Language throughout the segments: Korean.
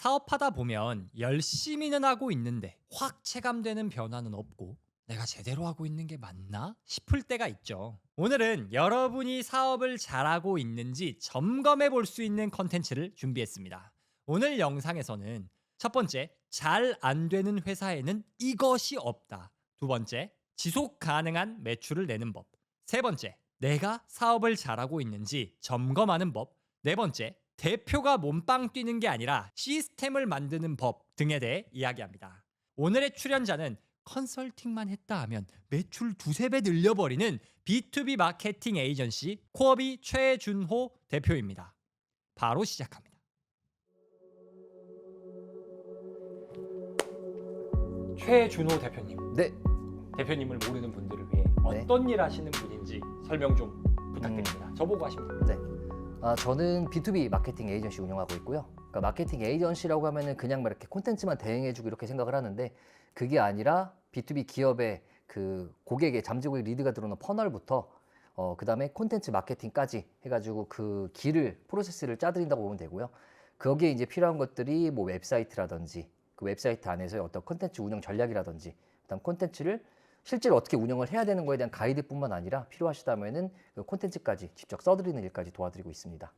사업하다 보면 열심히는 하고 있는데 확 체감되는 변화는 없고 내가 제대로 하고 있는 게 맞나 싶을 때가 있죠. 오늘은 여러분이 사업을 잘하고 있는지 점검해 볼 수 있는 컨텐츠를 준비했습니다. 오늘 영상에서는 첫 번째, 잘 안 되는 회사에는 이것이 없다. 두 번째, 지속 가능한 매출을 내는 법. 세 번째, 내가 사업을 잘하고 있는지 점검하는 법. 네 번째, 대표가 몸빵 뛰는 게 아니라 시스템을 만드는 법 등에 대해 이야기합니다. 오늘의 출연자는 컨설팅만 했다 하면 매출 두세 배 늘려버리는 B2B 마케팅 에이전시 코어비 최준호 대표입니다. 바로 시작합니다. 최준호 대표님. 네. 대표님을 모르는 분들을 위해 어떤 일 하시는 분인지 설명 좀 부탁드립니다. 저보고 하시면 됩니다. 네. 저는 B2B 마케팅 에이전시 운영하고 있고요. 그러니까 마케팅 에이전시라고 하면은 그냥 막 이렇게 콘텐츠만 대행해주고 이렇게 생각을 하는데 그게 아니라 B2B 기업의 그 고객의 잠재 고객 리드가 들어오는 퍼널부터 그다음에 콘텐츠 마케팅까지 해가지고 그 길을 프로세스를 짜드린다고 보면 되고요. 거기에 이제 필요한 것들이 뭐 웹사이트라든지 그 웹사이트 안에서의 어떤 콘텐츠 운영 전략이라든지 그다음 콘텐츠를 실제로 어떻게 운영을 해야 되는 거에 대한 가이드뿐만 아니라 필요하시다면은 그 콘텐츠까지 직접 써드리는 일까지 도와드리고 있습니다.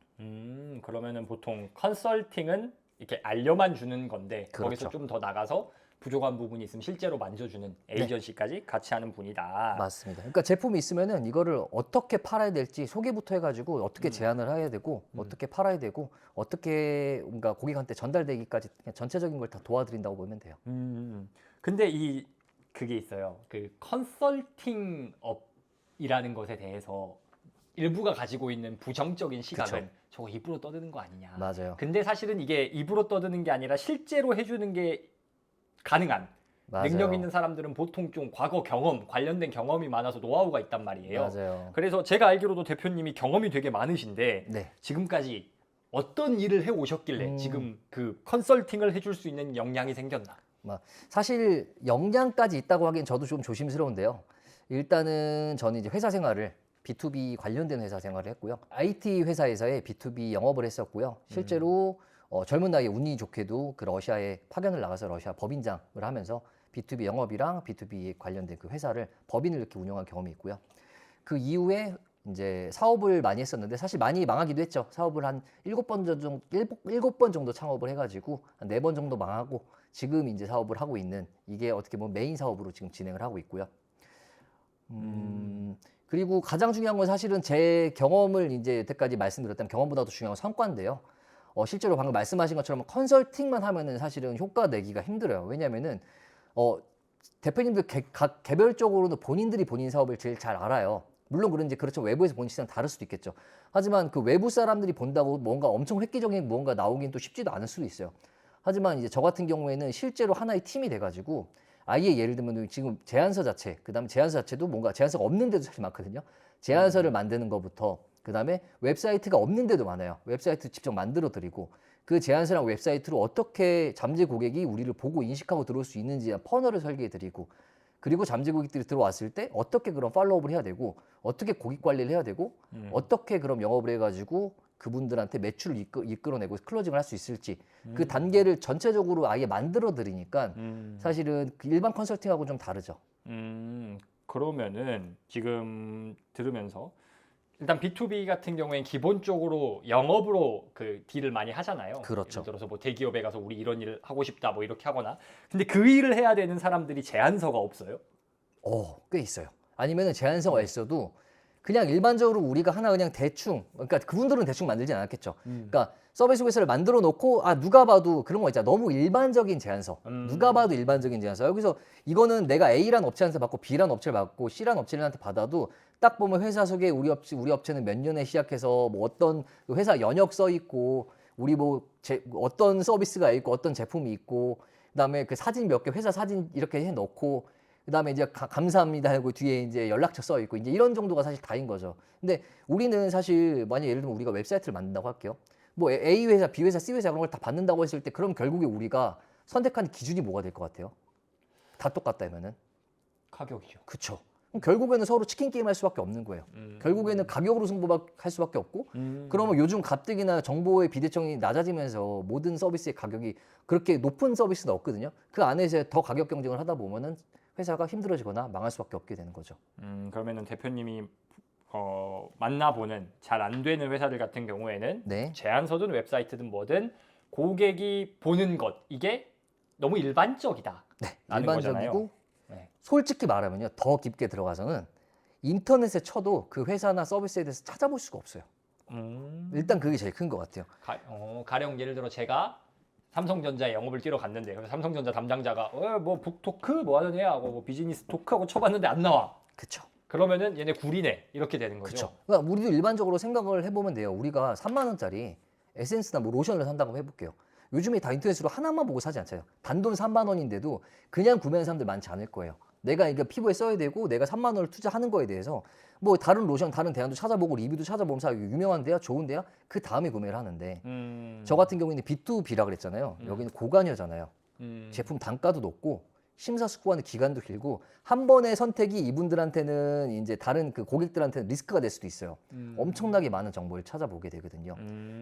그러면은 보통 컨설팅은 이렇게 알려만 주는 건데 그렇죠. 거기서 좀 더 나가서 부족한 부분이 있으면 실제로 만져주는 에이전시까지 같이 하는 분이다. 맞습니다. 그러니까 제품이 있으면은 이거를 어떻게 팔아야 될지 소개부터 해가지고 어떻게 제안을 해야 되고 어떻게 팔아야 되고 어떻게 뭔가 고객한테 전달되기까지 그냥 전체적인 걸 다 도와드린다고 보면 돼요. 근데 그게 있어요. 그 컨설팅 업이라는 것에 대해서 일부가 가지고 있는 부정적인 시각은 그쵸. 저거 입으로 떠드는 거 아니냐. 맞아요. 근데 사실은 이게 입으로 떠드는 게 아니라 실제로 해주는 게 가능한 맞아요. 능력 있는 사람들은 보통 좀 과거 경험, 관련된 경험이 많아서 노하우가 있단 말이에요. 맞아요. 그래서 제가 알기로도 대표님이 경험이 되게 많으신데 네. 지금까지 어떤 일을 해 오셨길래 지금 그 컨설팅을 해줄 수 있는 역량이 생겼나? 사실 역량까지 있다고 하기엔 저도 좀 조심스러운데요. 일단은 저는 이제 회사 생활을 B2B 관련된 회사 생활을 했고요. IT 회사에서의 B2B 영업을 했었고요. 실제로 젊은 나이에 운이 좋게도 그 러시아에 파견을 나가서 러시아 법인장을 하면서 B2B 영업이랑 B2B 관련된 그 회사를 법인을 이렇게 운영한 경험이 있고요. 그 이후에 이제 사업을 많이 했었는데 사실 많이 망하기도 했죠. 사업을 한 7번 정도 창업을 해가지고 한 4번 정도 망하고 지금 이제 사업을 하고 있는 이게 어떻게 보면 메인 사업으로 지금 진행을 하고 있고요. 그리고 가장 중요한 건 사실은 제 경험을 이제 여태까지 말씀드렸다면 경험보다도 중요한 건 성과인데요. 실제로 방금 말씀하신 것처럼 컨설팅만 하면은 사실은 효과 내기가 힘들어요. 왜냐면은 대표님들 각 개별적으로도 본인들이 본인 사업을 제일 잘 알아요. 물론 그런지 그렇죠. 외부에서 본 시장 다를 수도 있겠죠. 하지만 그 외부 사람들이 본다고 뭔가 엄청 획기적인 뭔가 나오긴 또 쉽지도 않을 수도 있어요. 하지만 이제 저 같은 경우에는 실제로 하나의 팀이 돼가지고 아예 예를 들면 지금 제안서 자체, 그다음에 제안서 자체도 뭔가 제안서가 없는 데도 사실 많거든요. 제안서를 만드는 것부터 그다음에 웹사이트가 없는 데도 많아요. 웹사이트 직접 만들어 드리고 그 제안서랑 웹사이트로 어떻게 잠재 고객이 우리를 보고 인식하고 들어올 수 있는지 퍼널을 설계해 드리고 그리고 잠재 고객들이 들어왔을 때 어떻게 그런 팔로우업을 해야 되고 어떻게 고객 관리를 해야 되고 어떻게 그럼 영업을 해가지고 그분들한테 매출을 이끌어내고 클로징을 할 수 있을지 그 단계를 전체적으로 아예 만들어 드리니까 사실은 그 일반 컨설팅하고 좀 다르죠. 그러면은 지금 들으면서 일단 B2B 같은 경우엔 기본적으로 영업으로 그 딜을 많이 하잖아요. 그렇죠. 예를 들어서 뭐 대기업에 가서 우리 이런 일을 하고 싶다 뭐 이렇게 하거나. 근데 그 일을 해야 되는 사람들이 제안서가 없어요? 꽤 있어요. 아니면은 제안서가 있어도 그냥 일반적으로 우리가 하나 그냥 대충 그러니까 그분들은 대충 만들진 않았겠죠. 그러니까 서비스 회사를 만들어 놓고 누가 봐도 그런 거 있잖아. 너무 일반적인 제안서. 누가 봐도 일반적인 제안서. 여기서 이거는 내가 A라는 업체한테 받고 B라는 업체를 받고 C라는 업체한테 받아도 딱 보면 회사 소개 우리 업체는 몇 년에 시작해서 뭐 어떤 회사 연역 써 있고 우리 어떤 서비스가 있고 어떤 제품이 있고 그다음에 그 사진 몇 개 회사 사진 이렇게 해 놓고 그다음에 이제 감사합니다 하고 뒤에 이제 연락처 써 있고 이제 이런 정도가 사실 다인 거죠. 근데 우리는 사실 만약 예를 들면 우리가 웹사이트를 만든다고 할게요. 뭐 A 회사, B 회사, C 회사 그런 걸 다 받는다고 했을 때 그럼 결국에 우리가 선택하는 기준이 뭐가 될 것 같아요? 다 똑같다면은 가격이죠. 그쵸. 그럼 결국에는 서로 치킨 게임 할 수밖에 없는 거예요. 결국에는 가격으로 승부할 수밖에 없고 그러면 요즘 가뜩이나 정보의 비대칭이 낮아지면서 모든 서비스의 가격이 그렇게 높은 서비스는 없거든요. 그 안에서 더 가격 경쟁을 하다 보면은 회사가 힘들어지거나 망할 수밖에 없게 되는 거죠. 그러면은 대표님이 만나보는 잘 안 되는 회사들 같은 경우에는 네. 제안서든 웹사이트든 뭐든 고객이 보는 것 이게 너무 일반적이다. 네, 라는 일반적이고 거잖아요. 네. 솔직히 말하면요. 더 깊게 들어가서는 인터넷에 쳐도 그 회사나 서비스에 대해서 찾아볼 수가 없어요. 일단 그게 제일 큰 것 같아요. 가령 예를 들어 제가 삼성전자에 영업을 뛰러 갔는데 그래서 삼성전자 담당자가 뭐 북토크 뭐 하는 애야 하고 뭐 비즈니스 토크하고 쳐봤는데 안 나와. 그쵸. 그러면은 얘네 구리네 이렇게 되는 거죠. 그쵸. 그러니까 우리도 일반적으로 생각을 해보면 돼요. 우리가 3만 원짜리 에센스나 뭐 로션을 산다고 해볼게요. 요즘에 다 인터넷으로 하나만 보고 사지 않잖아요. 단돈 3만 원인데도 그냥 구매하는 사람들 많지 않을 거예요. 내가 이거 피부에 써야 되고 내가 3만 원을 투자하는 거에 대해서 뭐 다른 로션, 다른 대안도 찾아보고 리뷰도 찾아보면서 유명한 데야, 좋은 데야 그 다음에 구매를 하는데 저 같은 경우에는 B2B라 그랬잖아요. 여기는 고관여잖아요. 제품 단가도 높고 심사숙고하는 기간도 길고 한 번의 선택이 이분들한테는 이제 다른 그 고객들한테는 리스크가 될 수도 있어요. 엄청나게 많은 정보를 찾아보게 되거든요.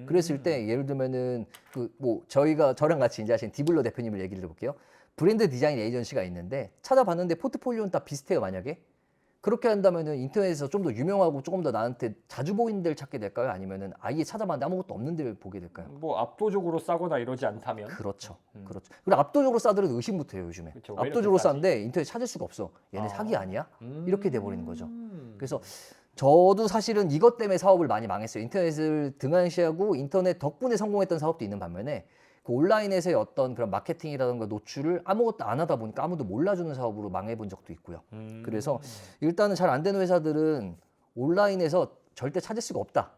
그랬을 때 예를 들면은 그 뭐 저랑 같이 이제 하신 디블러 대표님을 얘기를 해볼게요. 브랜드 디자인 에이전시가 있는데 찾아봤는데 포트폴리오는 다 비슷해요. 만약에 그렇게 한다면은 인터넷에서 좀 더 유명하고 조금 더 나한테 자주 보이는 데를 찾게 될까요? 아니면은 아예 찾아봤는데 아무것도 없는 데를 보게 될까요? 뭐 압도적으로 싸거나 이러지 않다면 그렇죠. 그렇죠. 그리고 압도적으로 싸더라도 의심부터 해요, 요즘에. 그쵸, 왜 압도적으로 이렇게 싸지? 싼데 인터넷 찾을 수가 없어. 얘네 사기 아니야? 이렇게 돼버리는 거죠. 음. 그래서 저도 사실은 이것 때문에 사업을 많이 망했어요. 인터넷을 등한시하고 인터넷 덕분에 성공했던 사업도 있는 반면에 그 온라인에서의 어떤 그런 마케팅이라든가 노출을 아무것도 안 하다 보니까 아무도 몰라주는 사업으로 망해본 적도 있고요. 그래서 일단은 잘 안 되는 회사들은 온라인에서 절대 찾을 수가 없다.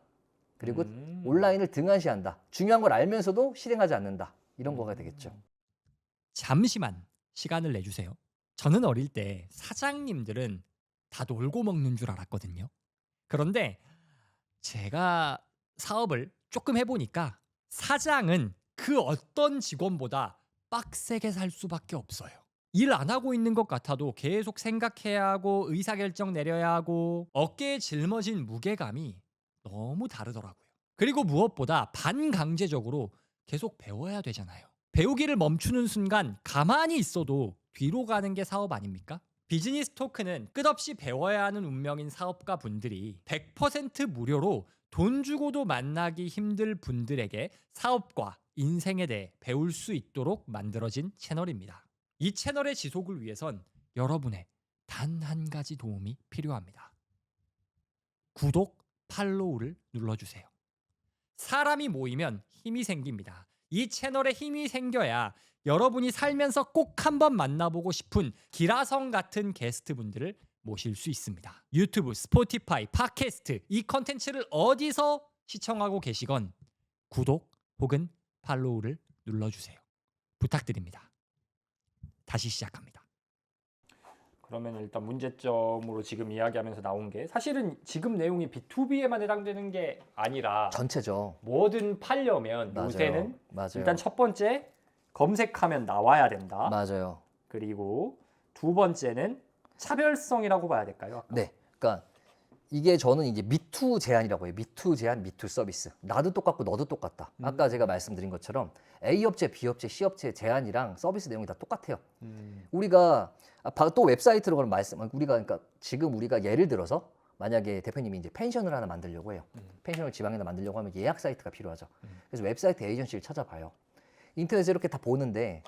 그리고 온라인을 등한시한다. 중요한 걸 알면서도 실행하지 않는다. 이런 거가 되겠죠. 잠시만 시간을 내주세요. 저는 어릴 때 사장님들은 다 놀고 먹는 줄 알았거든요. 그런데 제가 사업을 조금 해보니까 사장은 그 어떤 직원보다 빡세게 살 수밖에 없어요. 일 안 하고 있는 것 같아도 계속 생각해야 하고 의사결정 내려야 하고 어깨에 짊어진 무게감이 너무 다르더라고요. 그리고 무엇보다 반강제적으로 계속 배워야 되잖아요. 배우기를 멈추는 순간 가만히 있어도 뒤로 가는 게 사업 아닙니까? 비즈니스 토크는 끝없이 배워야 하는 운명인 사업가 분들이 100% 무료로 돈 주고도 만나기 힘들 분들에게 사업과 인생에 대해 배울 수 있도록 만들어진 채널입니다. 이 채널의 지속을 위해선 여러분의 단 한 가지 도움이 필요합니다. 구독, 팔로우를 눌러주세요. 사람이 모이면 힘이 생깁니다. 이 채널에 힘이 생겨야 여러분이 살면서 꼭 한번 만나보고 싶은 기라성 같은 게스트분들을 모실 수 있습니다. 유튜브, 스포티파이, 팟캐스트 이 컨텐츠를 어디서 시청하고 계시건 구독 혹은 팔로우를 눌러주세요. 부탁드립니다. 다시 시작합니다. 그러면 일단 문제점으로 지금 이야기하면서 나온 게 사실은 지금 내용이 B2B에만 해당되는 게 아니라 전체죠. 뭐든 팔려면 맞아요. 요새는 맞아요. 일단 첫 번째 검색하면 나와야 된다. 맞아요. 그리고 두 번째는 차별성이라고 봐야 될까요? 아까? 네. 그러니까 이게 저는 이제 미투 제한이라고 해요. 미투 제한, 미투 서비스. 나도 똑같고 너도 똑같다. 아까 제가 말씀드린 것처럼 A 업체, B 업체, C 업체 제한이랑 서비스 내용이 다 똑같아요. 우리가 또 웹사이트로 그럼 우리가 그러니까 지금 우리가 예를 들어서 만약에 대표님이 이제 펜션을 하나 만들려고 해요. 펜션을 지방에다 만들려고 하면 예약 사이트가 필요하죠. 그래서 웹사이트 에이전시를 찾아봐요. 인터넷에 이렇게 다 보는데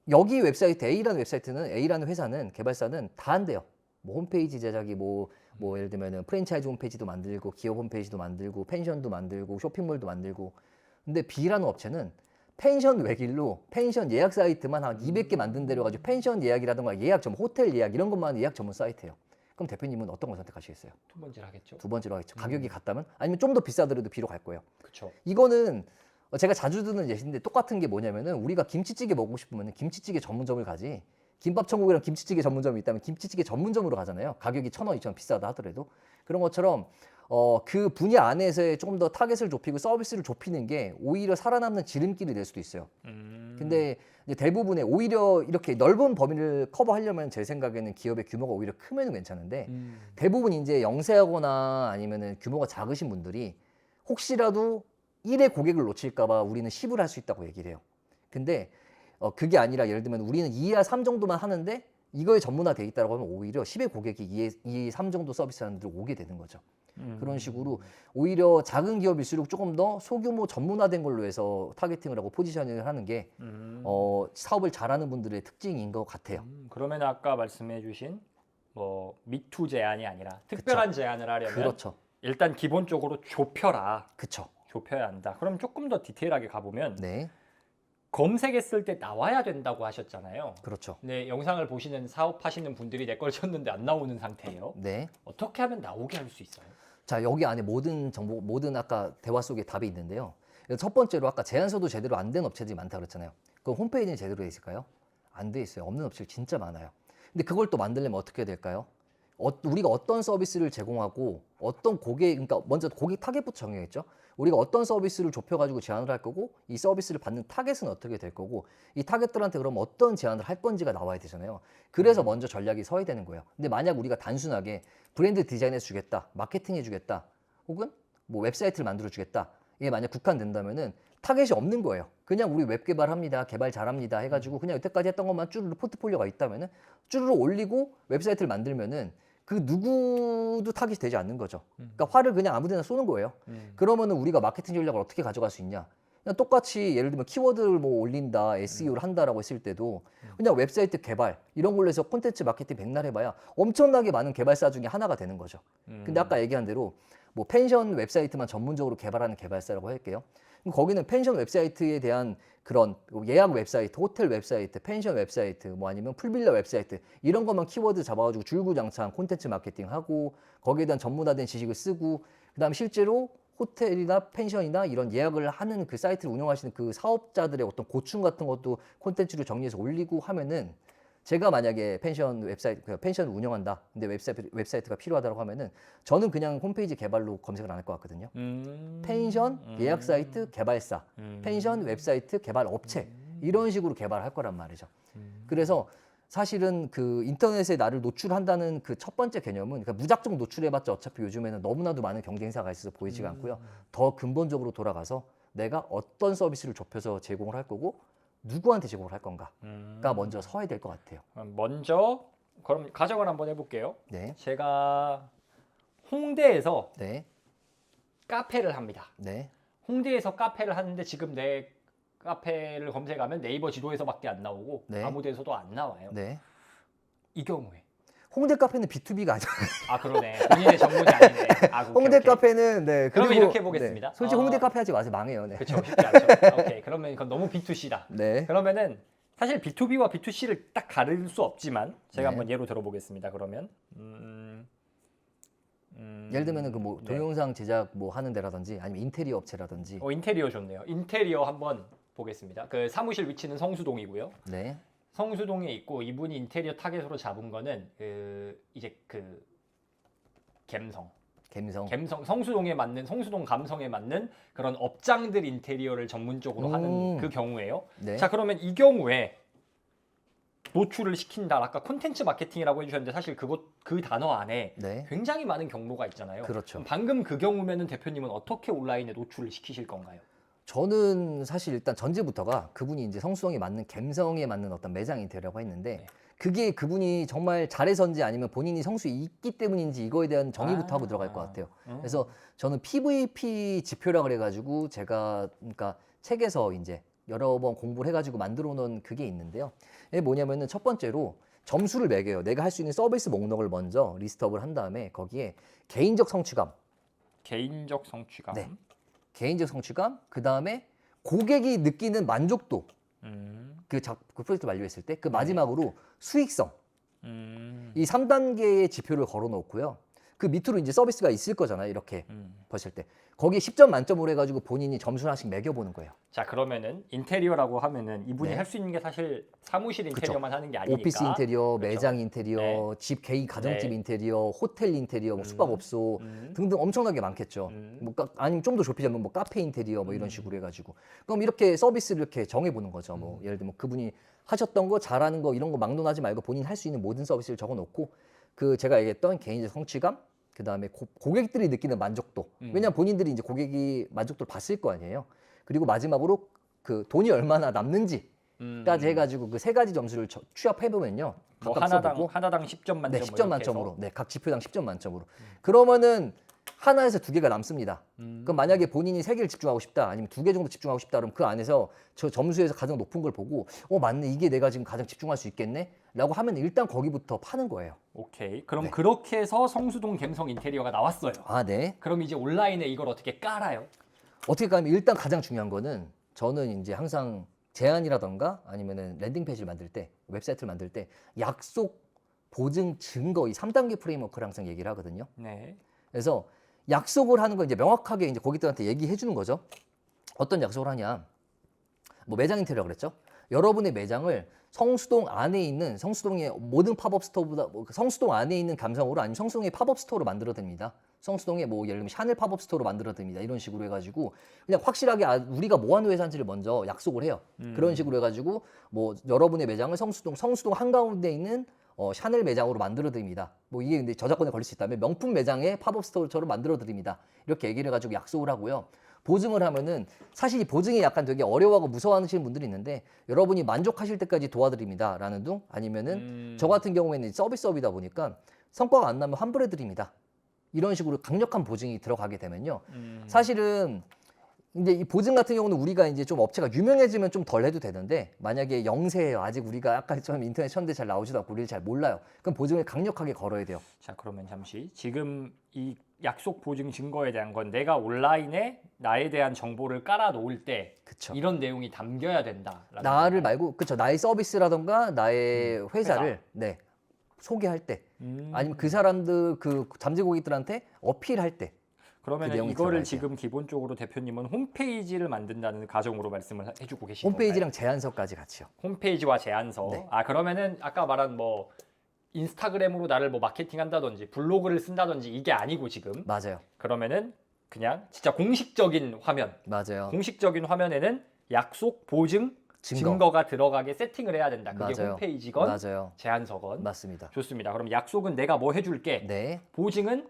여기 웹사이트 A라는 웹사이트는 A라는 회사는 개발사는 다 한대요. 뭐 홈페이지 제작이 뭐 예를 들면은 프랜차이즈 홈페이지도 만들고 기업 홈페이지도 만들고 펜션도 만들고 쇼핑몰도 만들고 근데 B라는 업체는 펜션 외길로 펜션 예약 사이트만 한 200개 만든 데로 가지고 펜션 예약이라든가 예약 전문 호텔 예약 이런 것만 예약 전문 사이트예요. 그럼 대표님은 어떤 걸 선택하시겠어요? 두 번째로 하겠죠. 두 번째로 하겠죠. 가격이 같다면 아니면 좀 더 비싸더라도 B로 갈 거예요. 그렇죠. 이거는 제가 자주 듣는 예시인데 똑같은 게 뭐냐면은 우리가 김치찌개 먹고 싶으면 김치찌개 전문점을 가지 김밥 천국이랑 김치찌개 전문점이 있다면 김치찌개 전문점으로 가잖아요. 가격이 1,000원, 2,000원 비싸다 하더라도 그런 것처럼 그 분야 안에서의 조금 더 타겟을 좁히고 서비스를 좁히는 게 오히려 살아남는 지름길이 될 수도 있어요. 근데 이제 대부분의 오히려 이렇게 넓은 범위를 커버하려면 제 생각에는 기업의 규모가 오히려 크면 괜찮은데 대부분 이제 영세하거나 아니면은 규모가 작으신 분들이 혹시라도 1의 고객을 놓칠까봐 우리는 10을 할 수 있다고 얘기를 해요. 근데 그게 아니라 예를 들면 우리는 2와 3 정도만 하는데 이거에 전문화돼 있다고 하면 오히려 10의 고객이 2, 3 정도 서비스하는 데로 오게 되는 거죠. 그런 식으로 오히려 작은 기업일수록 조금 더 소규모 전문화된 걸로 해서 타겟팅을 하고 포지셔닝을 하는 게 사업을 잘하는 분들의 특징인 것 같아요. 그러면 아까 말씀해주신 뭐 미투 제한이 아니라 특별한 제한을 하려면 그렇죠. 일단 기본적으로 좁혀라. 그쵸. 좁혀야 한다. 그럼 조금 더 디테일하게 가보면 네. 검색했을 때 나와야 된다고 하셨잖아요. 그렇죠. 네, 영상을 보시는 사업하시는 분들이 내 걸 쳤는데 안 나오는 상태예요. 네. 어떻게 하면 나오게 할 수 있어요? 자, 여기 안에 모든 정보, 모든 아까 대화 속에 답이 있는데요. 첫 번째로 아까 제안서도 제대로 안 된 업체들이 많다 그랬잖아요. 그 홈페이지는 제대로 돼 있을까요? 안 돼 있어요. 없는 업체들 진짜 많아요. 근데 그걸 또 만들려면 어떻게 해야 될까요? 우리가 어떤 서비스를 제공하고 어떤 고객, 그러니까 먼저 고객 타겟부터 정해야겠죠. 우리가 어떤 서비스를 좁혀가지고 제안을 할 거고 이 서비스를 받는 타겟은 어떻게 될 거고 이 타겟들한테 그럼 어떤 제안을 할 건지가 나와야 되잖아요. 그래서 먼저 전략이 서야 되는 거예요. 근데 만약 우리가 단순하게 브랜드 디자인해 주겠다, 마케팅해 주겠다, 혹은 뭐 웹사이트를 만들어 주겠다, 이게 만약 국한된다면은 타겟이 없는 거예요. 그냥 우리 웹 개발합니다, 개발 잘합니다 해가지고 그냥 여태까지 했던 것만 쭈루루 포트폴리오가 있다면은 쭈루루 올리고 웹사이트를 만들면은 그 누구도 타깃이 되지 않는 거죠. 그러니까 화를 그냥 아무데나 쏘는 거예요. 그러면은 우리가 마케팅 전략을 어떻게 가져갈 수 있냐? 그냥 똑같이 예를 들면 키워드를 뭐 올린다, SEO를 한다라고 했을 때도 그냥 웹사이트 개발 이런 걸로 해서 콘텐츠 마케팅 백날 해봐야 엄청나게 많은 개발사 중에 하나가 되는 거죠. 근데 아까 얘기한 대로 뭐 펜션 웹사이트만 전문적으로 개발하는 개발사라고 할게요. 그럼 거기는 펜션 웹사이트에 대한 그런 예약 웹사이트, 호텔 웹사이트, 펜션 웹사이트, 뭐 아니면 풀빌라 웹사이트 이런 것만 키워드 잡아가지고 줄구장창 콘텐츠 마케팅하고 거기에 대한 전문화된 지식을 쓰고 그다음 실제로 호텔이나 펜션이나 이런 예약을 하는 그 사이트를 운영하시는 그 사업자들의 어떤 고충 같은 것도 콘텐츠로 정리해서 올리고 하면은 제가 만약에 펜션 웹사이트, 펜션을 운영한다. 근데 웹사이트가 필요하다고 하면은 저는 그냥 홈페이지 개발로 검색을 안 할 것 같거든요. 펜션 예약 사이트 개발사, 펜션 웹사이트 개발 업체 이런 식으로 개발할 거란 말이죠. 그래서 사실은 그 인터넷에 나를 노출한다는 그 첫 번째 개념은 그러니까 무작정 노출해봤자 어차피 요즘에는 너무나도 많은 경쟁사가 있어서 보이지가 않고요. 더 근본적으로 돌아가서 내가 어떤 서비스를 좁혀서 제공을 할 거고 누구한테 제공을 할 건가가 먼저 서야 될 것 같아요. 먼저 그럼 가정을 한번 해볼게요. 네. 제가 홍대에서 네. 카페를 합니다. 네. 홍대에서 카페를 하는데 지금 내 카페를 검색하면 네이버 지도에서밖에 안 나오고 네. 아무 데서도 안 나와요. 네. 이 경우에 홍대 카페는 B2B가 아니에요. 아 그러네. 본인의 전문이 아니네. 아, 오케이, 홍대 오케이. 카페는 네. 그러면 그리고, 이렇게 해보겠습니다. 네. 솔직히 홍대 카페 하지 마세요. 망해요. 네. 그렇죠. 쉽지 않죠. 오케이. 그러면 이건 너무 B2C다. 네. 그러면은 사실 B2B와 B2C를 딱 가릴 수 없지만 제가 네. 한번 예로 들어보겠습니다. 그러면 예를 들면은 그 뭐 네. 동영상 제작 뭐 하는 데라든지 아니면 인테리어 업체라든지. 인테리어 좋네요. 인테리어 한번 보겠습니다. 그 사무실 위치는 성수동이고요. 네. 성수동에 있고 이분이 인테리어 타겟으로 잡은 거는 이제 그 감성 성수동에 맞는 성수동 감성에 맞는 그런 업장들 인테리어를 전문적으로 하는 그 경우에요. 네. 자 그러면 이 경우에 노출을 시킨다. 아까 콘텐츠 마케팅이라고 해주셨는데 사실 그 단어 안에 네. 굉장히 많은 경로가 있잖아요. 그렇죠. 그럼 방금 그 경우면은 대표님은 어떻게 온라인에 노출을 시키실 건가요? 저는 사실 일단 전제부터가 그분이 이제 성수동에 맞는 감성에 맞는 어떤 매장 인테리어라고 했는데 네. 그게 그분이 정말 잘해서인지 아니면 본인이 성수에 있기 때문인지 이거에 대한 정의부터 하고 들어갈 것 같아요. 그래서 저는 PVP 지표라 그래가지고 제가 그러니까 책에서 이제 여러 번 공부를 해가지고 만들어 놓은 그게 있는데요. 이게 뭐냐면은 첫 번째로 점수를 매겨요. 내가 할 수 있는 서비스 목록을 먼저 리스트업을 한 다음에 거기에 개인적 성취감, 개인적 성취감. 네. 개인적 성취감, 그 다음에 고객이 느끼는 만족도, 그 프로젝트 완료했을 때, 그 마지막으로 수익성, 이 3단계의 지표를 걸어 놓고요. 그 밑으로 이제 서비스가 있을 거잖아요. 이렇게 보실 때 거기에 10점 만점으로 해가지고 본인이 점수 하나씩 매겨보는 거예요. 자, 그러면은 인테리어라고 하면은 이분이 네. 할 수 있는 게 사실 사무실 인테리어만 하는 게 아니니까. 오피스 인테리어, 그렇죠. 매장 인테리어, 네. 집 개인 가정집 네. 인테리어, 호텔 인테리어, 뭐 숙박업소 등등 엄청나게 많겠죠. 뭐 아니면 좀 더 좁히자면 뭐 카페 인테리어 뭐 이런 식으로 해가지고 그럼 이렇게 서비스를 이렇게 정해보는 거죠. 뭐 예를 들면 그분이 하셨던 거 잘하는 거 이런 거 막론하지 말고 본인이 할 수 있는 모든 서비스를 적어놓고 그 제가 얘기했던 개인적 성취감 그 다음에 고객들이 느끼는 만족도. 왜냐면 본인들이 이제 고객이 만족도를 봤을 거 아니에요. 그리고 마지막으로 그 돈이 얼마나 남는지까지 해가지고 그 세 가지 점수를 취합해보면요. 뭐 각각 써보고 하나당 10점 만점. 네, 뭐 10점 이렇게 만점으로. 해서. 네, 각 지표당 10점 만점으로. 그러면은 하나에서 두 개가 남습니다. 그럼 만약에 본인이 세 개를 집중하고 싶다, 아니면 두 개 정도 집중하고 싶다, 그럼 그 안에서 저 점수에서 가장 높은 걸 보고, 맞네, 이게 내가 지금 가장 집중할 수 있겠네? 라고 하면 일단 거기부터 파는 거예요. 오케이. 그럼 네. 그렇게 해서 성수동 갬성 인테리어가 나왔어요. 아, 네. 그럼 이제 온라인에 이걸 어떻게 깔아요? 어떻게 가면 일단 가장 중요한 거는 저는 이제 항상 제안이라던가 아니면은 랜딩 페이지를 만들 때, 웹사이트를 만들 때 약속, 보증, 증거 이 3단계 프레임워크를 항상 얘기를 하거든요. 네. 그래서 약속을 하는 거 이제 명확하게 이제 고객들한테 얘기해 주는 거죠. 어떤 약속을 하냐? 뭐 매장 인테리어 그랬죠. 여러분의 매장을 성수동 안에 있는 성수동의 모든 팝업 스토어보다 성수동 안에 있는 감성으로 아니면 성수동의 팝업 스토어로 만들어 듭니다. 성수동에 뭐 예를 들면 샤넬 팝업 스토어로 만들어 듭니다. 이런 식으로 해가지고 그냥 확실하게 우리가 뭐 하는 회사인지를 먼저 약속을 해요. 그런 식으로 해가지고 뭐 여러분의 매장을 성수동 한가운데 있는 샤넬 매장으로 만들어 드립니다. 뭐 이게 근데 저작권에 걸릴 수 있다면 명품 매장의 팝업 스토어처럼 만들어 드립니다. 이렇게 얘기를 해가지고 약속을 하고요. 보증을 하면은 사실 이 보증이 약간 되게 어려워하고 무서워하시는 분들이 있는데 여러분이 만족하실 때까지 도와드립니다라는 둥 아니면은 저 같은 경우에는 서비스업이다 보니까 성과가 안 나면 환불해 드립니다. 이런 식으로 강력한 보증이 들어가게 되면요. 사실은 이제 이 보증 같은 경우는 우리가 이제 좀 업체가 유명해지면 좀 덜 해도 되는데 만약에 영세예요. 아직 우리가 아까 처럼 인터넷 쳤는데 잘 나오지도 않고 우리를 잘 몰라요. 그럼 보증을 강력하게 걸어야 돼요. 자, 그러면 잠시 지금 이 약속 보증 증거에 대한 건 내가 온라인에 나에 대한 정보를 깔아 놓을 때 그쵸. 이런 내용이 담겨야 된다. 나를 말고 그쵸 나의 서비스라던가 나의 회사를 네 소개할 때 아니면 그 사람들 그 잠재 고객들한테 어필할 때 그러면 그 내용이 이거를 들어가야 지금 기본적으로 대표님은 홈페이지를 만든다는 가정으로 말씀을 해주고 계신 홈페이지랑 제안서까지 같이요. 건가요? 홈페이지와 제안서. 네. 아, 그러면은 아까 말한 뭐 인스타그램으로 나를 뭐 마케팅한다든지 블로그를 쓴다든지 이게 아니고 지금 맞아요. 그러면은 그냥 진짜 공식적인 화면. 맞아요. 공식적인 화면에는 약속 보증 증거가 들어가게 세팅을 해야 된다. 그게 맞아요. 홈페이지건 맞아요. 제안서건. 맞습니다. 좋습니다. 그럼 약속은 내가 뭐 해줄게. 네. 보증은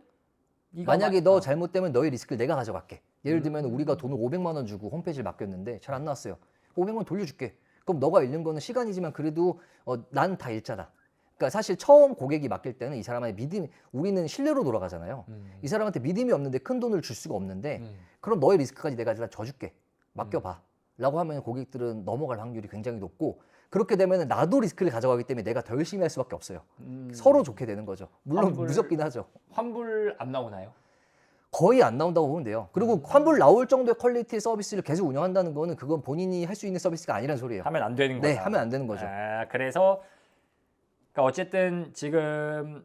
네가 만약에 너 잘못되면 너의 리스크를 내가 가져갈게. 예를 들면 우리가 돈을 500만 원 주고 홈페이지를 맡겼는데 잘 안 나왔어요. 500만 원 돌려줄게. 그럼 너가 잃는 거는 시간이지만 그래도 난 다 일자다. 그러니까 사실 처음 고객이 맡길 때는 이 사람의 믿음이 우리는 신뢰로 돌아가잖아요. 이 사람한테 믿음이 없는데 큰 돈을 줄 수가 없는데 그럼 너의 리스크까지 내가 다 져줄게. 맡겨봐. 라고 하면 고객들은 넘어갈 확률이 굉장히 높고 그렇게 되면 나도 리스크를 가져가기 때문에 내가 더 열심히 할 수밖에 없어요. 서로 좋게 되는 거죠. 물론 무섭긴 하죠. 환불 안 나오나요? 거의 안 나온다고 보면 돼요. 그리고 환불 나올 정도의 퀄리티의 서비스를 계속 운영한다는 거는 그건 본인이 할 수 있는 서비스가 아니라는 소리예요. 하면 안 되는 네, 거다. 하면 안 되는 거죠. 아, 그래서 그러니까 어쨌든 지금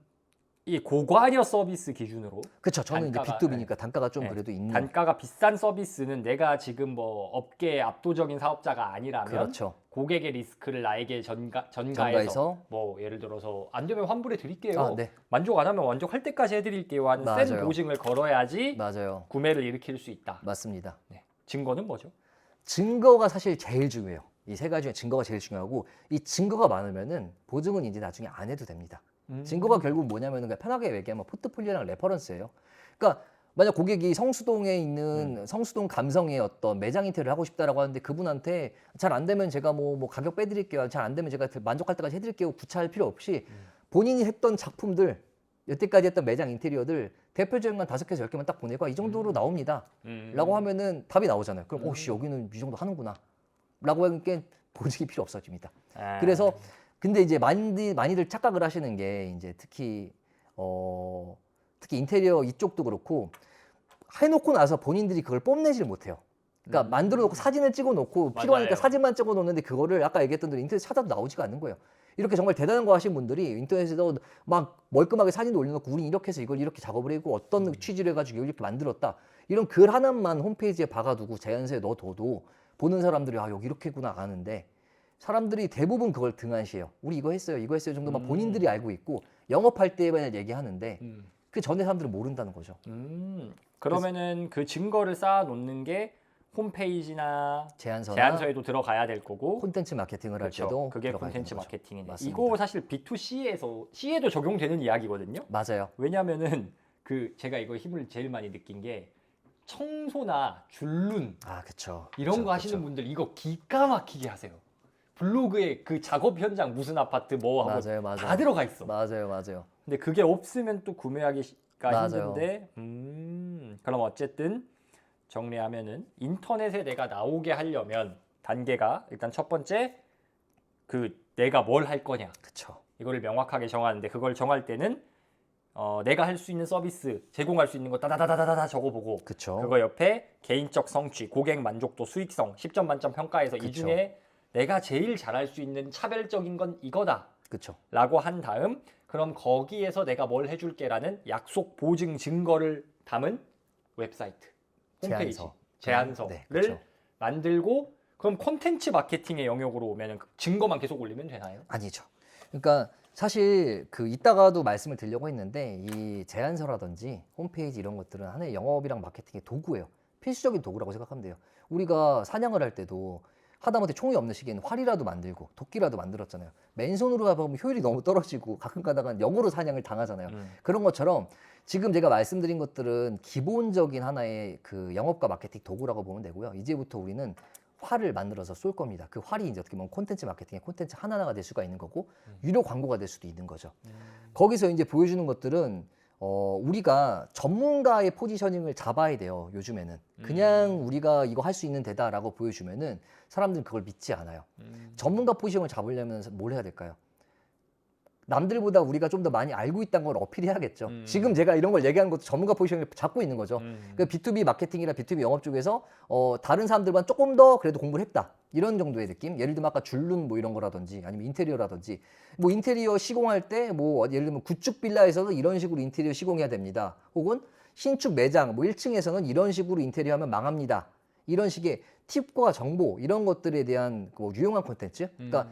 이 고관여 서비스 기준으로 그렇죠. 저는 이제 단가가, B2B니까 단가가 좀 네. 그래도 있는. 단가가 비싼 서비스는 내가 지금 뭐 업계의 압도적인 사업자가 아니라면 그렇죠. 고객의 리스크를 나에게 전가해서 전가해서 뭐 예를 들어서 안 되면 환불해 드릴게요. 아, 네. 만족 안 하면 만족할 때까지 해드릴게요 하는 센 맞아요. 보증을 걸어야지 맞아요. 구매를 일으킬 수 있다. 맞습니다. 네. 증거는 뭐죠? 증거가 사실 제일 중요해요. 이 세 가지 중에 증거가 제일 중요하고 이 증거가 많으면은 보증은 이제 나중에 안 해도 됩니다. 증거가 결국 뭐냐면은 그냥 편하게 얘기하면 포트폴리오랑 레퍼런스예요. 그러니까 만약 고객이 성수동에 있는 성수동 감성의 어떤 매장 인테리어를 하고 싶다라고 하는데 그분한테 잘 안 되면 제가 뭐 가격 빼드릴게요. 잘 안 되면 제가 만족할 때까지 해드릴게요. 구차할 필요 없이 본인이 했던 작품들 여태까지 했던 매장 인테리어들 대표적인 건 5개에서 10개만 딱 보내고 이 정도로 나옵니다. 라고 하면은 답이 나오잖아요. 그럼 오씨 여기는 이 정도 하는구나. 라고 하니까 보증이 필요 없어집니다. 아. 그래서 근데 이제 많이들 착각을 하시는 게 이제 특히 인테리어 이쪽도 그렇고 해놓고 나서 본인들이 그걸 뽐내질 못해요. 그러니까 만들어 놓고 사진을 찍어 놓고 필요하니까 맞아요. 사진만 찍어 놓는데 그거를 아까 얘기했던 대로 인터넷 찾아도 나오지가 않는 거예요. 이렇게 정말 대단한 거 하신 분들이 인터넷에서 막 멀끔하게 사진도 올려놓고 우리 이렇게 해서 이걸 이렇게 작업을 했고 어떤 취지를 해가지고 이걸 이렇게 만들었다. 이런 글 하나만 홈페이지에 박아두고 제안서에 넣어둬도 보는 사람들이 아 여기 이렇게구나 아는데 사람들이 대부분 그걸 등한시해요. 우리 이거 했어요 정도만 본인들이 알고 있고 영업할 때만 얘기하는데 그 전에 사람들은 모른다는 거죠. 그러면은 그 증거를 쌓아 놓는 게 홈페이지나 제안서나 제안서에도 들어가야 될 거고 콘텐츠 마케팅을 할 그렇죠. 때도 그게 들어가야 콘텐츠 되는 거죠. 마케팅이네. 맞습니다. 이거 사실 B2C에도 적용되는 이야기거든요. 맞아요. 왜냐면은 그 제가 이거 힘을 제일 많이 느낀 게 청소나 줄눈 아 그쵸. 이런 그쵸, 거 하시는 그쵸. 분들 이거 기가 막히게 하세요. 블로그에 그 작업 현장 무슨 아파트 뭐 하고 맞아요. 다 들어가 있어. 맞아요. 근데 그게 없으면 또 구매하기가 맞아요. 힘든데 그럼 어쨌든 정리하면은 인터넷에 내가 나오게 하려면 단계가 일단 첫 번째 그 내가 뭘 할 거냐 그쵸. 이거를 명확하게 정하는데 그걸 정할 때는 내가 할 수 있는 서비스 제공할 수 있는 거 따다다다다다 적어보고 그쵸. 그거 옆에 개인적 성취, 고객 만족도, 수익성 10점 만점 평가해서 이 그쵸. 중에 내가 제일 잘할 수 있는 차별적인 건 이거다 그쵸. 라고 한 다음 그럼 거기에서 내가 뭘 해줄게라는 약속 보증 증거를 담은 웹사이트, 홈페이지, 제안서를 네, 그쵸. 만들고 그럼 콘텐츠 마케팅의 영역으로 오면 증거만 계속 올리면 되나요? 아니죠. 그러니까 사실 그 이따가도 말씀을 드리려고 했는데 이 제안서라든지 홈페이지 이런 것들은 하나의 영업이랑 마케팅의 도구예요. 필수적인 도구라고 생각하면 돼요. 우리가 사냥을 할 때도 하다못해 총이 없는 시기에는 활이라도 만들고 도끼라도 만들었잖아요. 맨손으로 가보면 효율이 너무 떨어지고 가끔 가다가 역으로 사냥을 당하잖아요. 그런 것처럼 지금 제가 말씀드린 것들은 기본적인 하나의 그 영업과 마케팅 도구라고 보면 되고요. 이제부터 우리는 활을 만들어서 쏠 겁니다. 그 활이 이제 어떻게 보면 콘텐츠 마케팅의 콘텐츠 하나하나가 될 수가 있는 거고 유료 광고가 될 수도 있는 거죠. 거기서 이제 보여주는 것들은 우리가 전문가의 포지셔닝을 잡아야 돼요. 요즘에는 그냥 우리가 이거 할 수 있는 데다라고 보여주면은 사람들은 그걸 믿지 않아요. 전문가 포지션을 잡으려면 뭘 해야 될까요? 남들보다 우리가 좀 더 많이 알고 있다는 걸 어필해야겠죠. 지금 제가 이런 걸 얘기하는 것도 전문가 포지션을 잡고 있는 거죠. 그 B2B 마케팅이나 B2B 영업 쪽에서 다른 사람들보다 조금 더 그래도 공부를 했다. 이런 정도의 느낌? 예를 들면 아까 줄눈 뭐 이런 거라든지 아니면 인테리어라든지 뭐 인테리어 시공할 때 뭐 예를 들면 구축 빌라에서는 이런 식으로 인테리어 시공해야 됩니다. 혹은 신축 매장 뭐 1층에서는 이런 식으로 인테리어 하면 망합니다. 이런 식의 팁과 정보 이런 것들에 대한 그 유용한 콘텐츠? 그러니까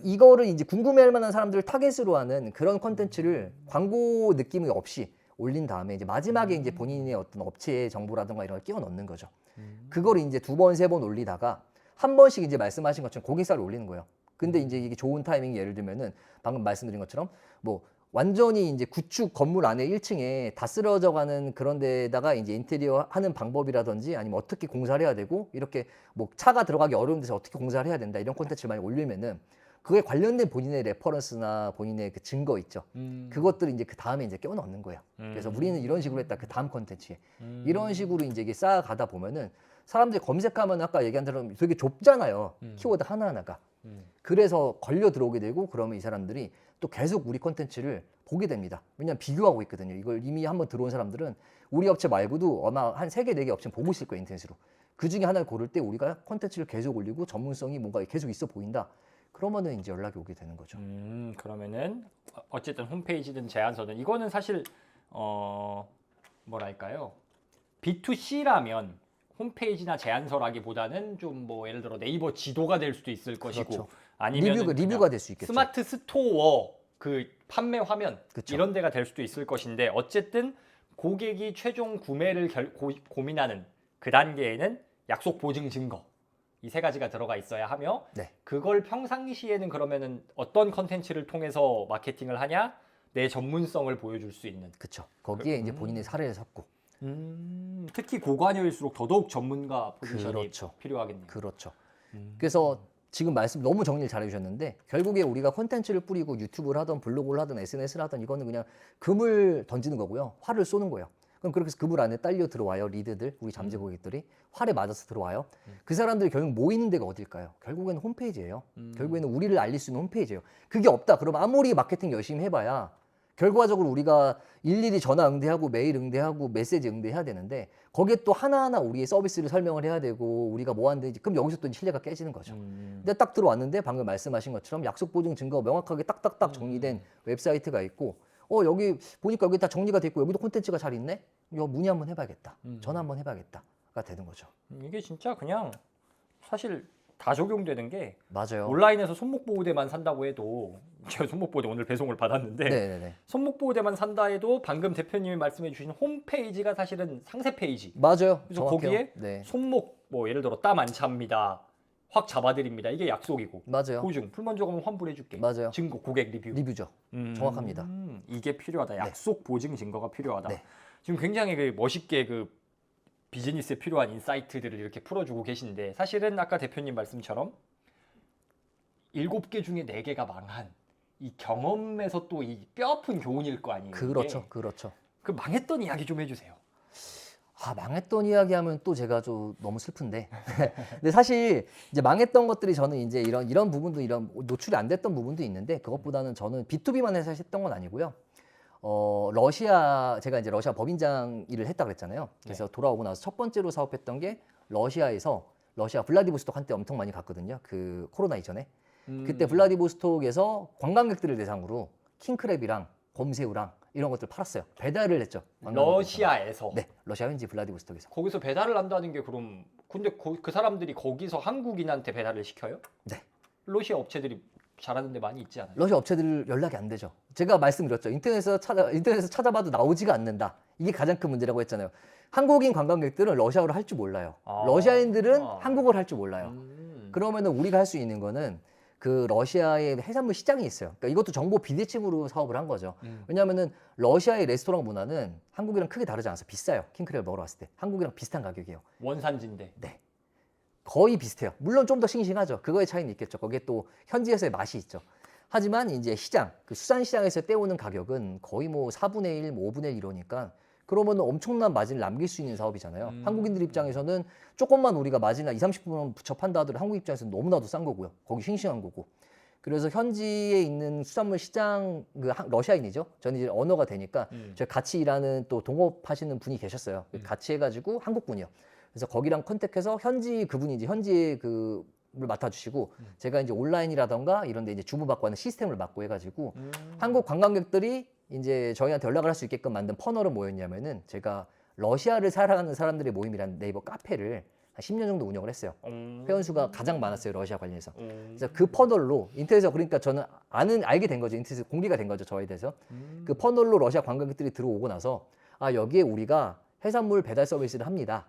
이거를 이제 궁금해할 만한 사람들을 타겟으로 하는 그런 콘텐츠를 광고 느낌이 없이 올린 다음에 이제 마지막에 이제 본인의 어떤 업체의 정보라든가 이런 걸 끼워 넣는 거죠. 그걸 이제 2번, 3번 올리다가 한 번씩 이제 말씀하신 것처럼 고객사를 올리는 거예요. 근데 이제 이게 좋은 타이밍이 예를 들면은 방금 말씀드린 것처럼 뭐 완전히 이제 구축 건물 안에 1층에 다 쓰러져 가는 그런 데다가 이제 인테리어 하는 방법이라든지 아니면 어떻게 공사를 해야 되고 이렇게 뭐 차가 들어가기 어려운 데서 어떻게 공사를 해야 된다 이런 콘텐츠를 많이 올리면은 그에 관련된 본인의 레퍼런스나 본인의 그 증거 있죠. 그것들을 이제 그 다음에 이제 껴 넣는 거예요. 그래서 우리는 이런 식으로 했다. 그 다음 콘텐츠에. 이런 식으로 이제 이게 쌓아가다 보면은 사람들이 검색하면 아까 얘기한 대로 되게 좁잖아요. 키워드 하나하나가. 그래서 걸려 들어오게 되고 그러면 이 사람들이 또 계속 우리 콘텐츠를 보게 됩니다. 왜냐하면 비교하고 있거든요. 이걸 이미 한번 들어온 사람들은 우리 업체 말고도 아마 한 3개, 4개 업체 보고 있을 거예요. 인터넷으로. 그 중에 하나를 고를 때 우리가 콘텐츠를 계속 올리고 전문성이 뭔가 계속 있어 보인다. 그러면은 이제 연락이 오게 되는 거죠. 그러면은 어쨌든 홈페이지든 제안서든 이거는 사실 뭐랄까요? B2C라면 홈페이지나 제안서라기보다는 좀 뭐 예를 들어 네이버 지도가 될 수도 있을 것이고 그렇죠. 아니면 리뷰가 될 수 있겠죠. 스마트 스토어 그 판매 화면 그쵸. 이런 데가 될 수도 있을 것인데 어쨌든 고객이 최종 구매를 고민하는 그 단계에는 약속 보증 증거 이 3가지가 들어가 있어야 하며 네. 그걸 평상시에는 그러면은 어떤 컨텐츠를 통해서 마케팅을 하냐 내 전문성을 보여줄 수 있는 그렇죠. 거기에 이제 본인의 사례를 섞고. 특히 고관여일수록 더더욱 전문가 포지션이 그렇죠. 필요하겠네요. 그렇죠. 그래서 지금 말씀 너무 정리를 잘 해주셨는데 결국에 우리가 콘텐츠를 뿌리고 유튜브를 하든 블로그를 하든 SNS를 하든 이거는 그냥 금을 던지는 거고요. 활을 쏘는 거예요. 그럼 그렇게 해서 그물 안에 딸려 들어와요. 리드들, 우리 잠재 고객들이 활에 맞아서 들어와요. 그 사람들이 결국 모이는 데가 어딜까요? 결국에는 홈페이지예요. 결국에는 우리를 알릴 수 있는 홈페이지예요. 그게 없다. 그럼 아무리 마케팅 열심히 해봐야 결과적으로 우리가 일일이 전화 응대하고 메일 응대하고 메시지 응대해야 되는데 거기에 또 하나하나 우리의 서비스를 설명을 해야 되고 우리가 뭐 하는지 그럼 여기서 또 신뢰가 깨지는 거죠. 근데 딱 들어왔는데 방금 말씀하신 것처럼 약속 보증 증거 명확하게 딱딱딱 정리된 웹사이트가 있고 여기 보니까 여기 다 정리가 돼 있고 여기도 콘텐츠가 잘 있네. 이거 문의 한번 해봐야겠다. 전화 한번 해봐야겠다가 되는 거죠. 이게 진짜 그냥 사실 다 적용되는 게 맞아요. 온라인에서 손목 보호대만 산다고 해도 제가 손목 보호대 오늘 배송을 받았는데 네네네. 손목 보호대만 산다 해도 방금 대표님이 말씀해 주신 홈페이지가 사실은 상세 페이지. 맞아요. 그래서 정확해요. 거기에 네. 손목 뭐 예를 들어 땀 안 찹니다. 확 잡아드립니다. 이게 약속이고 맞아요. 보증 풀먼저금은 환불해줄게. 맞아요. 증거 고객 리뷰. 리뷰죠. 정확합니다. 이게 필요하다. 약속 보증 증거가 필요하다. 네. 지금 굉장히 그 멋있게 그 비즈니스에 필요한 인사이트들을 이렇게 풀어주고 계신데 사실은 아까 대표님 말씀처럼 7개 중에 4개가 망한 이 경험에서 또 이 뼈아픈 교훈일 거 아니에요. 그렇죠. 이게. 그렇죠. 그 망했던 이야기 좀 해주세요. 망했던 이야기 하면 또 제가 좀 너무 슬픈데. 근데 사실 이제 망했던 것들이 저는 이제 이런 부분도 이런 노출이 안 됐던 부분도 있는데 그것보다는 저는 B2B만 해서 했던 건 아니고요. 제가 이제 러시아 법인장 일을 했다 그랬잖아요. 그래서 돌아오고 나서 첫 번째로 사업했던 게 러시아 블라디보스톡 한때 엄청 많이 갔거든요. 그 코로나 이전에. 그때 블라디보스톡에서 관광객들을 대상으로 킹크랩이랑 곰새우랑 이런 것들 팔았어요. 배달을 했죠. 러시아에서. 네, 러시아 현지 블라디보스톡에서. 거기서 배달을 한다는 게 그럼 근데 그 사람들이 거기서 한국인한테 배달을 시켜요? 네. 러시아 업체들이 잘하는 데 많이 있지 않아요? 러시아 업체들 연락이 안 되죠. 제가 말씀드렸죠. 인터넷에서 찾아봐도 나오지가 않는다. 이게 가장 큰 문제라고 했잖아요. 한국인 관광객들은 러시아어를 할 줄 몰라요. 러시아인들은 한국어를 할 줄 몰라요. 그러면은 우리가 할 수 있는 거는 그 러시아의 해산물 시장이 있어요. 그러니까 이것도 정보 비대칭으로 사업을 한 거죠. 왜냐하면은 러시아의 레스토랑 문화는 한국이랑 크게 다르지 않아서 비싸요. 킹크랩 먹으러 왔을 때 한국이랑 비슷한 가격이에요. 원산지인데. 네. 거의 비슷해요. 물론 좀 더 싱싱하죠. 그거의 차이는 있겠죠. 거기에 또 현지에서의 맛이 있죠. 하지만 이제 시장, 그 수산시장에서 떼오는 가격은 거의 뭐 4분의 1, 뭐 5분의 1 이러니까 그러면 엄청난 마진을 남길 수 있는 사업이잖아요. 한국인들 입장에서는 조금만 우리가 마진을 20-30% 붙여 판다 하더라도 한국 입장에서는 너무나도 싼 거고요. 거기 싱싱한 거고. 그래서 현지에 있는 수산물 시장, 러시아인이죠. 저는 이제 언어가 되니까 저희 같이 일하는 또 동업하시는 분이 계셨어요. 같이 해가지고 한국분이요. 그래서 거기랑 컨택해서 그분이 이제 현지의 를 맡아주시고 제가 이제 온라인이라던가 이런 데 이제 주문받고 하는 시스템을 맡고 해가지고 한국 관광객들이 이제 저희한테 연락을 할 수 있게끔 만든 퍼널은 뭐였냐면은 제가 러시아를 사랑하는 사람들의 모임이라는 네이버 카페를 한 10년 정도 운영을 했어요. 회원수가 가장 많았어요. 러시아 관련해서. 그래서 그 퍼널로 인터넷에서 그러니까 저는 알게 된 거죠. 인터넷에 공개가 된 거죠. 저에 대해서. 그 퍼널로 러시아 관광객들이 들어오고 나서 여기에 우리가 해산물 배달 서비스를 합니다.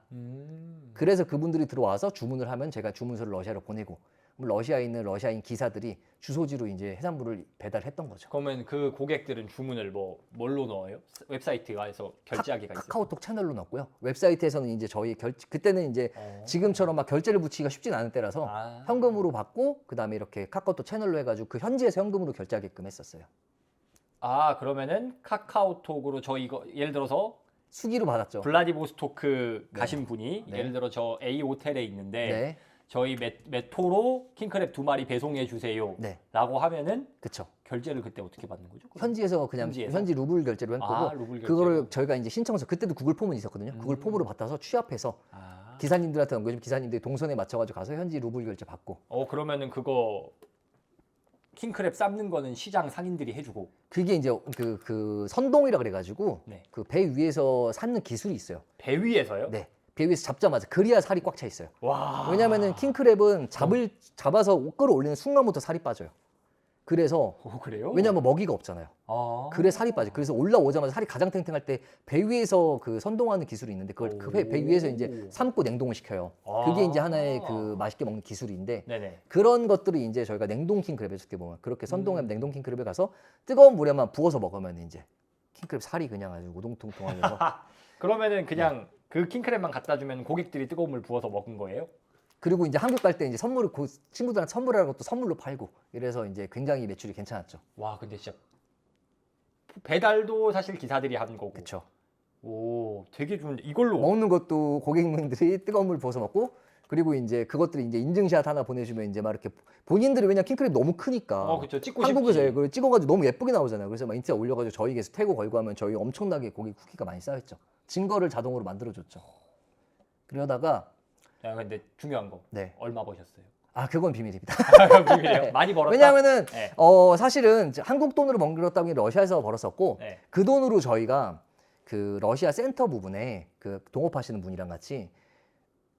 그래서 그분들이 들어와서 주문을 하면 제가 주문서를 러시아로 보내고 러시아에 있는 러시아인 기사들이 주소지로 이제 해산물을 배달했던 거죠. 그러면 그 고객들은 주문을 뭘로 넣어요? 웹사이트에서 결제하기가 있어요? 카카오톡 채널로 넣었고요. 웹사이트에서는 이제 그때는 이제 지금처럼 막 결제를 붙이기가 쉽진 않은 때라서 현금으로 받고 그다음에 이렇게 카카오톡 채널로 해가지고 그 현지에서 현금으로 결제하게끔 했었어요. 그러면은 카카오톡으로 저 이거 예를 들어서 수기로 받았죠. 블라디보스토크 가신 분이 예를 들어 저 A 호텔에 있는데 저희 메토로 킹크랩 2마리 배송해 주세요. 라고 하면은 그쵸. 결제를 그때 어떻게 받는 거죠? 현지에서 그냥 현지 루블 결제로 한 거고 루블 그거를 저희가 이제 신청서 그때도 구글 폼은 있었거든요. 구글 폼으로 받아서 취합해서 기사님들한테 넘겨주면 기사님들이 동선에 맞춰가지고 가서 현지 루블 결제 받고. 그러면은 그거 킹크랩 삶는 거는 시장 상인들이 해주고. 그게 이제 그 선동이라 그래가지고 그 배 위에서 삶는 기술이 있어요. 배 위에서요? 네. 배 위에서 잡자마자 그래야 살이 꽉 차 있어요. 와. 왜냐면은 킹크랩은 잡아서 끌어올리는 순간부터 살이 빠져요. 그래서 그래요? 왜냐면 먹이가 없잖아요. 그래 살이 빠져. 그래서 올라오자마자 살이 가장 탱탱할 때 배 위에서 그 선동하는 기술이 있는데 그걸 배 위에서 이제 삶고 냉동을 시켜요. 그게 이제 하나의 그 맛있게 먹는 기술인데 그런 것들이 이제 저희가 냉동 킹크랩에 어떻게 보면 그렇게 선동하면 냉동 킹크랩에 가서 뜨거운 물에만 부어서 먹으면 이제 킹크랩 살이 그냥 아주 오동통통하면서 그러면은 그냥 그 킹크랩만 갖다 주면 고객들이 뜨거운 물 부어서 먹은 거예요? 그리고 이제 한국 갈 때 이제 선물을 친구들한테 선물하는 것도 선물로 팔고 이래서 이제 굉장히 매출이 괜찮았죠. 와, 근데 진짜 배달도 사실 기사들이 하는 거고. 그렇죠. 오, 되게 좋은데 이걸로 먹는 것도 고객님들이 뜨거운 물 부어서 먹고 그리고 이제 그것들이 이제 인증샷 하나 보내주면 이제 막 이렇게 본인들이 왜냐 킹크랩 너무 크니까 그쵸. 찍고 한국에서 싶지. 그걸 찍어가지고 너무 예쁘게 나오잖아요. 그래서 막 인스타 올려가지고 저희 계속 태고 걸고 하면 저희 엄청나게 거기 쿠키가 많이 쌓였죠. 증거를 자동으로 만들어줬죠. 그러다가 야, 근데 중요한 거. 네. 얼마 버셨어요? 아 그건 비밀입니다. 비밀이에요? 많이 벌었다? 왜냐하면은 네. 사실은 이제 한국 돈으로 벌었다면 러시아에서 벌었었고 네. 그 돈으로 저희가 그 러시아 센터 부분에 그 동업하시는 분이랑 같이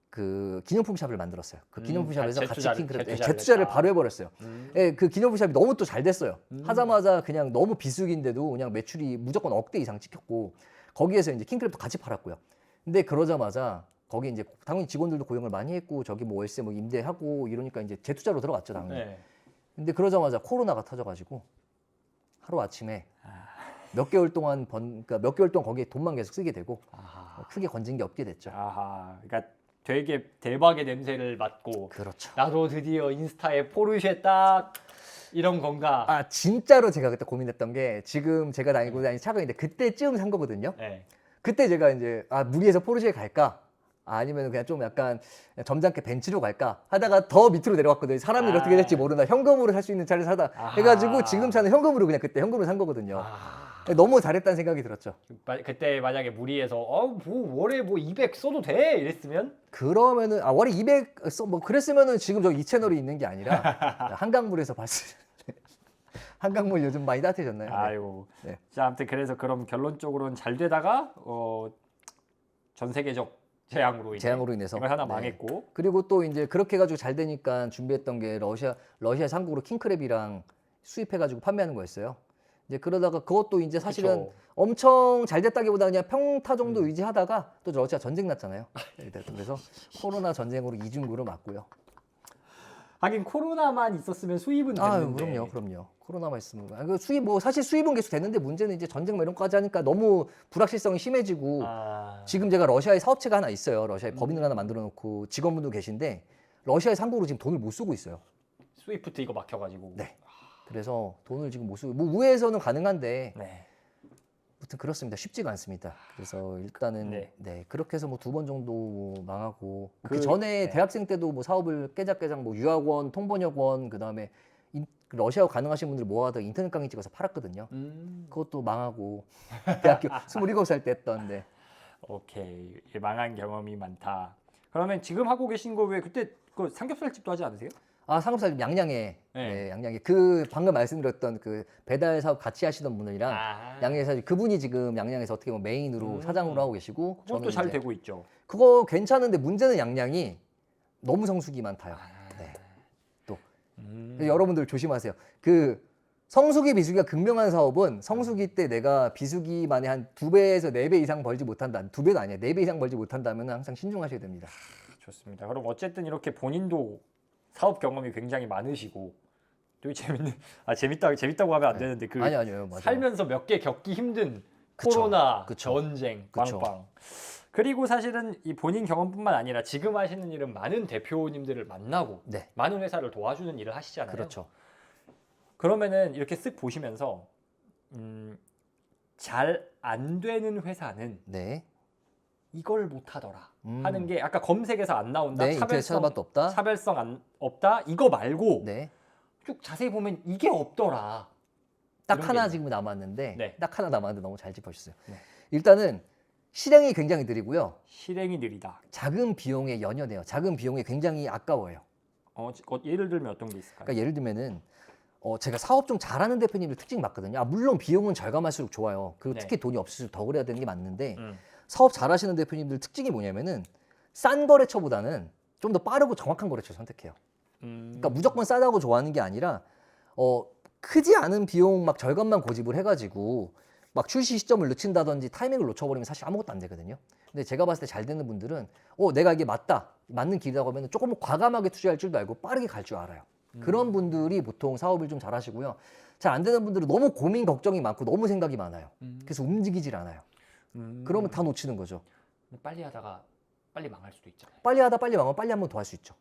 그 기념품 샵을 만들었어요. 그 기념품 샵에서 같이 킹크랩 재투자를 바로 해버렸어요. 예, 그 기념품 샵이 너무 또 잘 됐어요. 하자마자 그냥 너무 비수기인데도 그냥 매출이 무조건 억대 이상 찍혔고 거기에서 이제 킹크랩도 같이 팔았고요. 근데 그러자마자 거기 이제 당연히 직원들도 고용을 많이 했고 저기 뭐 월세 뭐 임대하고 이러니까 이제 재투자로 들어갔죠 당연히. 네. 근데 그러자마자 코로나가 터져가지고 하루 아침에 몇 개월 동안 그러니까 몇 개월 동안 거기에 돈만 계속 쓰게 되고 아하. 크게 건진 게 없게 됐죠. 아하. 그러니까 되게 대박의 냄새를 맡고 그렇죠. 나도 드디어 인스타에 포르쉐 딱 이런 건가? 아 진짜로 제가 그때 고민했던 게 지금 제가 다니고 다니는 차가 있는데 그때쯤 산 거거든요. 네. 그때 제가 이제 무리해서 포르쉐에 갈까? 아니면 그냥 좀 약간 점잖게 벤츠로 갈까? 하다가 더 밑으로 내려갔거든요. 사람이 어떻게 될지 모르나 현금으로 살 수 있는 차를 사다 해가지고 지금 차는 현금으로 그냥 그때 현금으로 산 거거든요. 너무 잘했다는 생각이 들었죠. 그때 만약에 무리해서 뭐 월에 뭐 200 써도 돼 이랬으면 그러면은 월에 200 뭐 그랬으면은 지금 저 이 채널이 있는 게 아니라 한강물에서 봤을 한강물 요즘 많이 따뜻해졌나요? 네. 아이고. 네. 자, 아무튼 그래서 그럼 결론적으로는 잘 되다가 전 세계적 재앙으로 인해서 이걸 하나 네. 망했고. 그리고 또 이제 그렇게 해가지고 잘 되니까 준비했던 게 러시아 상국으로 킹크랩이랑 수입해가지고 판매하는 거였어요. 이제 그러다가 그것도 이제 사실은 그쵸. 엄청 잘 됐다기보다 그냥 평타 정도 유지하다가 또 러시아 전쟁 났잖아요. 그래서 코로나 전쟁으로 이중구를 맞고요. 하긴 코로나만 있었으면 수입은 됐는데. 그럼요. 코로나만 있으면 그 수입 뭐 사실 수입은 계속 됐는데 문제는 이제 전쟁 뭐 이런 거까지 하니까 너무 불확실성이 심해지고 지금 제가 러시아에 사업체가 하나 있어요. 러시아에 법인을 하나 만들어 놓고 직원분도 계신데 러시아의 상국으로 지금 돈을 못 쓰고 있어요. 스위프트 이거 막혀가지고. 네. 그래서 돈을 지금 못 쓰고 뭐 우회해서는 가능한데 네. 아무튼 그렇습니다. 쉽지가 않습니다. 그래서 일단은 네. 그렇게 해서 뭐 2번 정도 뭐 망하고 그 전에 네. 대학생 때도 뭐 사업을 깨작깨작 뭐 유학원, 통번역원 그다음에 러시아어 가능하신 분들 모아다 인터넷 강의 찍어서 팔았거든요. 그것도 망하고 대학교 27살 때 했던 데. 오케이. 망한 경험이 많다. 그러면 지금 하고 계신 거 왜 그때 그 삼겹살집도 하지 않으세요? 삼겹살 양양에 네. 양양에 그 방금 말씀드렸던 그 배달 사업 같이 하시던 분이랑 양양에서 그분이 지금 양양에서 어떻게 보면 메인으로 사장으로 하고 계시고 그것도 잘 되고 있죠. 그거 괜찮은데 문제는 양양이 너무 성수기 많다요. 네. 또 여러분들 조심하세요. 그 성수기 비수기가 극명한 사업은 성수기 때 내가 비수기만에 한 2배에서 4배 이상 벌지 못한다. 2배도 아니야. 4배 이상 벌지 못한다면 항상 신중하셔야 됩니다. 좋습니다. 그럼 어쨌든 이렇게 본인도 사업 경험이 굉장히 많으시고 되게 재밌다고 하면 안 되는데 그 아니요. 맞아요. 살면서 몇 개 겪기 힘든 그쵸. 코로나, 그쵸. 전쟁, 그쵸. 빵빵. 그리고 사실은 이 본인 경험뿐만 아니라 지금 하시는 일은 많은 대표님들을 만나고 네. 많은 회사를 도와주는 일을 하시잖아요. 그렇죠. 그러면은 이렇게 쓱 보시면서 잘 안 되는 회사는 네. 이걸 못하더라 하는 게 아까 검색에서 안 나온다. 네, 인터넷 찾아봐도 없다. 차별성 없다. 이거 말고 네. 쭉 자세히 보면 이게 없더라. 딱 이런 하나 게 지금 남았는데 네. 딱 하나 남았는데 너무 잘 짚어주셨어요. 네. 일단은 실행이 굉장히 느리고요. 실행이 느리다. 작은 비용에 연연해요. 작은 비용이 굉장히 아까워요. 예를 들면 어떤 게 있을까요? 그러니까 예를 들면은 제가 사업 좀 잘하는 대표님들 특징이 맞거든요. 물론 비용은 절감할수록 좋아요. 그리고 네. 특히 돈이 없을수록 더 그래야 되는 게 맞는데 음. 사업 잘하시는 대표님들 특징이 뭐냐면은 싼 거래처보다는 좀 더 빠르고 정확한 거래처를 선택해요. 그러니까 무조건 싸다고 좋아하는 게 아니라 크지 않은 비용 막 절감만 고집을 해가지고 막 출시 시점을 늦춘다든지 타이밍을 놓쳐버리면 사실 아무것도 안 되거든요. 근데 제가 봤을 때 잘 되는 분들은 내가 이게 맞는 길이라고 하면 조금 과감하게 투자할 줄도 알고 빠르게 갈 줄 알아요. 그런 분들이 보통 사업을 좀 잘하시고요. 잘 안 되는 분들은 너무 고민 걱정이 많고 너무 생각이 많아요. 그래서 움직이질 않아요. 그러면 다 놓치는 거죠. 빨리 하다가 빨리 망할 수도 있잖아요. 빨리 하다 빨리 망하면 빨리 한 번 더 할 수 있죠.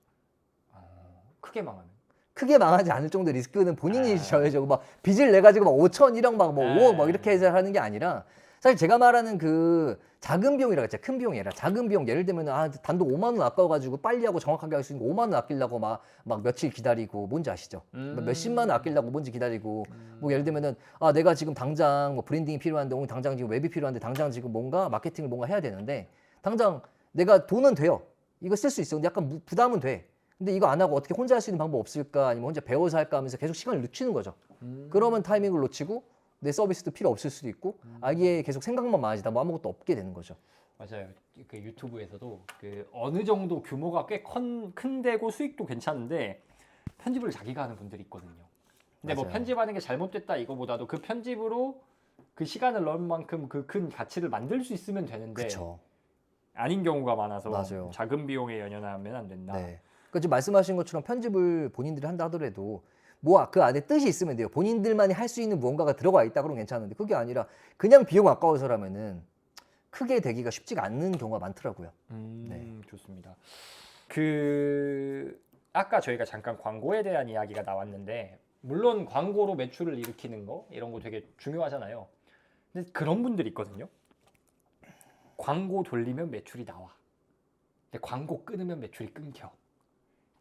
크게 망하면. 크게 망하지 않을 정도 리스크는 본인이 져야죠. 막 빚을 내 가지고 막 5천, 1억 막 5억 막 이렇게 해서 하는 게 아니라 사실 제가 말하는 그 작은 비용이라고 했죠. 큰 비용이 아니라 작은 비용. 예를 들면 단돈 5만 원 아까워가지고 빨리 하고 정확하게 할 수 있는 거 5만 원 아끼려고 막 며칠 기다리고 뭔지 아시죠? 몇십만 원 아끼려고 뭔지 기다리고 뭐 예를 들면은 내가 지금 당장 뭐 브랜딩이 필요한데 오늘 당장 지금 웹이 필요한데 당장 지금 뭔가 마케팅을 뭔가 해야 되는데 당장 내가 돈은 돼요. 이거 쓸 수 있어. 근데 약간 부담은 돼. 근데 이거 안 하고 어떻게 혼자 할 수 있는 방법 없을까? 아니면 혼자 배워서 할까 하면서 계속 시간을 늦추는 거죠. 그러면 타이밍을 놓치고 내 서비스도 필요 없을 수도 있고 아예 계속 생각만 많아지다 뭐 아무것도 없게 되는 거죠. 맞아요. 그 유튜브에서도 그 어느 정도 규모가 꽤 큰데고 수익도 괜찮은데 편집을 자기가 하는 분들이 있거든요. 근데 뭐 맞아요. 편집하는 게 잘못됐다 이거보다도 그 편집으로 그 시간을 넣은 만큼 그 큰 가치를 만들 수 있으면 되는데 그렇죠. 아닌 경우가 많아서 맞아요. 작은 비용에 연연하면 안 된다. 네. 그러니까 지금 말씀하신 것처럼 편집을 본인들이 한다 하더라도 뭐 그 안에 뜻이 있으면 돼요. 본인들만이 할 수 있는 무언가가 들어가 있다 그러면 괜찮은데 그게 아니라 그냥 비용 아까워서라면은 크게 되기가 쉽지가 않는 경우가 많더라고요. 네. 좋습니다. 그 아까 저희가 잠깐 광고에 대한 이야기가 나왔는데 물론 광고로 매출을 일으키는 거 이런 거 되게 중요하잖아요. 근데 그런 분들이 있거든요. 광고 돌리면 매출이 나와. 근데 광고 끊으면 매출이 끊겨.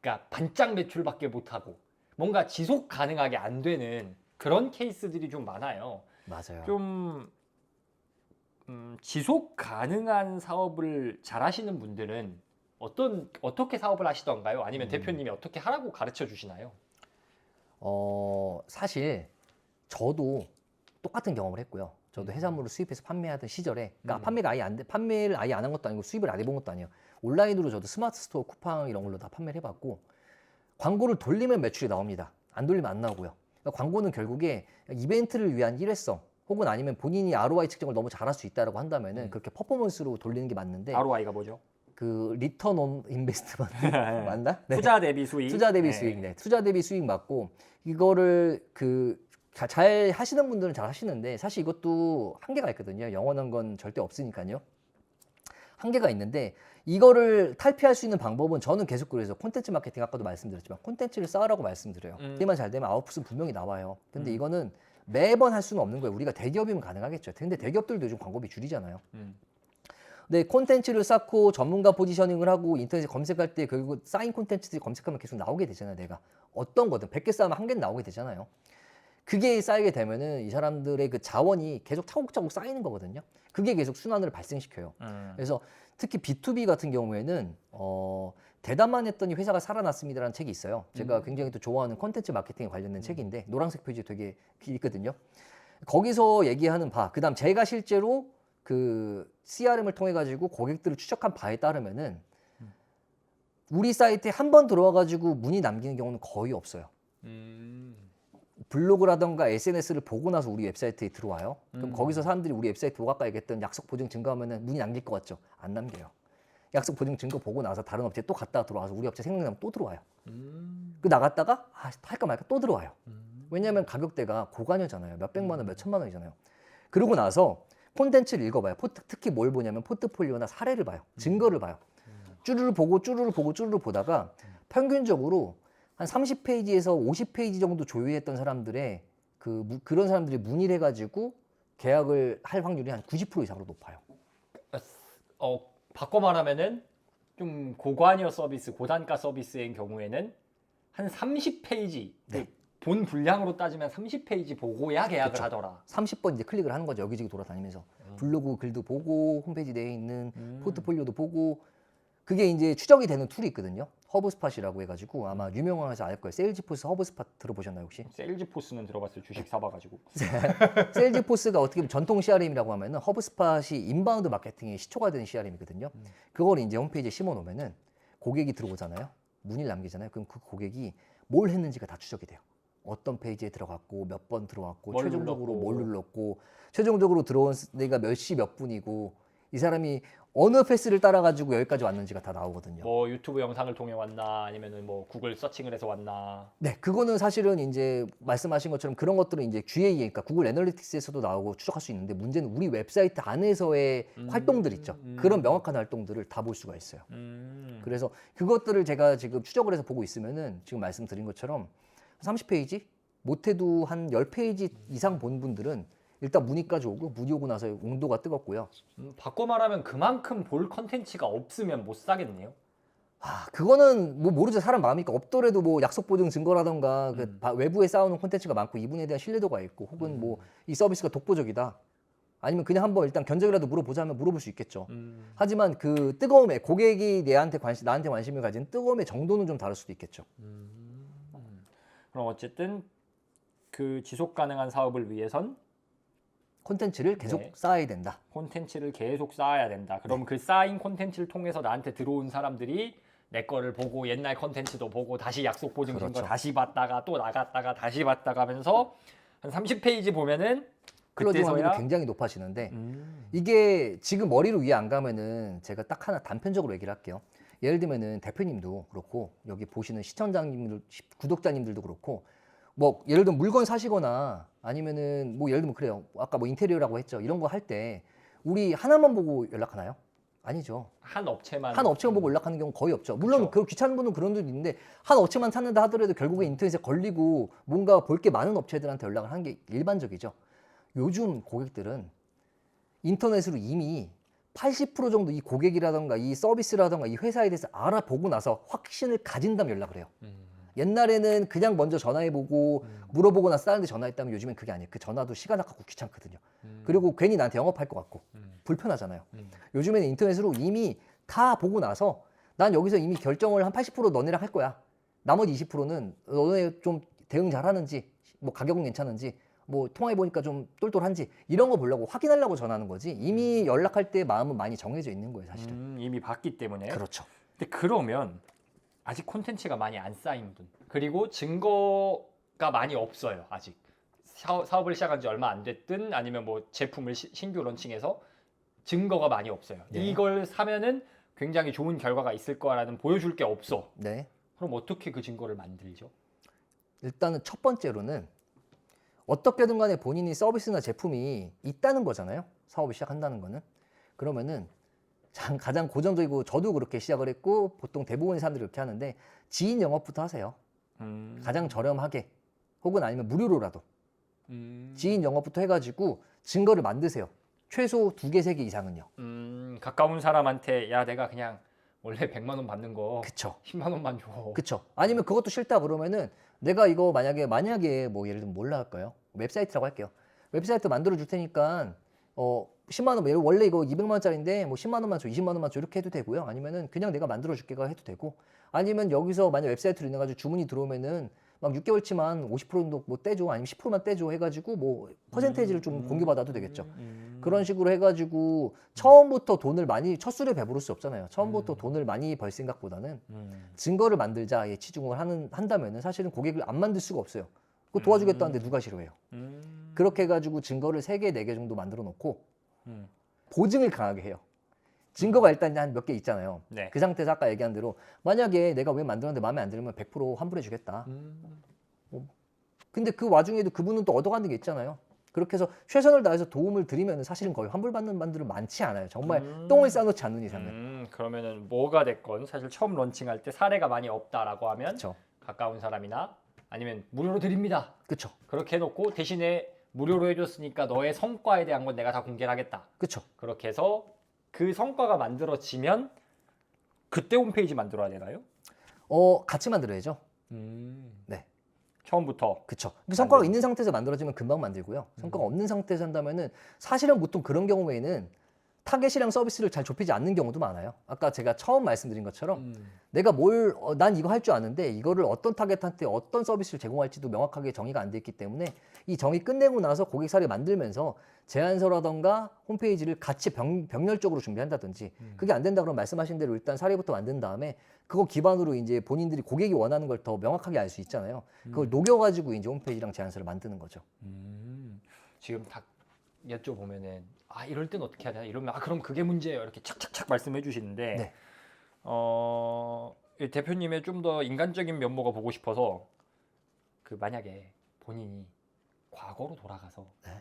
그러니까 반짝 매출밖에 못 하고 뭔가 지속 가능하게 안 되는 그런 케이스들이 좀 많아요. 맞아요. 좀 지속 가능한 사업을 잘 하시는 분들은 어떻게 사업을 하시던가요? 아니면 대표님이 어떻게 하라고 가르쳐 주시나요? 사실 저도 똑같은 경험을 했고요. 저도 해산물을 수입해서 판매하던 시절에 그러니까 판매를 아예 안 한 것도 아니고 수입을 안 해본 것도 아니에요. 온라인으로 저도 스마트 스토어 쿠팡 이런 걸로 다 판매를 해봤고 광고를 돌리면 매출이 나옵니다. 안 돌리면 안 나오고요. 그러니까 광고는 결국에 이벤트를 위한 일회성 혹은 아니면 본인이 ROI 측정을 너무 잘할 수 있다라고 한다면은 그렇게 퍼포먼스로 돌리는 게 맞는데 ROI가 뭐죠? 그 리턴 온 인베스트먼트 맞나? 네. 투자 대비 수익. 투자 대비 네. 수익, 네. 투자 대비 수익 맞고 이거를 잘 하시는 분들은 잘 하시는데 사실 이것도 한계가 있거든요. 영원한 건 절대 없으니까요. 한계가 있는데 이거를 탈피할 수 있는 방법은 저는 계속 그래서 콘텐츠 마케팅 아까도 말씀드렸지만 콘텐츠를 쌓으라고 말씀드려요. 그게만 잘 되면 아웃풋은 분명히 나와요. 근데 이거는 매번 할 수는 없는 거예요. 우리가 대기업이면 가능하겠죠. 근데 대기업들도 요즘 광고비 줄이잖아요. 네, 콘텐츠를 쌓고 전문가 포지셔닝을 하고 인터넷에 검색할 때 결국 쌓인 콘텐츠들이 검색하면 계속 나오게 되잖아요. 내가 어떤 거든 100개 쌓으면 1개는 나오게 되잖아요. 그게 쌓이게 되면은 이 사람들의 그 자원이 계속 차곡차곡 쌓이는 거거든요. 그게 계속 순환을 발생시켜요. 그래서 특히 B2B 같은 경우에는 대담만 했더니 회사가 살아났습니다라는 책이 있어요. 제가 굉장히 또 좋아하는 콘텐츠 마케팅에 관련된 책인데 노란색 페이지 되게 있거든요. 거기서 얘기하는 바, 그다음 제가 실제로 그 CRM을 통해 가지고 고객들을 추적한 바에 따르면은 우리 사이트에 한 번 들어와 가지고 문의 남기는 경우는 거의 없어요. 블로그라던가 SNS를 보고 나서 우리 웹사이트에 들어와요. 그럼 거기서 사람들이 우리 웹사이트 보고 아까 얘기했던 약속 보증 증거하면은 문의 남길 것 같죠? 안 남겨요. 약속 보증 증거 보고 나서 다른 업체 또 갔다 들어와서 우리 업체 생각나면 또 들어와요. 그 나갔다가 할까 말까 또 들어와요. 왜냐하면 가격대가 고가녀잖아요. 몇백만 원, 몇천만 원이잖아요. 그러고 나서 콘텐츠를 읽어봐요. 특히 뭘 보냐면 포트폴리오나 사례를 봐요. 증거를 봐요. 쭈루루 보고 쭈루루 보고 쭈루루 보다가 평균적으로 한 30페이지에서 50페이지 정도 조회했던 사람들의 그런 사람들이 문의를 해가지고 계약을 할 확률이 한 90% 이상으로 높아요. 바꿔 말하면은 좀 고관여 서비스, 고단가 서비스인 경우에는 한 30페이지 네. 본 분량으로 따지면 30페이지 보고야 계약을 그쵸. 하더라. 30번 이제 클릭을 하는 거죠. 여기저기 돌아다니면서 블로그 글도 보고 홈페이지 내에 있는 포트폴리오도 보고 그게 이제 추적이 되는 툴이 있거든요. 허브스팟이라고 해가지고 아마 유명해서 알 거예요. 세일즈포스 허브스팟 들어보셨나요 혹시? 세일즈포스는 들어봤어요. 주식 사봐가지고. 세일즈포스가 어떻게 보면 전통 CRM이라고 하면은 허브스팟이 인바운드 마케팅의 시초가 되는 CRM이거든요. 그걸 이제 홈페이지에 심어놓으면은 고객이 들어오잖아요. 문의를 남기잖아요. 그럼 그 고객이 뭘 했는지가 다 추적이 돼요. 어떤 페이지에 들어갔고 몇 번 들어왔고 뭘 최종적으로 눌렀고. 뭘 눌렀고 최종적으로 들어온 내가 몇 시 몇 분이고 이 사람이 어느 패스를 따라가지고 여기까지 왔는지가 다 나오거든요. 뭐 유튜브 영상을 통해 왔나 아니면은 뭐 구글 서칭을 해서 왔나. 네, 그거는 사실은 이제 말씀하신 것처럼 그런 것들은 이제 GA, 그러니까 구글 애널리틱스에서도 나오고 추적할 수 있는데 문제는 우리 웹사이트 안에서의 활동들 있죠. 그런 명확한 활동들을 다 볼 수가 있어요. 그래서 그것들을 제가 지금 추적을 해서 보고 있으면은 지금 말씀드린 것처럼 30페이지? 못해도 한 10페이지 이상 본 분들은 일단 문의까지 오고 문의 오고 나서 온도가 뜨겁고요. 바꿔 말하면 그만큼 볼 컨텐츠가 없으면 못 사겠네요. 그거는 뭐 모르죠. 사람 마음이니까 없더라도 뭐 약속 보증 증거라던가 음. 외부에 쌓아놓은 콘텐츠가 많고 이분에 대한 신뢰도가 있고 혹은 뭐 이 서비스가 독보적이다. 아니면 그냥 한번 일단 견적이라도 물어보자면 물어볼 수 있겠죠. 하지만 그 뜨거움에 고객이 나한테 관심을 가진 뜨거움의 정도는 좀 다를 수도 있겠죠. 그럼 어쨌든 그 지속 가능한 사업을 위해선 콘텐츠를 계속 네. 쌓아야 된다. 콘텐츠를 계속 쌓아야 된다. 그럼 그 쌓인 콘텐츠를 통해서 나한테 들어온 사람들이 내 거를 보고 옛날 콘텐츠도 보고 다시 약속 보증 증거 그렇죠. 다시 봤다가 또 나갔다가 다시 봤다가 하면서 한 30페이지 보면은 클로징 확률이 그때서야 굉장히 높아지는데 이게 지금 머리로 이해 안 가면은 제가 딱 하나 단편적으로 얘기를 할게요. 예를 들면은 대표님도 그렇고 여기 보시는 시청자님들, 구독자님들도 그렇고 뭐 예를 들면 물건 사시거나 아니면은 뭐 예를 들면 그래요. 아까 뭐 인테리어라고 했죠. 이런 거 할 때 우리 하나만 보고 연락하나요? 아니죠. 한 업체만 한 업체만 보고 연락하는 경우 거의 없죠. 물론 그쵸. 그 귀찮은 분은 그런 분도 있는데 한 업체만 찾는다 하더라도 결국에 인터넷에 걸리고 뭔가 볼 게 많은 업체들한테 연락을 하는 게 일반적이죠. 요즘 고객들은 인터넷으로 이미 80% 정도 이 고객이라던가 이 서비스라던가 이 회사에 대해서 알아보고 나서 확신을 가진 다음에 연락을 해요. 옛날에는 그냥 먼저 전화해보고 물어보고 나서 다른 데 전화했다면 요즘엔 그게 아니에요. 그 전화도 시간 아깝고 귀찮거든요. 그리고 괜히 나한테 영업할 것 같고 불편하잖아요. 요즘에는 인터넷으로 이미 다 보고 나서 난 여기서 이미 결정을 한 80% 너네랑 할 거야. 나머지 20%는 너네 좀 대응 잘하는지 뭐 가격은 괜찮은지 뭐 통화해보니까 좀 똘똘한지 이런 거 보려고 확인하려고 전화하는 거지 이미 연락할 때 마음은 많이 정해져 있는 거예요 사실은. 이미 봤기 때문에. 그렇죠. 근데 그러면 아직 콘텐츠가 많이 안 쌓인 분 그리고 증거가 많이 없어요 아직 사업을 시작한 지 얼마 안 됐든 아니면 뭐 제품을 신규 런칭해서 증거가 많이 없어요. 네. 이걸 사면은 굉장히 좋은 결과가 있을 거라는 보여줄 게 없어. 네. 그럼 어떻게 그 증거를 만들죠? 일단은 첫 번째로는 어떻게든 간에 본인이 서비스나 제품이 있다는 거잖아요. 사업을 시작한다는 거는. 그러면은 가장 고정적이고 저도 그렇게 시작을 했고 보통 대부분의 사람들이 그렇게 하는데 지인 영업부터 하세요. 가장 저렴하게 혹은 아니면 무료로라도 지인 영업부터 해가지고 증거를 만드세요. 최소 2개, 3개 이상은요. 가까운 사람한테 야 내가 그냥 원래 100만 원 받는 거 그쵸. 10만 원만 줘. 그쵸. 아니면 그것도 싫다 그러면은 내가 이거 만약에 뭐 예를 들면 뭘로 할까요? 웹사이트라고 할게요. 웹사이트 만들어 줄 테니까 10만 원, 원래 이거 200만 원짜리인데 뭐 10만 원만 줘, 20만 원만 줘 이렇게 해도 되고요. 아니면은 그냥 내가 만들어 줄게가 해도 되고 아니면 여기서 만약 웹사이트로 인해 가지고 주문이 들어오면은 막 6개월치만 50% 정도 뭐 떼줘 아니면 10%만 떼줘 해가지고 뭐 퍼센테이지를 좀 공유받아도 되겠죠. 그런 식으로 해가지고 처음부터 돈을 많이 첫 술에 배부를 수 없잖아요. 처음부터 돈을 많이 벌 생각보다는 증거를 만들자에 치중을 한다면은 사실은 고객을 안 만들 수가 없어요. 그거 도와주겠다는데 누가 싫어해요. 그렇게 해가지고 증거를 3개, 4개 정도 만들어 놓고 보증을 강하게 해요. 증거가 일단 한 몇 개 있잖아요. 네. 그 상태에서 아까 얘기한 대로 만약에 내가 왜 만들었는데 마음에 안 들면 100% 환불해 주겠다. 근데 그 와중에도 그분은 또 얻어가는 게 있잖아요. 그렇게 해서 최선을 다해서 도움을 드리면 사실은 거의 환불받는 분들은 많지 않아요. 정말 똥을 싸놓지 않는 이상은. 그러면은 뭐가 됐건 사실 처음 런칭할 때 사례가 많이 없다라고 하면 그렇죠. 가까운 사람이나 아니면 무료로 드립니다. 그렇죠. 그렇게 해놓고 대신에 무료로 해줬으니까 너의 성과에 대한 건 내가 다 공개를 하겠다. 그렇죠. 그렇게 해서 그 성과가 만들어지면 그때 홈페이지 만들어야 되나요? 같이 만들어야죠. 네. 처음부터. 그쵸. 성과가 있는 상태에서 만들어지면 금방 만들고요. 성과가 없는 상태에서 한다면은 사실은 보통 그런 경우에는 타겟이랑 서비스를 잘 좁히지 않는 경우도 많아요. 아까 제가 처음 말씀드린 것처럼 내가 난 이거 할 줄 아는데 이거를 어떤 타겟한테 어떤 서비스를 제공할지도 명확하게 정의가 안 돼 있기 때문에 이 정의 끝내고 나서 고객 사례 만들면서 제안서라던가 홈페이지를 같이 병렬적으로 준비한다든지 그게 안 된다 그러면 말씀하신 대로 일단 사례부터 만든 다음에 그거 기반으로 이제 본인들이 고객이 원하는 걸 더 명확하게 알 수 있잖아요. 그걸 녹여가지고 이제 홈페이지랑 제안서를 만드는 거죠. 지금 딱 여쭤보면은 이럴 땐 어떻게 해야 되나 이러면 그럼 그게 문제예요 이렇게 착착착 말씀해 주시는데 네. 이 대표님의 좀 더 인간적인 면모가 보고 싶어서 그 만약에 본인이 과거로 돌아가서 네.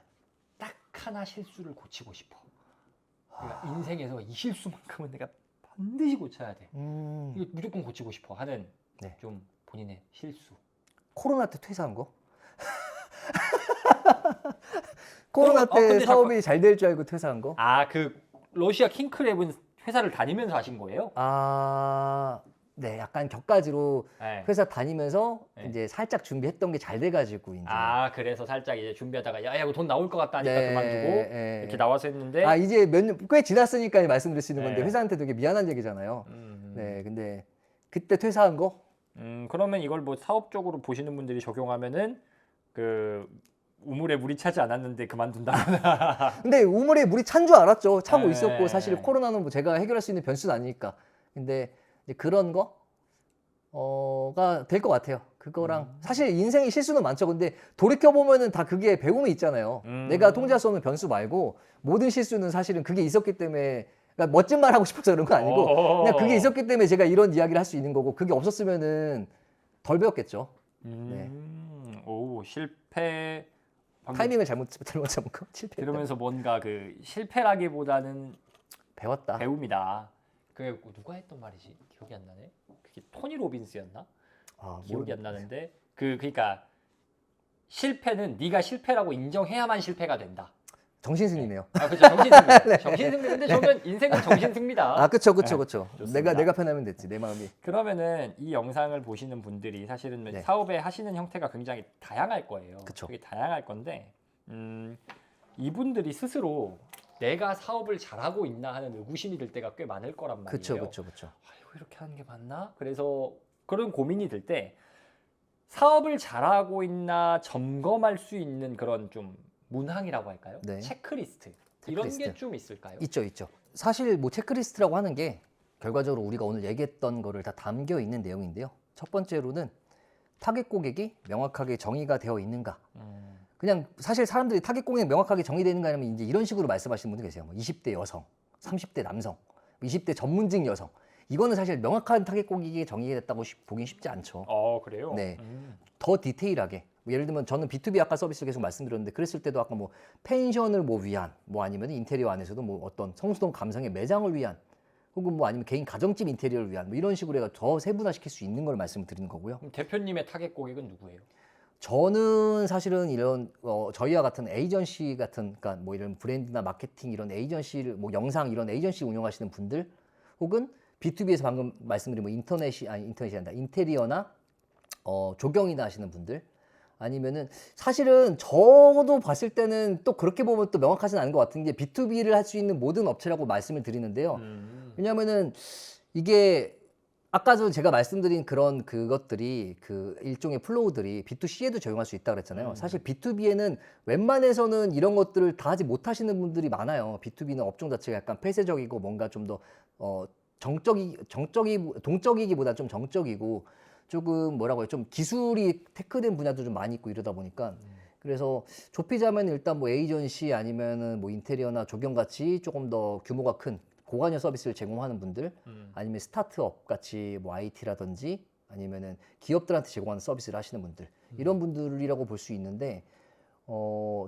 딱 하나 실수를 고치고 싶어. 내가 인생에서 이 실수만큼은 내가 반드시 고쳐야 돼. 이거 무조건 고치고 싶어 하는 네. 좀 본인의 실수. 코로나 때 퇴사한 거? 코로나 때 근데 사업이 잘 될 줄 알고 퇴사한 거? 그 러시아 킹크랩은 회사를 다니면서 하신 거예요? 네, 약간 격가지로 네. 회사 다니면서 네. 이제 살짝 준비했던 게 잘 돼가지고 이제. 그래서 살짝 이제 준비하다가 야 이거 돈 나올 것 같다 하니까 네, 그만두고 네. 이렇게 나와서 했는데 이제 몇 년 꽤 지났으니까 말씀드릴 수 있는 건데 네. 회사한테 되게 미안한 얘기잖아요. 네, 근데 그때 퇴사한 거? 그러면 이걸 뭐 사업적으로 보시는 분들이 적용하면은 그 우물에 물이 차지 않았는데 그만둔다. 근데 우물에 물이 찬 줄 알았죠. 차고 네. 있었고 사실 코로나는 뭐 제가 해결할 수 있는 변수는 아니니까. 근데 이제 그런 거가 될 것 같아요. 그거랑 사실 인생의 실수는 많죠. 근데 돌이켜 보면은 다 그게 배움이 있잖아요. 내가 통제할 수 없는 변수 말고 모든 실수는 사실은 그게 있었기 때문에. 그러니까 멋진 말 하고 싶어서 그런 거 아니고 그냥 그게 있었기 때문에 제가 이런 이야기를 할 수 있는 거고 그게 없었으면은 덜 배웠겠죠. 오 실패. 방금 타이밍을 잘못 잡은 거 실패. 들으면서 뭔가 그 실패라기보다는 배웠다. 배움이다. 그 누가 했던 말이지? 기억이 안 나네. 그게 토니 로빈스였나? 기억이 안 나는데 그러니까 실패는 네가 실패라고 인정해야만 실패가 된다. 정신승리네요. 그렇죠. 정신승리. 정신승리인데 저는 인생은 정신승리다. 그쵸. 좋습니다. 내가 편하면 됐지 내 마음이. 그러면은 이 영상을 보시는 분들이 사실은 네. 사업에 하시는 형태가 굉장히 다양할 거예요. 그쵸. 되게 다양할 건데 이분들이 스스로 내가 사업을 잘하고 있나 하는 의구심이 들 때가 꽤 많을 거란 말이에요. 그쵸. 이거 이렇게 하는 게 맞나? 그래서 그런 고민이 들 때 사업을 잘하고 있나 점검할 수 있는 그런 좀 문항이라고 할까요? 네. 체크리스트. 이런 체크리스트. 게 좀 있을까요? 있죠. 사실 뭐 체크리스트라고 하는 게 결과적으로 우리가 오늘 얘기했던 거를 다 담겨 있는 내용인데요. 첫 번째로는 타겟 고객이 명확하게 정의가 되어 있는가. 그냥 사실 사람들이 타겟 고객이 명확하게 정의되어 있는가 하면 이제 이런 식으로 말씀하시는 분들 계세요. 뭐 20대 여성, 30대 남성, 20대 전문직 여성. 이거는 사실 명확한 타겟 고객이 정의됐다고 보긴 쉽지 않죠. 그래요? 네. 더 디테일하게. 예를 들면 저는 B2B 아까 서비스를 계속 말씀드렸는데 그랬을 때도 아까 뭐 펜션을 뭐 위한 뭐 아니면 인테리어 안에서도 뭐 어떤 성수동 감성의 매장을 위한 혹은 뭐 아니면 개인 가정집 인테리어를 위한 뭐 이런 식으로 해가 더 세분화시킬 수 있는 걸 말씀을 드리는 거고요. 그럼 대표님의 타겟 고객은 누구예요? 저는 사실은 이런 저희와 같은 에이전시 같은 그러니까 뭐 이런 브랜드나 마케팅 이런 에이전시를 뭐 영상 이런 에이전시 운영하시는 분들 혹은 B2B에서 방금 말씀드린 뭐 인터넷이 아니라 인테리어나 조경이나 하시는 분들 아니면은 사실은 저도 봤을 때는 또 그렇게 보면 또 명확하진 않은 것 같은 게 B2B를 할 수 있는 모든 업체라고 말씀을 드리는데요. 왜냐하면은 이게 아까도 제가 말씀드린 그런 그것들이 그 일종의 플로우들이 B2C에도 적용할 수 있다 그랬잖아요. 사실 B2B에는 웬만해서는 이런 것들을 다 하지 못하시는 분들이 많아요. B2B는 업종 자체가 약간 폐쇄적이고 뭔가 좀 더 동적이기보다 좀 정적이고 조금 뭐라고 해요? 좀 기술이 테크된 분야도 좀 많이 있고 이러다 보니까 그래서 좁히자면 일단 뭐 에이전시 아니면은 뭐 인테리어나 조경 같이 조금 더 규모가 큰 고관여 서비스를 제공하는 분들 아니면 스타트업 같이 뭐 IT라든지 아니면은 기업들한테 제공하는 서비스를 하시는 분들 이런 분들이라고 볼 수 있는데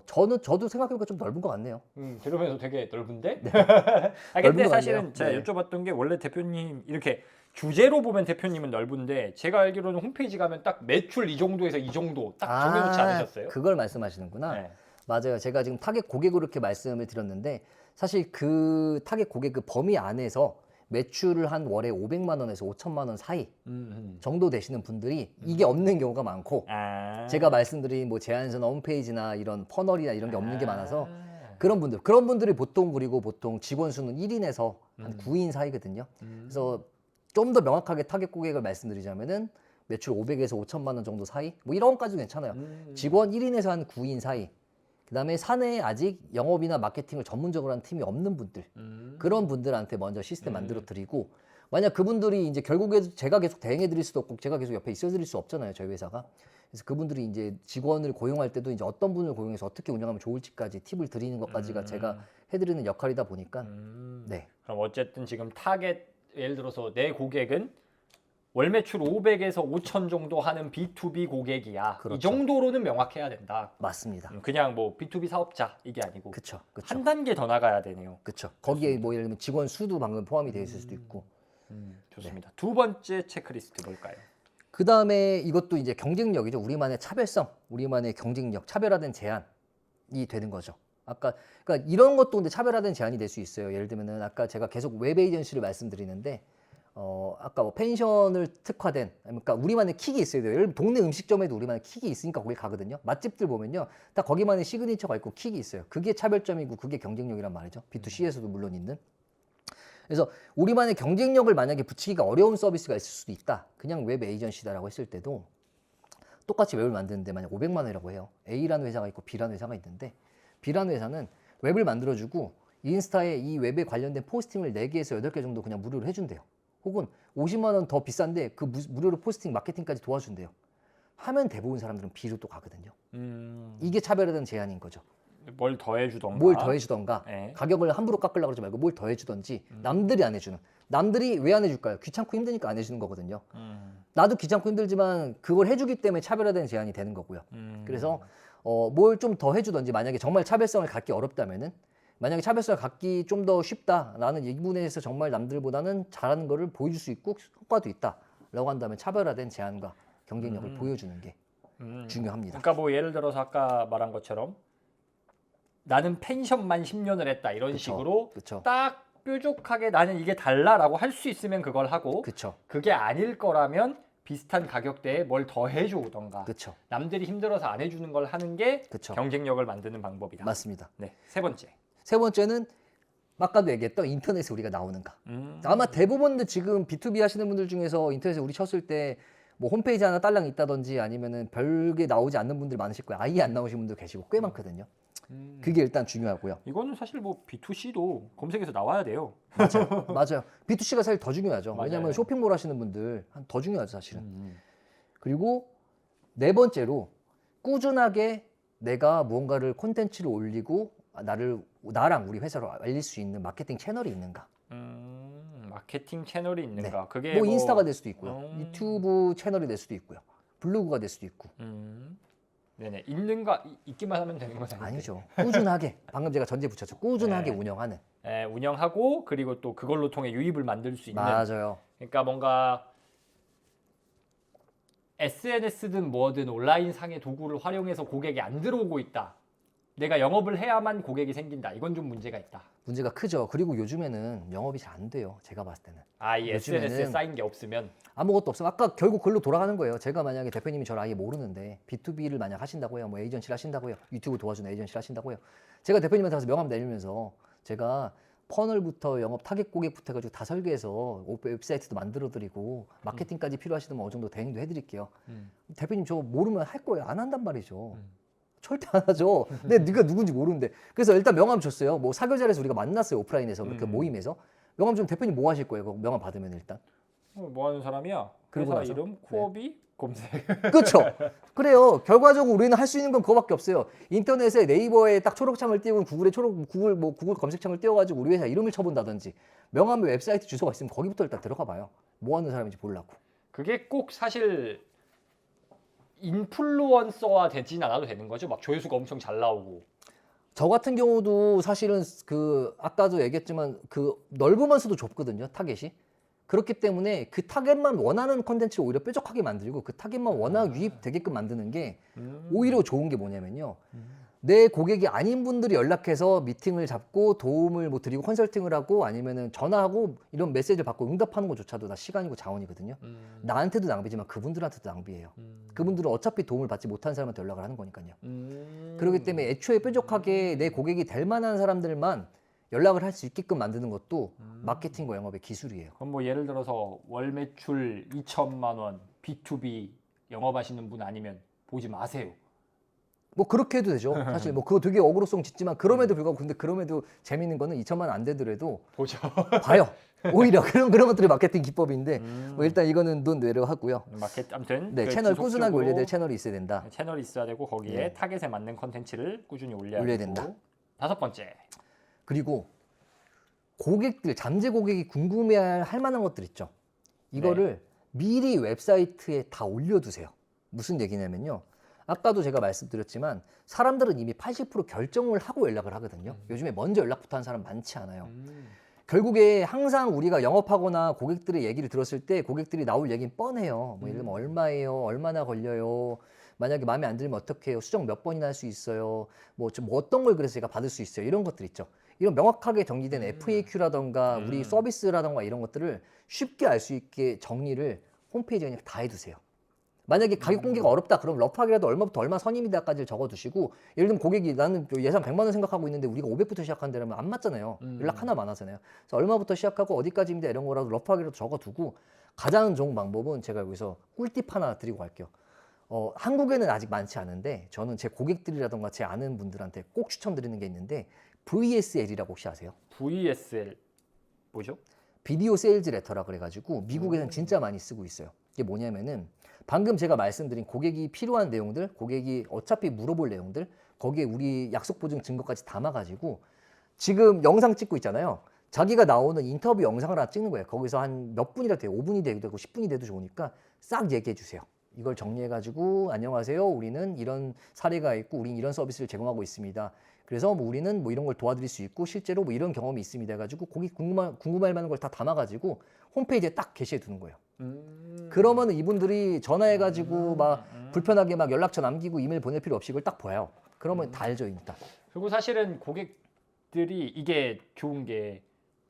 저도 생각해보니까 좀 넓은 것 같네요. 들으면서 되게 넓은데? 네. 근데 넓은 것 사실은 같네요. 제가 네. 여쭤봤던 게 원래 대표님 이렇게 주제로 보면 대표님은 넓은데 제가 알기로는 홈페이지 가면 딱 매출 이 정도에서 이 정도 딱 정해놓지 않으셨어요? 그걸 말씀하시는구나. 네. 맞아요. 제가 지금 타겟 고객으로 이렇게 말씀을 드렸는데 사실 그 타겟 고객 그 범위 안에서 매출을 한 월에 500만 원에서 5천만 원 사이 정도 되시는 분들이 이게 없는 경우가 많고 제가 말씀드린 뭐 제안서나 홈페이지나 이런 퍼널이나 이런 게 없는 게 많아서 그런 분들이 보통 그리고 보통 직원 수는 1인에서 한 9인 사이거든요. 그래서 좀 더 명확하게 타겟 고객을 말씀드리자면은 매출 500에서 5천만 원 정도 사이 뭐 이런 것까지도 괜찮아요. 직원 1인에서 한 9인 사이. 그다음에 사내에 아직 영업이나 마케팅을 전문적으로 하는 팀이 없는 분들 그런 분들한테 먼저 시스템 만들어 드리고 만약 그분들이 이제 결국에 제가 계속 대행해 드릴 수도 없고 제가 계속 옆에 있어 드릴 수 없잖아요 저희 회사가 그래서 그분들이 이제 직원을 고용할 때도 이제 어떤 분을 고용해서 어떻게 운영하면 좋을지까지 팁을 드리는 것까지가 제가 해드리는 역할이다 보니까 네 그럼 어쨌든 지금 타겟 예를 들어서 내 고객은 월 매출 500에서 5천 정도 하는 B2B 고객이야. 그렇죠. 이 정도로는 명확해야 된다. 맞습니다. 그냥 뭐 B2B 사업자 이게 아니고 그쵸 한 단계 더 나가야 되네요. 그쵸. 거기에 뭐 예를 들면 직원 수도 방금 포함이 되어 있을 수도 있고 좋습니다. 두 번째 체크리스트 뭘까요? 그 다음에 이것도 이제 경쟁력이죠. 우리만의 차별성, 우리만의 경쟁력, 차별화된 제안이 되는 거죠. 아까 그러니까 이런 것도 근데 차별화된 제한이 될 수 있어요. 예를 들면은 아까 제가 계속 웹 에이전시를 말씀드리는데 아까 뭐 펜션을 특화된 그러니까 우리만의 킥이 있어야 돼요. 예를 들면 동네 음식점에도 우리만의 킥이 있으니까 거기 가거든요. 맛집들 보면요. 다 거기만의 시그니처가 있고 킥이 있어요. 그게 차별점이고 그게 경쟁력이란 말이죠. B2C에서도 물론 있는. 그래서 우리만의 경쟁력을 만약에 붙이기가 어려운 서비스가 있을 수도 있다. 그냥 웹 에이전시다라고 했을 때도 똑같이 웹을 만드는데 만약 500만 원이라고 해요. A라는 회사가 있고 B라는 회사가 있는데 B라는 회사는 웹을 만들어주고 인스타에 이 웹에 관련된 포스팅을 4개에서 8개 정도 그냥 무료로 해준대요. 혹은 50만 원 더 비싼데 그 무료로 포스팅 마케팅까지 도와준대요. 하면 대부분 사람들은 B로 또 가거든요. 이게 차별화된 제한인 거죠. 뭘 더해주던가. 뭘 더해주던가 네. 가격을 함부로 깎으려고 그러지 말고 뭘 더해주던지 남들이 안 해주는. 남들이 왜 안 해줄까요? 귀찮고 힘드니까 안 해주는 거거든요. 나도 귀찮고 힘들지만 그걸 해주기 때문에 차별화된 제한이 되는 거고요. 그래서 뭘 좀 더 해주던지 만약에 정말 차별성을 갖기 어렵다면은 만약에 차별성을 갖기 좀 더 쉽다. 나는 이 부분에서 정말 남들보다는 잘하는 거를 보여줄 수 있고 효과도 있다. 라고 한다면 차별화된 제한과 경쟁력을 보여주는 게 중요합니다. 그러니까 뭐 예를 들어서 아까 말한 것처럼 나는 펜션만 10년을 했다 이런 그쵸, 식으로 그쵸. 딱 뾰족하게 나는 이게 달라라고 할 수 있으면 그걸 하고 그쵸. 그게 아닐 거라면 비슷한 가격대에 뭘 더 해주던가 그쵸. 남들이 힘들어서 안 해주는 걸 하는 게 그쵸. 경쟁력을 만드는 방법이다. 맞습니다. 네, 세 번째. 세 번째는 아까도 얘기했던 인터넷에 우리가 나오는가. 아마 대부분들 지금 B2B 하시는 분들 중에서 인터넷에 우리 쳤을 때 뭐 홈페이지 하나 딸랑 있다든지 아니면은 별게 나오지 않는 분들 많으실 거예요. 아예 안 나오신 분들 계시고 꽤 많거든요. 그게 일단 중요하고요. 이거는 사실 뭐 B2C도 검색에서 나와야 돼요. 맞아요. 맞아요. B2C가 사실 더 중요하죠. 맞아요. 왜냐하면 쇼핑몰 하시는 분들 더 중요하죠, 사실은. 그리고 네 번째로 꾸준하게 내가 무언가를 콘텐츠를 올리고 나랑 우리 회사로 알릴 수 있는 마케팅 채널이 있는가. 마케팅 채널이 있는가? 네. 그게 뭐 인스타가 될 수도 있고요. 유튜브 채널이 될 수도 있고요. 블로그가 될 수도 있고. 네네 있기만 하면 되는 건 아니죠. 꾸준하게 방금 제가 전제 붙였죠. 꾸준하게 네. 운영하는. 운영하고 그리고 또 그걸로 통해 유입을 만들 수 있는. 맞아요. 그러니까 뭔가 SNS든 뭐든 온라인 상의 도구를 활용해서 고객이 안 들어오고 있다. 내가 영업을 해야만 고객이 생긴다. 이건 좀 문제가 있다. 문제가 크죠. 그리고 요즘에는 영업이 잘 안 돼요. 제가 봤을 때는. 이 SNS에 쌓인 게 없으면 아무것도 없으면 아까 결국 글로 돌아가는 거예요. 제가 만약에 대표님이 저를 아예 모르는데 B2B를 만약 하신다고요. 뭐 에이전시를 하신다고요. 유튜브 도와주는 에이전시를 하신다고요. 제가 대표님한테 가서 명함 내밀면서 제가 퍼널부터 영업 타겟 고객부터 해가지고 다 설계해서 웹사이트도 만들어드리고 마케팅까지 필요하시다면 어느 정도 대행도 해드릴게요. 대표님 저 모르면 할 거예요. 안 한단 말이죠. 절대 안 하죠. 근데 네가 누군지 모르는데. 그래서 일단 명함 줬어요. 뭐 사교자리에서 우리가 만났어요. 오프라인에서 그 모임에서. 명함 좀 대표님 뭐 하실 거예요? 명함 받으면 일단. 뭐 하는 사람이야? 그러고 회사 나서? 이름 코어비 검색. 그렇죠. 그래요. 결과적으로 우리는 할 수 있는 건 그거밖에 없어요. 인터넷에 네이버에 딱 초록창을 띄우고 구글 검색창을 띄워가지고 우리 회사 이름을 쳐본다든지 명함에 웹사이트 주소가 있으면 거기부터 일단 들어가 봐요. 뭐 하는 사람인지 보려고. 그게 꼭 사실 인플루언서화 되진 않아도 되는 거죠. 막 조회수가 엄청 잘 나오고. 저 같은 경우도 사실은 그 아까도 얘기했지만 그 넓으면서도 좁거든요. 타겟이. 그렇기 때문에 그 타겟만 원하는 컨텐츠를 오히려 뾰족하게 만들고 그 타겟만 워낙 유입되게끔 만드는 게 오히려 좋은 게 뭐냐면요. 내 고객이 아닌 분들이 연락해서 미팅을 잡고 도움을 뭐 드리고 컨설팅을 하고 아니면은 전화하고 이런 메시지를 받고 응답하는 것조차도 다 시간이고 자원이거든요. 나한테도 낭비지만 그분들한테도 낭비예요. 그분들은 어차피 도움을 받지 못한 사람한테 연락을 하는 거니까요. 그렇기 때문에 애초에 뾰족하게 내 고객이 될 만한 사람들만 연락을 할 수 있게끔 만드는 것도 마케팅과 영업의 기술이에요. 그럼 뭐 예를 들어서 월 매출 2천만 원 B2B 영업하시는 분 아니면 보지 마세요. 뭐 그렇게 해도 되죠. 사실 뭐 그거 되게 어그로성 짙지만 그럼에도 불구하고 근데 그럼에도 재밌는 거는 2천만 원 안 되더라도 보죠. 봐요. 오히려 그런 것들이 마케팅 기법인데 뭐 일단 이거는 논 외로 하고요. 아무튼 네, 그 채널 꾸준하게 지속적으로 올려야 될 채널이 있어야 된다. 채널이 있어야 되고 거기에 네. 타겟에 맞는 컨텐츠를 꾸준히 올려야 올려야 되고. 된다. 5번째. 그리고 고객들, 잠재 고객이 궁금해할 만한 것들 있죠. 이거를 미리 웹사이트에 다 올려두세요. 무슨 얘기냐면요. 아까도 제가 말씀드렸지만 사람들은 이미 80% 결정을 하고 연락을 하거든요. 요즘에 먼저 연락부터 하는 사람 많지 않아요. 결국에 항상 우리가 영업하거나 고객들의 얘기를 들었을 때 고객들이 나올 얘기는 뻔해요. 뭐 예를 들면 얼마예요? 얼마나 걸려요? 만약에 마음에 안 들면 어떻게 해요? 수정 몇 번이나 할 수 있어요? 뭐 어떤 걸 그래서 제가 받을 수 있어요? 이런 것들 있죠. 이런 명확하게 정리된 FAQ라던가 우리 서비스라던가 이런 것들을 쉽게 알 수 있게 정리를 홈페이지에 그냥 다 해두세요. 만약에 가격 공개가 어렵다 그럼 러프하게라도 얼마부터 얼마 선입니다까지를 적어두시고, 예를 들면 고객이 나는 예산 100만 원 생각하고 있는데 우리가 500부터 시작한다면 안 맞잖아요. 연락 하나 많아잖아요. 그래서 얼마부터 시작하고 어디까지입니다 이런 거라도 러프하게라도 적어두고, 가장 좋은 방법은 제가 여기서 꿀팁 하나 드리고 갈게요. 한국에는 아직 많지 않은데 저는 제 고객들이라던가 제 아는 분들한테 꼭 추천드리는 게 있는데 VSL이라고 혹시 아세요? VSL 뭐죠? 비디오 세일즈 레터라 그래가지고 미국에서는 진짜 많이 쓰고 있어요. 이게 뭐냐면은 방금 제가 말씀드린 고객이 필요한 내용들, 고객이 어차피 물어볼 내용들, 거기에 우리 약속 보증 증거까지 담아가지고 지금 영상 찍고 있잖아요. 자기가 나오는 인터뷰 영상을 하나 찍는 거예요. 거기서 한 몇 분이라도 돼요. 5분이 돼도 되고 10분이 돼도 좋으니까 싹 얘기해 주세요. 이걸 정리해가지고 안녕하세요. 우리는 이런 사례가 있고 우리는 이런 서비스를 제공하고 있습니다. 그래서 뭐 우리는 뭐 이런 걸 도와드릴 수 있고 실제로 뭐 이런 경험이 있습니다 해가지고 고객 궁금할 만한 걸 다 담아가지고 홈페이지에 딱 게시해 두는 거예요. 그러면 이분들이 전화해가지고 막 불편하게 막 연락처 남기고 이메일 보낼 필요 없이 이걸 딱 봐요. 그러면 다 알죠 일단. 그리고 사실은 고객들이 이게 좋은 게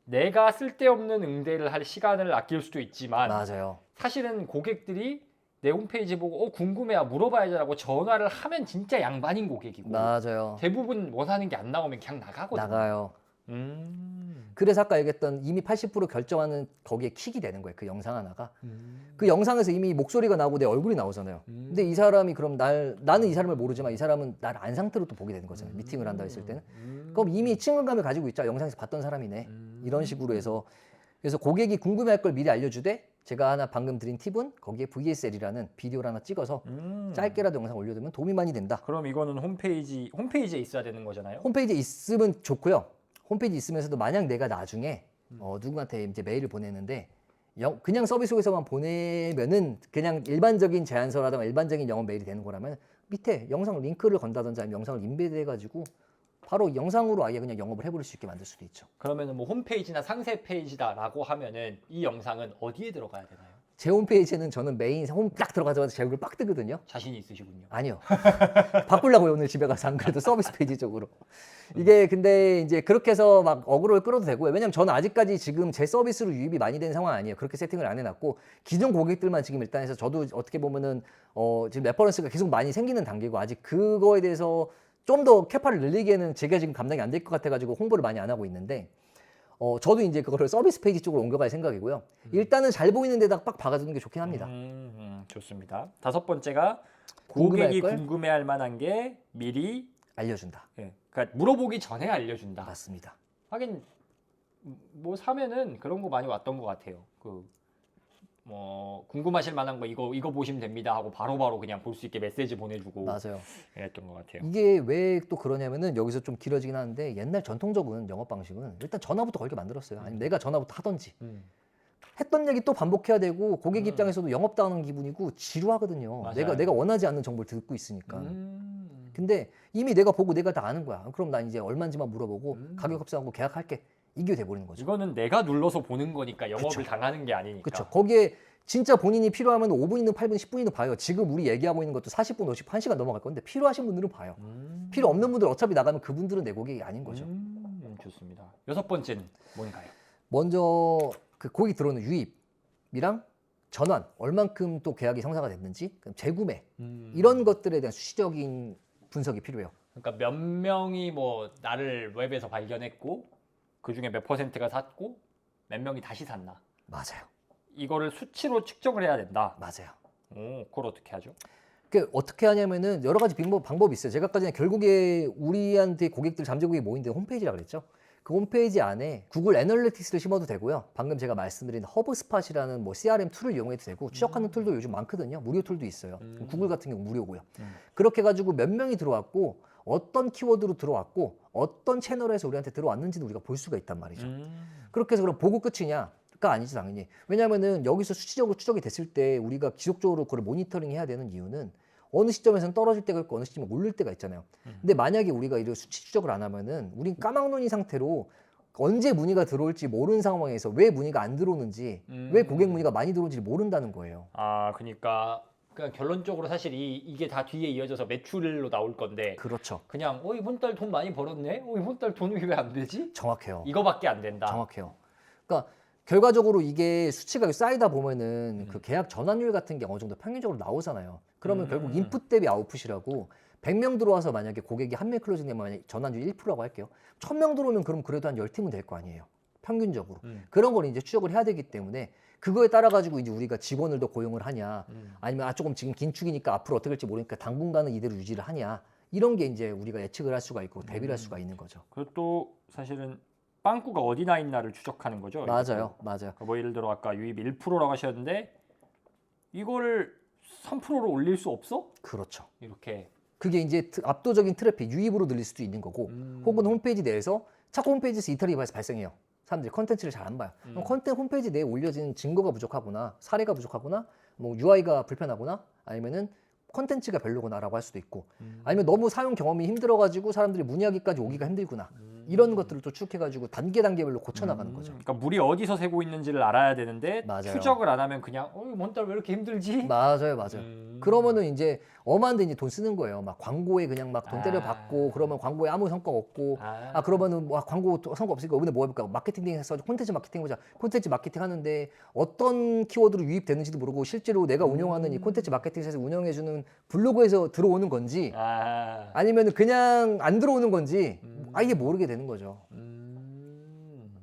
내가 쓸데없는 응대를 할 시간을 아낄 수도 있지만 맞아요. 사실은 고객들이 내 홈페이지 보고 궁금해야 물어봐야지라고 전화를 하면 진짜 양반인 고객이고 맞아요. 대부분 원하는 게 안 나오면 그냥 나가거든요. 나가요. 그래서 아까 얘기했던 이미 80% 결정하는 거기에 킥이 되는 거예요. 그 영상 하나가. 그 영상에서 이미 목소리가 나오고 내 얼굴이 나오잖아요. 근데 이 사람이 그럼 나는 이 사람을 모르지만 이 사람은 나를 안 상태로 또 보게 되는 거잖아요. 미팅을 한다 했을 때는. 그럼 이미 친근감을 가지고 있죠. 영상에서 봤던 사람이네. 이런 식으로 해서. 그래서 고객이 궁금해할 걸 미리 알려주되 제가 하나 방금 드린 팁은 거기에 VSL이라는 비디오를 하나 찍어서 짧게라도 영상 올려두면 도움이 많이 된다. 그럼 이거는 홈페이지에 있어야 되는 거잖아요. 홈페이지에 있으면 좋고요. 홈페이지 있으면서도 만약 내가 나중에 누구한테 이제 메일을 보내는데 그냥 서비스에서만 보내면은 그냥 일반적인 제안서라든가 일반적인 영업 메일이 되는 거라면 밑에 영상 링크를 건다든지 아니면 영상을 인베드 해가지고 바로 영상으로 아예 그냥 영업을 해버릴 수 있게 만들 수도 있죠. 그러면은 뭐 홈페이지나 상세 페이지다라고 하면은 이 영상은 어디에 들어가야 되나요? 제 홈페이지에는 저는 메인 홈 딱 들어가자마자 제 얼굴 빡 뜨거든요. 자신이 있으시군요. 아니요. 바꾸려고요 오늘 집에 가서 안 그래도 서비스 페이지 쪽으로. 이게 근데 이제 그렇게 해서 막 어그로를 끌어도 되고요. 왜냐면 저는 아직까지 지금 제 서비스로 유입이 많이 된 상황 아니에요. 그렇게 세팅을 안 해놨고 기존 고객들만 지금 일단 해서 저도 어떻게 보면은 지금 레퍼런스가 계속 많이 생기는 단계고 아직 그거에 대해서 좀 더 캐파를 늘리기에는 제가 지금 감당이 안 될 것 같아가지고 홍보를 많이 안 하고 있는데 저도 이제 그거를 서비스 페이지 쪽으로 옮겨갈 생각이고요. 일단은 잘 보이는 데다가 빡 박아두는 게 좋긴 합니다. 좋습니다. 다섯 번째가 궁금해할 고객이 걸? 궁금해할 만한 게 미리 알려준다. 그러니까 물어보기 전에 알려준다. 맞습니다. 하긴 뭐 사면은 그런 거 많이 왔던 것 같아요. 뭐 궁금하실 만한 거 이거 보시면 됩니다 하고 바로바로 그냥 볼 수 있게 메시지 보내주고 맞아요. 그랬던 것 같아요. 이게 왜 또 그러냐면은 여기서 좀 길어지긴 하는데 옛날 전통적인 영업 방식은 일단 전화부터 걸게 만들었어요. 아니면 내가 전화부터 하던지. 했던 얘기 또 반복해야 되고 고객 입장에서도 영업당하는 기분이고 지루하거든요. 맞아요. 내가 원하지 않는 정보를 듣고 있으니까. 근데 이미 내가 보고 내가 다 아는 거야. 그럼 난 이제 얼마인지만 물어보고 가격 합산하고 계약할게. 이게 돼버리는 거죠. 이거는 내가 눌러서 보는 거니까 영업을 그쵸. 당하는 게 아니니까. 그렇죠. 거기에 진짜 본인이 필요하면 5분이든 8분, 10분이든 봐요. 지금 우리 얘기하고 있는 것도 40분, 50분, 1시간 넘어갈 건데 필요하신 분들은 봐요. 필요 없는 분들 어차피 나가면 그분들은 내 고객이 아닌 거죠. 좋습니다. 여섯 번째는 뭔가요? 먼저 그 고객이 들어오는 유입이랑 전환, 얼만큼 또 계약이 성사가 됐는지, 그럼 재구매 이런 것들에 대한 수시적인 분석이 필요해요. 그러니까 몇 명이 뭐 나를 웹에서 발견했고 그 중에 몇 %가 샀고 몇 명이 다시 샀나? 맞아요. 이거를 수치로 측정을 해야 된다. 맞아요. 그걸 어떻게 하죠? 그 어떻게 하냐면은 여러 가지 방법이 있어요. 제가 아까 전에 결국에 우리한테 고객들 잠재 고객이 모인데 홈페이지라 그랬죠. 그 홈페이지 안에 구글 애널리틱스를 심어도 되고요. 방금 제가 말씀드린 허브스팟이라는 뭐 CRM 툴을 이용해도 되고 추적하는 툴도 요즘 많거든요. 무료 툴도 있어요. 구글 같은 경우 무료고요. 그렇게 가지고 몇 명이 들어왔고 어떤 키워드로 들어왔고 어떤 채널에서 우리한테 들어왔는지도 우리가 볼 수가 있단 말이죠. 그렇게 해서 그럼 보고 끝이냐? 가 아니지 당연히. 왜냐하면은 여기서 수치적으로 추적이 됐을 때 우리가 지속적으로 그걸 모니터링 해야 되는 이유는 어느 시점에서는 떨어질 때가 있고 어느 시점에 오를 때가 있잖아요. 근데 만약에 우리가 이런 수치 추적을 안 하면은 우린 까막눈이 상태로 언제 문의가 들어올지 모르는 상황에서 왜 문의가 안 들어오는지 왜 고객 문의가 많이 들어오는지 모른다는 거예요. 아, 그러니까 그러니까 결론적으로 사실 이게 다 뒤에 이어져서 매출로 나올 건데 그렇죠. 그냥 이번 달 돈 많이 벌었네. 이번 달 돈이 왜 안 되지? 정확해요. 이거밖에 안 된다. 정확해요. 그러니까 결과적으로 이게 수치가 쌓이다 보면은 그 계약 전환율 같은 게 어느 정도 평균적으로 나오잖아요. 그러면 결국 인풋 대비 아웃풋이라고 100명 들어와서 만약에 고객이 한 명 클로징 되면 만약에 전환율 1%라고 할게요. 1000명 들어오면 그럼 그래도 한 10팀은 될 거 아니에요. 평균적으로. 그런 걸 이제 추적을 해야 되기 때문에 그거에 따라 가지고 이제 우리가 직원을 더 고용을 하냐 아니면 조금 지금 긴축이니까 앞으로 어떻게 될지 모르니까 당분간은 이대로 유지를 하냐 이런 게 이제 우리가 예측을 할 수가 있고 대비를 할 수가 있는 거죠. 그리고 또 사실은 빵꾸가 어디 나 있나를 추적하는 거죠. 맞아요. 맞아요. 뭐 예를 들어 아까 유입 1%라고 하셨는데 이거를 3%로 올릴 수 없어? 그렇죠. 이렇게. 그게 이제 압도적인 트래픽, 유입으로 늘릴 수도 있는 거고 혹은 홈페이지 내에서 자꾸 홈페이지에서 이탈이 발생해요. 사람들이 컨텐츠를 잘 안 봐요. 그럼 홈페이지 내에 올려진 증거가 부족하거나 사례가 부족하거나 뭐 UI가 불편하거나 아니면은 컨텐츠가 별로구나라고 할 수도 있고 아니면 너무 사용 경험이 힘들어가지고 사람들이 문의하기까지 오기가 힘들구나 이런 것들을 또 추측해가지고 단계별로 고쳐나가는 거죠. 그러니까 물이 어디서 새고 있는지를 알아야 되는데 맞아요. 추적을 안 하면 그냥 이번 달 왜 이렇게 힘들지? 맞아요. 그러면은 이제 엄한데 이제 돈 쓰는 거예요. 막 광고에 그냥 막 돈 때려 받고 그러면 광고에 아무 성과 없고 그러면은 뭐 광고 광고 없으니까 이번에 뭐 해볼까? 마케팅 해서 콘텐츠 마케팅 해보자. 콘텐츠 마케팅 하는데 어떤 키워드로 유입되는지도 모르고 실제로 내가 운영하는 이 콘텐츠 마케팅에서 운영해주는 블로그에서 들어오는 건지 아니면은 그냥 안 들어오는 건지 아예 모르게 되는 거죠.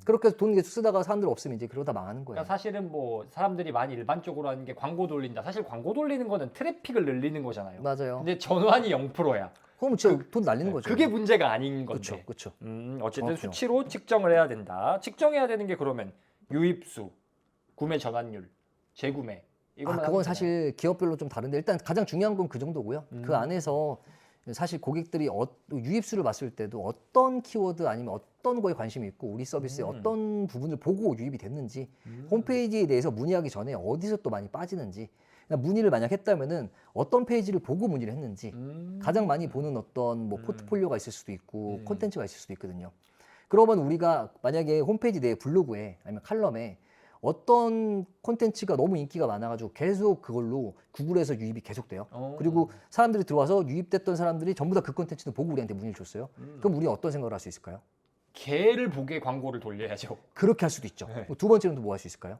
그렇게 해서 돈 계속 쓰다가 사람들 없으면 이제 그러다 망하는 거예요. 그러니까 사실은 뭐 사람들이 많이 일반적으로 하는 게 광고 돌린다. 사실 광고 돌리는 거는 트래픽을 늘리는 거잖아요. 맞아요. 근데 전환이 0%야. 그럼 진짜 돈 날리는 거죠. 그게 문제가 아닌 건데. 그렇죠. 어쨌든 정확해요. 수치로 측정을 해야 된다. 측정해야 되는 게 그러면 유입수, 구매 전환율, 재구매. 이것만 하면 그건 사실 기업별로 좀 다른데 일단 가장 중요한 건 그 정도고요. 그 안에서 사실 고객들이 유입수를 봤을 때도 어떤 키워드 아니면 어떤 거에 관심이 있고 우리 서비스의 어떤 부분을 보고 유입이 됐는지 홈페이지에 대해서 문의하기 전에 어디서 또 많이 빠지는지 문의를 만약 했다면은 어떤 페이지를 보고 문의를 했는지 가장 많이 보는 어떤 뭐 포트폴리오가 있을 수도 있고 콘텐츠가 있을 수도 있거든요. 그러면 우리가 만약에 홈페이지 내 블로그에 아니면 칼럼에 어떤 콘텐츠가 너무 인기가 많아가지고 계속 그걸로 구글에서 유입이 계속돼요. 그리고 사람들이 들어와서 유입됐던 사람들이 전부 다 그 콘텐츠를 보고 우리한테 문의를 줬어요. 그럼 우리는 어떤 생각을 할 수 있을까요? 걔를 보게 광고를 돌려야죠. 그렇게 할 수도 있죠. 네. 두 번째는 또 뭐 할 수 있을까요?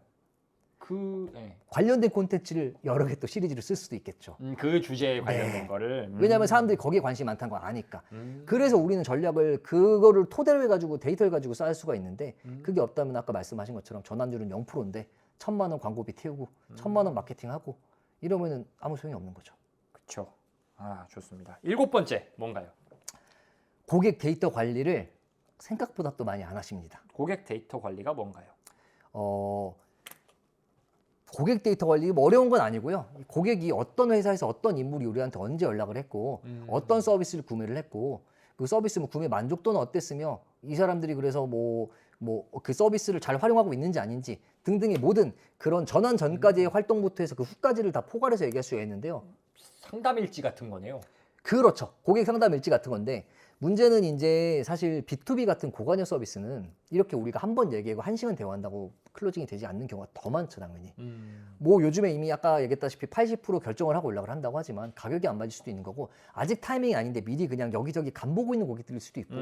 네. 관련된 콘텐츠를 여러 개 또 시리즈를 쓸 수도 있겠죠. 그 주제에 관련된 네. 거를. 왜냐하면 사람들이 거기에 관심이 많다는 걸 아니까. 그래서 우리는 전략을 그거를 토대로 해가지고 데이터를 가지고 쌓을 수가 있는데 그게 없다면 아까 말씀하신 것처럼 전환율은 0%인데 1000만 원 광고비 태우고 1000만 원 마케팅하고 이러면은 아무 소용이 없는 거죠. 그렇죠. 좋습니다. 7번째 뭔가요? 고객 데이터 관리를 생각보다 또 많이 안 하십니다. 고객 데이터 관리가 뭔가요? 고객 데이터 관리 뭐 어려운 건 아니고요. 고객이 어떤 회사에서 어떤 인물이 우리한테 언제 연락을 했고 어떤 서비스를 구매를 했고 그 서비스 뭐 구매 만족도는 어땠으며 이 사람들이 그래서 뭐 그 서비스를 잘 활용하고 있는지 아닌지 등등의 모든 그런 전환 전까지의 활동부터 해서 그 후까지를 다 포괄해서 얘기할 수가 있는데요. 상담 일지 같은 거네요. 그렇죠. 고객 상담 일지 같은 건데 문제는 이제 사실 B2B 같은 고관여 서비스는 이렇게 우리가 한 번 얘기하고 1시간 대화한다고 클로징이 되지 않는 경우가 더 많죠, 당연히. 뭐 요즘에 이미 아까 얘기했다시피 80% 결정을 하고 연락을 한다고 하지만 가격이 안 맞을 수도 있는 거고 아직 타이밍이 아닌데 미리 그냥 여기저기 간보고 있는 고객들일 수도 있고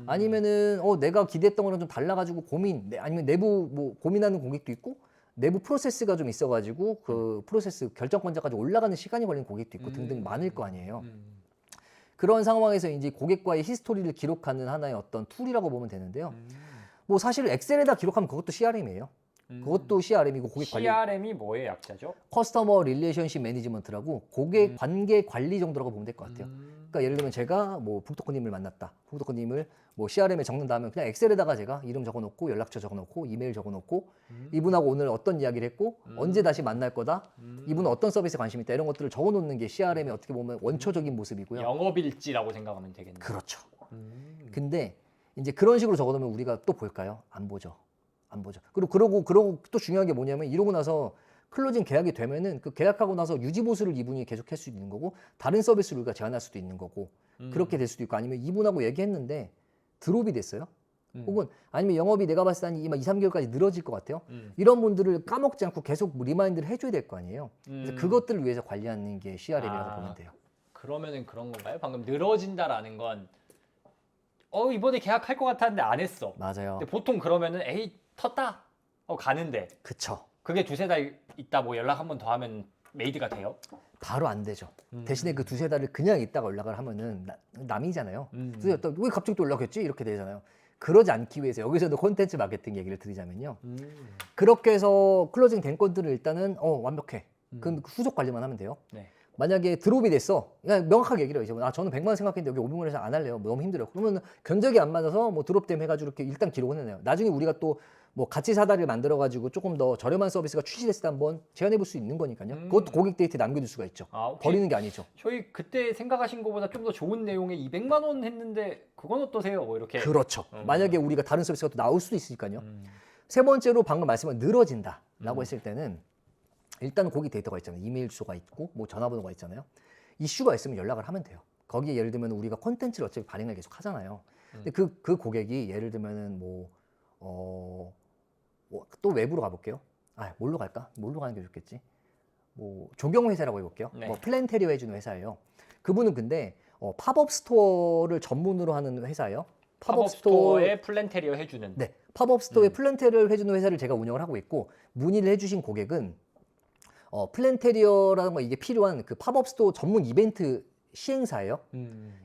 아니면은 내가 기대했던 거랑 좀 달라가지고 아니면 내부 뭐 고민하는 고객도 있고 내부 프로세스가 좀 있어가지고 그 프로세스 결정권자까지 올라가는 시간이 걸리는 고객도 있고 등등 많을 거 아니에요. 그런 상황에서 이제 고객과의 히스토리를 기록하는 하나의 어떤 툴이라고 보면 되는데요. 뭐 사실 엑셀에다 기록하면 그것도 CRM이에요. 그것도 CRM이고 고객 관리. CRM이 뭐의 약자죠? 커스터머 릴레이션십 매니지먼트라고 고객 관계 관리 정도라고 보면 될 것 같아요. 그러니까 예를 들면 제가 뭐 북토커님을 만났다. 북토커님을 뭐 CRM에 적는다 하면 그냥 엑셀에다가 제가 이름 적어놓고 연락처 적어놓고 이메일 적어놓고 이분하고 오늘 어떤 이야기를 했고 언제 다시 만날 거다. 이분은 어떤 서비스에 관심이 있다. 이런 것들을 적어놓는 게 CRM의 어떻게 보면 원초적인 모습이고요. 영업일지라고 생각하면 되겠네요. 그렇죠. 근데 이제 그런 식으로 적어놓으면 우리가 또 볼까요? 안 보죠. 그러고 또 중요한 게 뭐냐면 이러고 나서 클로징 계약이 되면은 그 계약하고 나서 유지보수를 이분이 계속 할 수 있는 거고 다른 서비스를 우리가 제한할 수도 있는 거고 그렇게 될 수도 있고 아니면 이분하고 얘기했는데 드롭이 됐어요. 혹은 아니면 영업이 내가 봤을 때 한 2, 3개월까지 늘어질 것 같아요. 음. 이런 분들을 까먹지 않고 계속 리마인드를 해줘야 될 거 아니에요. 그래서 음. 그것들을 위해서 관리하는 게 CRM이라고 아. 보면 돼요. 그러면은 그런 건가요? 방금 늘어진다라는 건 이번에 계약할 것 같았는데 안 했어. 맞아요. 근데 보통 그러면은 에이 텄다. 가는데 그쵸. 그게 두세 달 있다 뭐 연락 한 번 더 하면 메이드가 돼요? 바로 안 되죠. 대신에 그 두세 달을 그냥 있다가 연락을 하면은 남이잖아요. 그래서 또 왜 갑자기 또 연락했지? 이렇게 되잖아요. 그러지 않기 위해서 여기서도 콘텐츠 마케팅 얘기를 드리자면요. 그렇게 해서 클로징 된 건들은 일단은 완벽해. 그럼 후속 관리만 하면 돼요. 네. 만약에 드롭이 됐어. 그냥 명확하게 얘기를 해요. 저는 100만 원 생각했는데 여기 500만 원에서 안 할래요. 너무 힘들어요. 그러면 견적이 안 맞아서 뭐 드롭됨 해가지고 이렇게 일단 기록을 해내요. 나중에 우리가 또 뭐 같이 사다리를 만들어가지고 조금 더 저렴한 서비스가 출시됐을 때 한번 제안해 볼 수 있는 거니까요. 그것도 고객 데이터에 남겨둘 수가 있죠. 오케이. 버리는 게 아니죠. 저희 그때 생각하신 것보다 좀 더 좋은 내용에 200만 원 했는데 그건 어떠세요? 뭐 이렇게. 그렇죠. 만약에 우리가 다른 서비스가 또 나올 수도 있으니까요. 음. 세 번째로 방금 말씀한 늘어진다라고 했을 때는 일단 고객 데이터가 있잖아요. 이메일 주소가 있고 뭐 전화번호가 있잖아요. 이슈가 있으면 연락을 하면 돼요. 거기에 예를 들면 우리가 콘텐츠를 어차피 발행을 계속 하잖아요. 근데 그 고객이 예를 들면은 또 외부로 가볼게요. 뭘로 갈까? 뭘로 가는 게 좋겠지? 뭐 조경 회사라고 해볼게요. 네. 뭐 플랜테리오 해주는 회사예요. 그분은 근데 팝업 스토어를 전문으로 하는 회사예요. 팝업 스토어에 플랜테리어 해주는. 네, 팝업 스토어에 플랜테리어를 해주는 회사를 제가 운영을 하고 있고 문의를 해주신 고객은 플랜테리어라는 거 이게 필요한 그 팝업 스토어 전문 이벤트 시행사예요.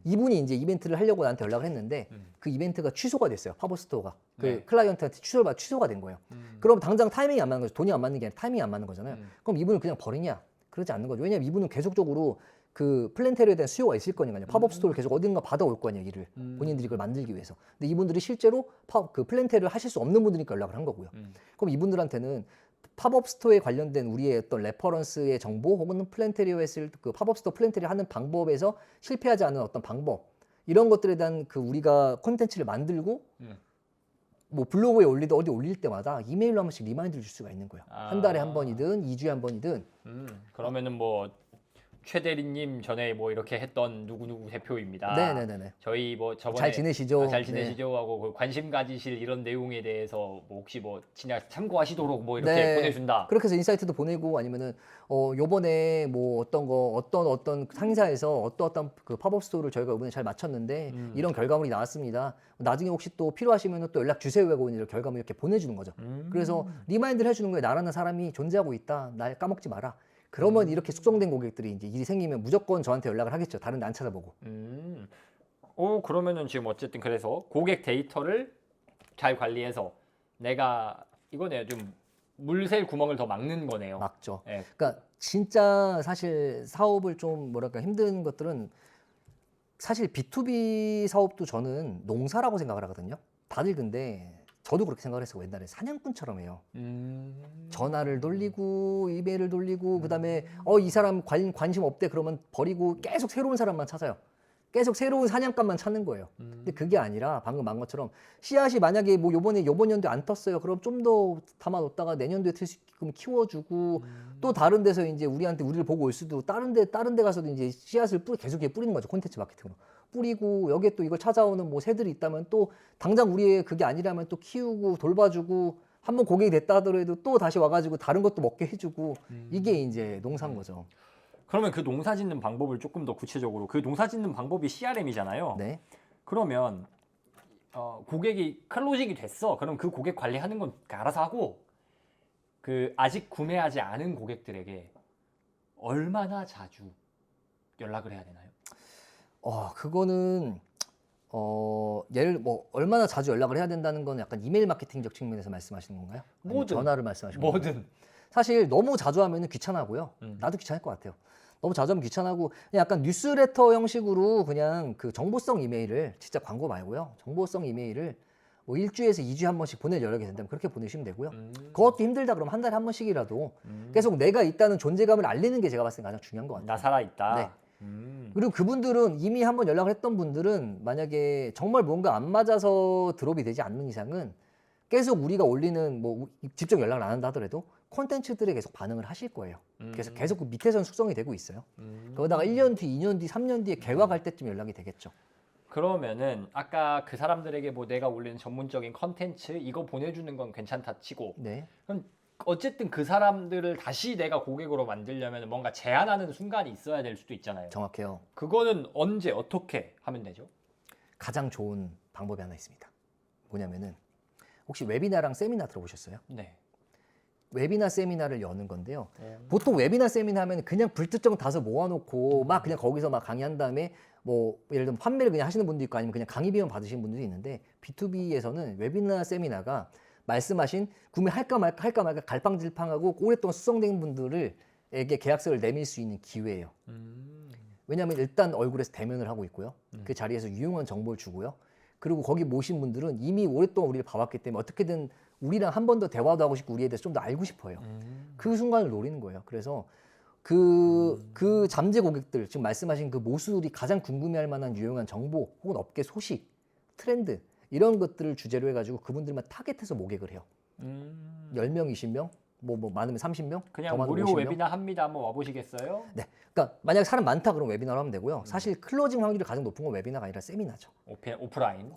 이분이 이제 이벤트를 하려고 나한테 연락을 했는데 그 이벤트가 취소가 됐어요. 팝업 스토어가 그 네. 클라이언트한테 취소가 된 거예요. 그럼 당장 타이밍이 안 맞는 거죠. 돈이 안 맞는 게 아니라 타이밍이 안 맞는 거잖아요. 그럼 이분을 그냥 버리냐? 그러지 않는 거죠. 왜냐면 이분은 계속적으로 그 플랜테리어에 대한 수요가 있을 거니까요. 팝업 스토어를 계속 어딘가 받아올 거 아니에요, 일을. 본인들이 그걸 만들기 위해서. 근데 이분들이 실제로 그 플랜테리어를 하실 수 없는 분들이니까 연락을 한 거고요. 그럼 이분들한테는 팝업 스토어에 관련된 우리의 어떤 레퍼런스의 정보 혹은 플랜테리오 했을 그 팝업 스토어 플랜테리오 하는 방법에서 실패하지 않은 어떤 방법 이런 것들에 대한 그 우리가 콘텐츠를 만들고 뭐 블로그에 올리든 어디 올릴 때마다 이메일로 한 번씩 리마인드를 줄 수가 있는 거예요. 한 달에 한 번이든 2주에 한 번이든. 그러면은 뭐 최 대리님 전에 뭐 이렇게 했던 누구누구 대표입니다. 네네네네. 저희 뭐 저번에 잘 지내시죠? 잘 지내시죠 하고 그 관심 가지실 이런 내용에 대해서 뭐 혹시 뭐 진짜 참고하시도록 뭐 이렇게 네. 보내준다. 그렇게 해서 인사이트도 보내고 아니면은 요번에 뭐 어떤 상사에서 어떤 그 팝업 스토어를 저희가 이번에 잘 맞췄는데 이런 결과물이 나왔습니다. 나중에 혹시 또 필요하시면 또 연락 주세요 하고 이런 결과물 이렇게 보내주는 거죠. 그래서 리마인드를 해주는 거예요. 나라는 사람이 존재하고 있다. 날 까먹지 마라. 그러면 이렇게 숙성된 고객들이 이제 일이 생기면 무조건 저한테 연락을 하겠죠. 다른 데 안 찾아보고. 그러면은 지금 어쨌든 그래서 고객 데이터를 잘 관리해서 내가 이거네요. 좀 물샐 구멍을 더 막는 거네요. 맞죠. 예. 그러니까 진짜 사실 사업을 좀 뭐랄까 힘든 것들은 사실 B2B 사업도 저는 농사라고 생각을 하거든요. 다들 근데 저도 그렇게 생각을 했어요. 옛날에 사냥꾼처럼 해요. 전화를 돌리고 이메일을 돌리고 그다음에 이 사람 관심 없대 그러면 버리고 계속 새로운 사람만 찾아요. 계속 새로운 사냥감만 찾는 거예요. 근데 그게 아니라 방금 한 것처럼 씨앗이 만약에 뭐 요번 연도에 안 떴어요. 그럼 좀 더 담아뒀다가 내년도에 틀 수 있게끔 키워주고 또 다른 데서 이제 우리를 보고 올 수도 다른 데 가서도 이제 씨앗을 계속 뿌리는 거죠. 콘텐츠 마케팅으로. 뿌리고 여기에 또 이걸 찾아오는 뭐 새들이 있다면 또 당장 우리의 그게 아니라면 또 키우고 돌봐주고 한번 고객이 됐다 하더라도 또 다시 와가지고 다른 것도 먹게 해주고 이게 이제 농사인 거죠. 그러면 그 농사 짓는 방법을 조금 더 구체적으로 그 농사 짓는 방법이 CRM이잖아요. 네. 그러면 고객이 클로징이 됐어. 그럼 그 고객 관리하는 건 알아서 하고 그 아직 구매하지 않은 고객들에게 얼마나 자주 연락을 해야 되나요? 그거는 얼마나 자주 연락을 해야 된다는 건 약간 이메일 마케팅적 측면에서 말씀하시는 건가요? 아니면 뭐든. 전화를 말씀하시는 건가요? 뭐든. 사실 너무 자주 하면은 귀찮아하고요. 나도 귀찮을 것 같아요. 너무 자주 하면 귀찮아하고 그냥 약간 뉴스레터 형식으로 그냥 그 정보성 이메일을 진짜 광고 말고요. 정보성 이메일을 뭐 1주에서 2주에 한 번씩 보낼 여력이 된다면 그렇게 보내시면 되고요. 그것도 힘들다 그러면 한 달에 한 번씩이라도 계속 내가 있다는 존재감을 알리는 게 제가 봤을 때 가장 중요한 것 같아요. 나 살아있다. 네. 그리고 그분들은 이미 한번 연락을 했던 분들은 만약에 정말 뭔가 안 맞아서 드롭이 되지 않는 이상은 계속 우리가 올리는 뭐 직접 연락을 안 한다 하더라도 콘텐츠들에 계속 반응을 하실 거예요. 그래서 계속 그 밑에선 숙성이 되고 있어요. 그러다가 1년 뒤, 2년 뒤, 3년 뒤에 개화갈 때쯤 연락이 되겠죠. 그러면은 아까 그 사람들에게 뭐 내가 올리는 전문적인 컨텐츠 이거 보내주는 건 괜찮다 치고 네. 그럼 어쨌든 그 사람들을 다시 내가 고객으로 만들려면 뭔가 제안하는 순간이 있어야 될 수도 있잖아요. 정확해요. 그거는 언제 어떻게 하면 되죠? 가장 좋은 방법이 하나 있습니다. 뭐냐면은 혹시 웨비나랑 세미나 들어보셨어요? 네. 웨비나 세미나를 여는 건데요. 보통 웨비나 세미나 하면 그냥 불특정 다수 모아놓고 막 그냥 거기서 막 강의한 다음에 뭐 예를 들면 판매를 그냥 하시는 분도 있고 아니면 그냥 강의 비용 받으시는 분들도 있는데 B2B에서는 웨비나 세미나가 말씀하신 구매할까 말까 갈팡질팡하고 오랫동안 수성된 분들에게 계약서를 내밀 수 있는 기회예요. 왜냐하면 일단 얼굴에서 대면을 하고 있고요. 그 자리에서 유용한 정보를 주고요. 그리고 거기 모신 분들은 이미 오랫동안 우리를 봐왔기 때문에 어떻게든 우리랑 한 번 더 대화도 하고 싶고 우리에 대해서 좀 더 알고 싶어요. 그 순간을 노리는 거예요. 그래서 그 잠재 고객들, 지금 말씀하신 그 모수들이 가장 궁금해할 만한 유용한 정보 혹은 업계 소식, 트렌드 이런 것들을 주제로 해가지고 그분들만 타겟해서 모객을 해요. 10명, 20명, 뭐 많으면 30명, 그냥 더 많으면 무료 50명. 웨비나 합니다. 한번 와보시겠어요? 네, 그러니까 만약에 사람 많다 그러면 웨비나로 하면 되고요. 사실 클로징 확률이 가장 높은 건 웨비나가 아니라 세미나죠. 오프라인.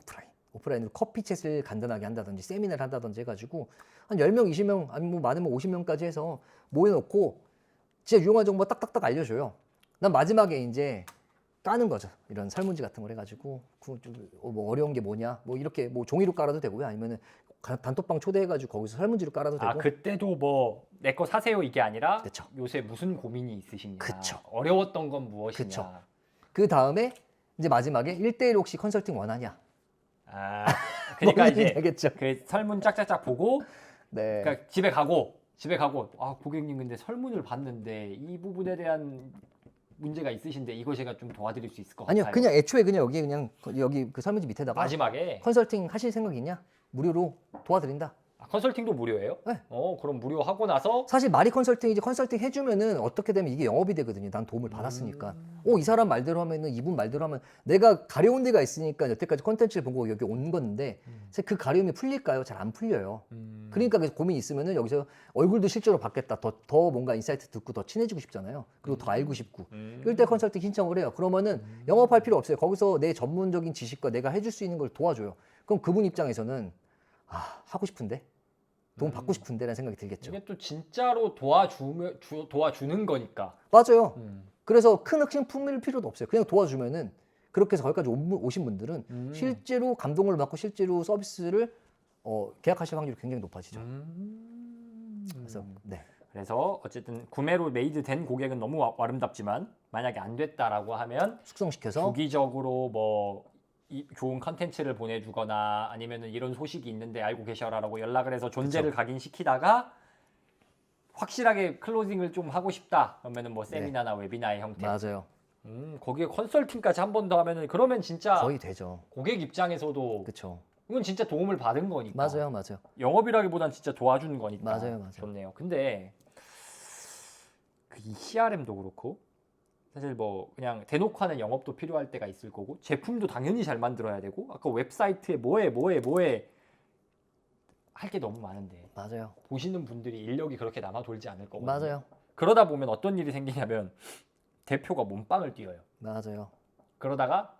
오프라인으로 커피챗을 간단하게 한다든지 세미나를 한다든지 해가지고 한 10명, 20명 아니면 뭐 많으면 50명까지 해서 모여놓고 진짜 유용한 정보 딱딱딱 알려줘요. 난 마지막에 이제 까는 거죠. 이런 설문지 같은 걸 해가지고 뭐 어려운 게 뭐냐 뭐 이렇게 뭐 종이로 깔아도 되고요. 아니면은 단톡방 초대해가지고 거기서 설문지로 깔아도 되고. 아 그때도 뭐 내 거 사세요 이게 아니라 그쵸. 요새 무슨 고민이 있으시냐. 그쵸. 어려웠던 건 무엇이냐. 그쵸. 그 다음에 이제 마지막에 1대1 혹시 컨설팅 원하냐. 아 그러니까 이제 알겠죠. 그 설문 짝짝짝 보고 네. 그러니까 집에 가고 아 고객님 근데 설문을 봤는데 이 부분에 대한 문제가 있으신데 이거 제가 좀 도와드릴 수 있을 것 같아요. 아니요, 그냥 애초에 그냥 여기 그 설문지 밑에다가 마지막에 컨설팅 하실 생각 있냐? 무료로 도와드린다. 아, 컨설팅도 무료예요? 네. 그럼 무료 하고 나서 사실 말이 컨설팅이지 컨설팅 해주면은 어떻게 되면 이게 영업이 되거든요. 난 도움을 받았으니까. 이 사람 말대로 하면은 이분 말대로 하면 내가 가려운 데가 있으니까 여태까지 컨텐츠를 보고 여기 온 건데 사실 그 가려움이 풀릴까요? 잘 안 풀려요. 그러니까 그래서 고민이 있으면은 여기서 얼굴도 실제로 받겠다. 더 뭔가 인사이트 듣고 더 친해지고 싶잖아요. 그리고 더 알고 싶고. 이럴 때 컨설팅 신청을 해요. 그러면은 영업할 필요 없어요. 거기서 내 전문적인 지식과 내가 해줄 수 있는 걸 도와줘요. 그럼 그분 입장에서는 하고 싶은데 돈 받고 싶은데라는 생각이 들겠죠. 이게 또 진짜로 도와주는 거니까. 맞아요. 그래서 큰 흑심 품을 필요도 없어요. 그냥 도와주면은 그렇게 해서 거기까지 오신 분들은 실제로 감동을 받고 실제로 서비스를 계약하실 확률이 굉장히 높아지죠. 그래서 네. 그래서 어쨌든 구매로 메이드 된 고객은 너무 아름답지만 만약에 안 됐다라고 하면 숙성시켜서 주기적으로 뭐 좋은 컨텐츠를 보내주거나 아니면은 이런 소식이 있는데 알고 계셔라라고 연락을 해서 존재를 각인시키다가 확실하게 클로징을 좀 하고 싶다 그러면은 뭐 세미나나 웨비나의 형태. 맞아요. 거기에 컨설팅까지 한 번 더 하면은 그러면 진짜 거의 되죠. 고객 입장에서도 그렇죠. 이건 진짜 도움을 받은 거니까. 맞아요. 영업이라기보단 진짜 도와주는 거니까. 맞아요. 좋네요. 근데 이 CRM도 그렇고 사실 뭐 그냥 대놓고 하는 영업도 필요할 때가 있을 거고 제품도 당연히 잘 만들어야 되고 아까 웹사이트에 뭐해 할 게 너무 많은데 맞아요. 보시는 분들이 인력이 그렇게 남아 돌지 않을 거거든요. 맞아요. 그러다 보면 어떤 일이 생기냐면 대표가 몸빵을 뛰어요. 맞아요. 그러다가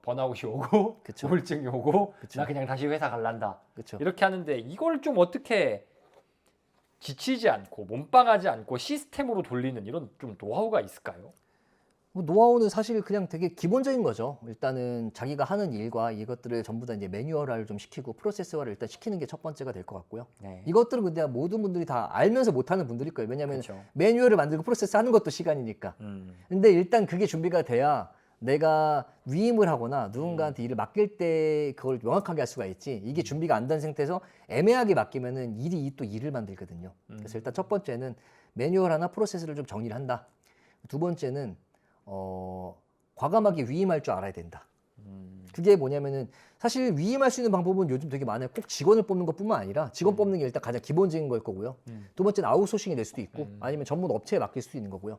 번아웃이 오고 그쵸. 우울증이 오고 그쵸. 나 그냥 다시 회사 갈란다. 그렇죠. 이렇게 하는데 이걸 좀 어떻게 지치지 않고 몸빵하지 않고 시스템으로 돌리는 이런 좀 노하우가 있을까요? 뭐 노하우는 사실 그냥 되게 기본적인 거죠. 일단은 자기가 하는 일과 이것들을 전부 다 이제 매뉴얼화를 좀 시키고 프로세스화를 일단 시키는 게 첫 번째가 될 것 같고요. 네. 이것들은 근데 모든 분들이 다 알면서 못하는 분들일 거예요. 왜냐하면 그렇죠. 매뉴얼을 만들고 프로세스 하는 것도 시간이니까. 근데 일단 그게 준비가 돼야 내가 위임을 하거나 누군가한테 일을 맡길 때 그걸 명확하게 할 수가 있지. 이게 준비가 안 된 상태에서 애매하게 맡기면은 일이 또 일을 만들거든요. 그래서 일단 첫 번째는 매뉴얼 하나 프로세스를 좀 정리를 한다. 두 번째는 과감하게 위임할 줄 알아야 된다. 그게 뭐냐면은 사실 위임할 수 있는 방법은 요즘 되게 많아요. 꼭 직원을 뽑는 것뿐만 아니라 직원 뽑는 게 일단 가장 기본적인 걸 거고요. 두 번째는 아웃소싱이 될 수도 있고 아니면 전문 업체에 맡길 수도 있는 거고요.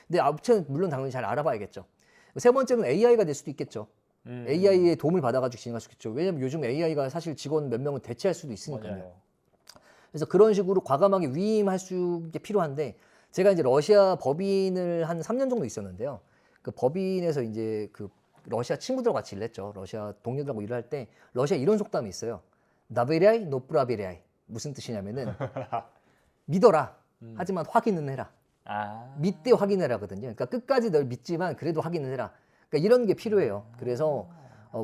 근데 업체는 물론 당연히 잘 알아봐야겠죠. 세 번째는 AI가 될 수도 있겠죠. AI의 도움을 받아가지고 진행할 수 있겠죠. 왜냐면 요즘 AI가 사실 직원 몇 명은 대체할 수도 있으니까요. 맞아요. 그래서 그런 식으로 과감하게 위임할 수 있게 필요한데 제가 이제 러시아 법인을 한 3년 정도 있었는데요. 그 법인에서 이제 그 러시아 친구들과 같이 일했죠. 러시아 동료들하고 일할 때 러시아 이런 속담이 있어요. 나베리아이 노프라베리아이. 무슨 뜻이냐면은 믿어라. 하지만 확인은 해라. 아. 믿되 확인해라거든요. 그러니까 끝까지 널 믿지만 그래도 확인을 해라. 그러니까 이런 게 필요해요. 그래서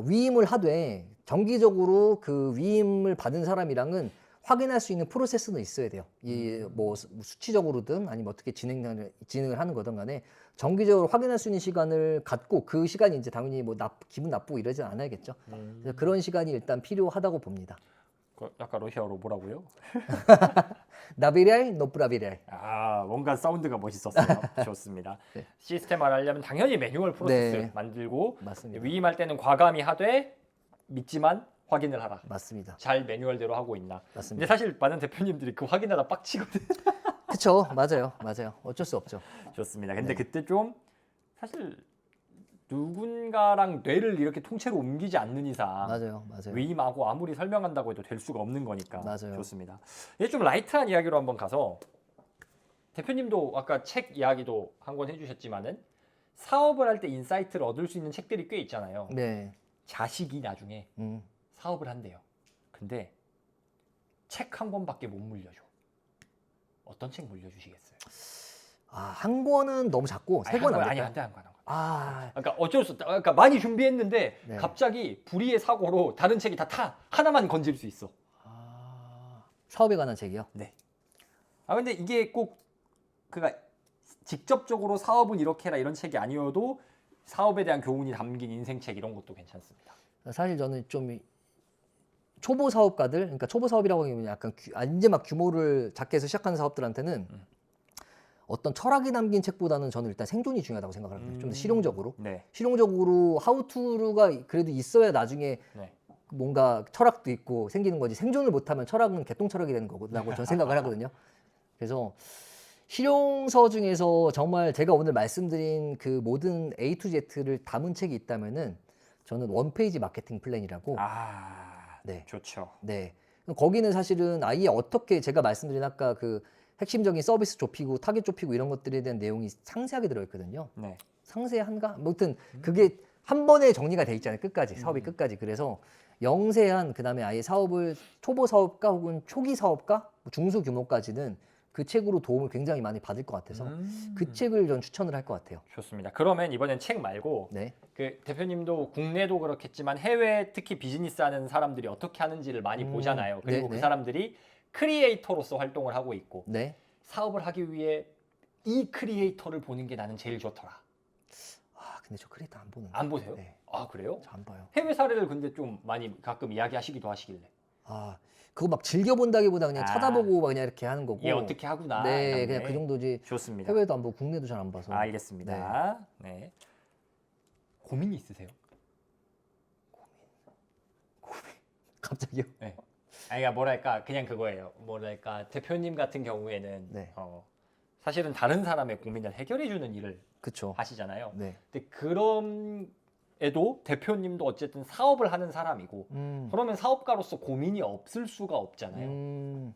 위임을 하되 정기적으로 그 위임을 받은 사람이랑은 확인할 수 있는 프로세스는 있어야 돼요. 이 뭐 수치적으로든 아니면 어떻게 진행을 하는 거든 간에 정기적으로 확인할 수 있는 시간을 갖고 그 시간이 이제 당연히 뭐 기분 나쁘고 이러진 않아야겠죠. 그래서 그런 시간이 일단 필요하다고 봅니다. 약간 러시아어로 뭐라고요? 나비리아이 노프라비리아이. 아, 뭔가 사운드가 멋있었어요. 좋습니다. 네. 시스템화를 하려면 당연히 매뉴얼 프로세스 네. 만들고 맞습니다. 위임할 때는 과감히 하되 믿지만 확인을 하라. 맞습니다. 잘 매뉴얼대로 하고 있나. 근데 맞습니다. 사실 많은 대표님들이 그 확인하다 빡치거든. 그렇죠. 맞아요. 맞아요. 어쩔 수 없죠. 좋습니다. 근데 네. 그때 좀 사실 누군가랑 뇌를 이렇게 통째로 옮기지 않는 이상 맞아요. 맞아요. 위임하고 아무리 설명한다고 해도 될 수가 없는 거니까. 맞아요. 좋습니다. 이제 좀 라이트한 이야기로 한번 가서 대표님도 아까 책 이야기도 한 권 해주셨지만은 사업을 할 때 인사이트를 얻을 수 있는 책들이 꽤 있잖아요. 네. 자식이 나중에 사업을 한대요. 근데 책 한 권밖에 못 물려줘. 어떤 책 물려주시겠어요? 아, 한 권은 너무 작고 세 권 안 아니 될까요? 안 돼, 한 권, 한 권. 아, 그러니까 어쩔 수 없다. 그러니까 많이 준비했는데 네. 갑자기 불의의 사고로 다른 책이 다 하나만 건질 수 있어. 사업에 관한 책이요. 네. 아 근데 이게 꼭 그가 직접적으로 사업은 이렇게 해라 이런 책이 아니어도 사업에 대한 교훈이 담긴 인생책 이런 것도 괜찮습니다. 사실 저는 좀 초보 사업가들, 그러니까 초보 사업이라고 하면 약간 이제 막 규모를 작게 해서 시작하는 사업들한테는 어떤 철학이 담긴 책보다는 저는 일단 생존이 중요하다고 생각합니다. 좀 더 실용적으로. 네. 실용적으로 하우투가 그래도 있어야 나중에 네. 뭔가 철학도 있고 생기는 거지. 생존을 못하면 철학은 개똥 철학이 되는 거라고 저는 생각을 하거든요. 그래서 실용서 중에서 정말 제가 오늘 말씀드린 그 모든 A to Z를 담은 책이 있다면은 저는 원페이지 마케팅 플랜이라고. 아, 네. 좋죠. 네. 거기는 사실은 아예 어떻게 제가 말씀드린 아까 그 핵심적인 서비스 좁히고 타겟 좁히고 이런 것들에 대한 내용이 상세하게 들어있거든요. 네. 상세한가? 아무튼 그게 한 번에 정리가 돼 있잖아요. 끝까지 사업이 끝까지. 그래서 영세한 그다음에 아예 사업을 초보 사업가 혹은 초기 사업가 중소 규모까지는 그 책으로 도움을 굉장히 많이 받을 것 같아서 그 책을 전 추천을 할 것 같아요. 좋습니다. 그러면 이번엔 책 말고 네. 그 대표님도 국내도 그렇겠지만 해외 특히 비즈니스하는 사람들이 어떻게 하는지를 많이 보잖아요. 그리고 네, 그 네. 사람들이 크리에이터로서 활동을 하고 있고 네. 사업을 하기 위해 이 크리에이터를 보는 게 나는 제일 좋더라. 아, 근데 저 크리에이터 안 보는데. 안 보세요? 네. 아 그래요? 저 안 봐요. 해외 사례를 근데 좀 많이 가끔 이야기하시기도 하시길래 아, 그거 막 즐겨 본다기보다 그냥 아. 찾아보고 막 그냥 이렇게 하는 거고. 얘 어떻게 하구나. 네, 이런 그냥 게. 그 정도지. 좋습니다. 해외도 안 보고 국내도 잘 안 봐서. 알겠습니다. 네. 고민이 있으세요? 갑자기요? 네. 아니, 뭐랄까 그냥 그거예요. 뭐랄까 대표님 같은 경우에는 네. 사실은 다른 사람의 고민을 해결해주는 일을 그쵸. 하시잖아요. 네. 근데 그럼에도 대표님도 어쨌든 사업을 하는 사람이고 그러면 사업가로서 고민이 없을 수가 없잖아요.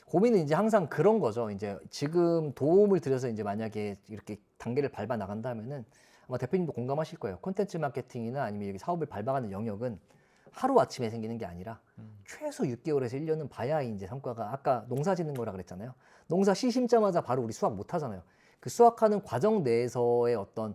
고민은 이제 항상 그런 거죠. 이제 지금 도움을 드려서 이제 만약에 이렇게 단계를 밟아 나간다면은 아마 대표님도 공감하실 거예요. 콘텐츠 마케팅이나 아니면 이렇게 사업을 밟아가는 영역은 하루 아침에 생기는 게 아니라 최소 6개월에서 1년은 봐야 이제 성과가 아까 농사 짓는 거라 그랬잖아요. 농사 씨 심자마자 바로 우리 수확 못 하잖아요. 그 수확하는 과정 내에서의 어떤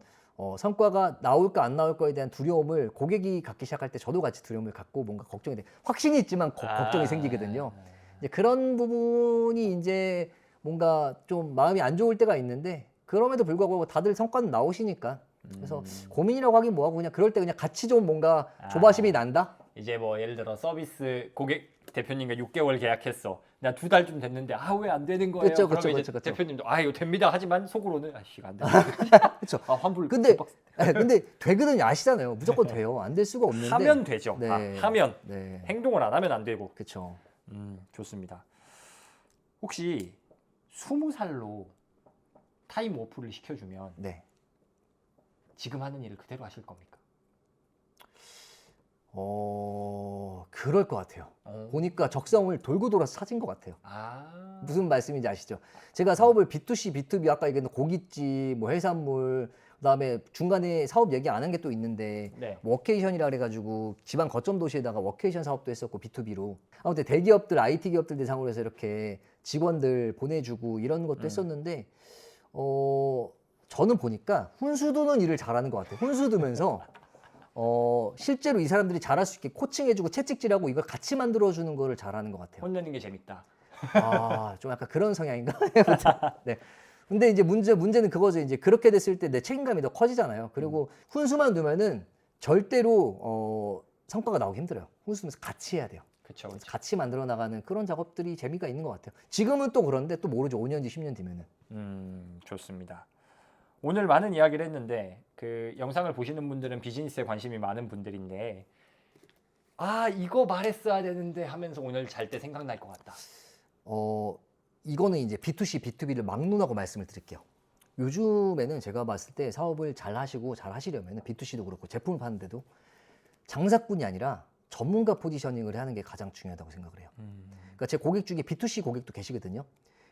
성과가 나올까 안 나올 거에 대한 두려움을 고객이 갖기 시작할 때 저도 같이 두려움을 갖고 뭔가 걱정이 돼. 확신이 있지만 걱정이 생기거든요. 이제 그런 부분이 이제 뭔가 좀 마음이 안 좋을 때가 있는데 그럼에도 불구하고 다들 성과는 나오시니까 그래서 고민이라고 하긴 뭐하고 그냥 그럴 때 그냥 같이 좀 뭔가 조바심이 난다? 이제 뭐 예를 들어 서비스 고객 대표님과 6개월 계약했어. 나 2달쯤 됐는데 아 왜 안 되는 거예요? 그쵸, 그러면 그쵸, 이제 그쵸, 그쵸. 대표님도 아 이거 됩니다. 하지만 속으로는 아씨 안 돼. 그렇죠. 아 환불. 근데 빡세. 근데 되거든요. 아시잖아요. 무조건 돼요. 안 될 수가 없는데. 하면 되죠. 네. 하면 네. 행동을 안 하면 안 되고. 그렇죠. 좋습니다. 혹시 20살로 타임 오프를 시켜주면 네. 지금 하는 일을 그대로 하실 겁니까? 그럴 것 같아요. 어. 보니까 적성을 돌고 돌아서 찾은 것 같아요. 아. 무슨 말씀인지 아시죠? 제가 사업을 B2C, B2B 아까 얘기했던 고깃집, 뭐 해산물, 그다음에 중간에 사업 얘기 안 한 게 또 있는데 네. 워케이션이라 그래가지고 지방 거점 도시에다가 워케이션 사업도 했었고 B2B로 아무튼 대기업들, IT 기업들 대상으로 해서 이렇게 직원들 보내주고 이런 것도 했었는데 저는 보니까 훈수두는 일을 잘하는 것 같아요. 훈수두면서 실제로 이 사람들이 잘할 수 있게 코칭해주고 채찍질하고 이걸 같이 만들어주는 거를 잘하는 것 같아요. 혼내는 게 재밌다. 좀 약간 그런 성향인가? 네. 근데 이제 문제는 그거죠. 이제 그렇게 됐을 때 내 책임감이 더 커지잖아요. 그리고 훈수만 두면은 절대로 성과가 나오기 힘들어요. 훈수면서 같이 해야 돼요. 그렇죠. 그래서 같이 만들어 나가는 그런 작업들이 재미가 있는 것 같아요. 지금은 또 그런데 또 모르죠. 5년 뒤, 10년 뒤면은. 좋습니다. 오늘 많은 이야기를 했는데 그 영상을 보시는 분들은 비즈니스에 관심이 많은 분들인데 이거 말했어야 되는데 하면서 오늘 잘 때 생각날 것 같다. 이거는 이제 B2C, B2B를 막론하고 말씀을 드릴게요. 요즘에는 제가 봤을 때 사업을 잘 하시고 잘 하시려면 B2C도 그렇고 제품을 파는데도 장사꾼이 아니라 전문가 포지셔닝을 하는 게 가장 중요하다고 생각을 해요. 그러니까 제 고객 중에 B2C 고객도 계시거든요.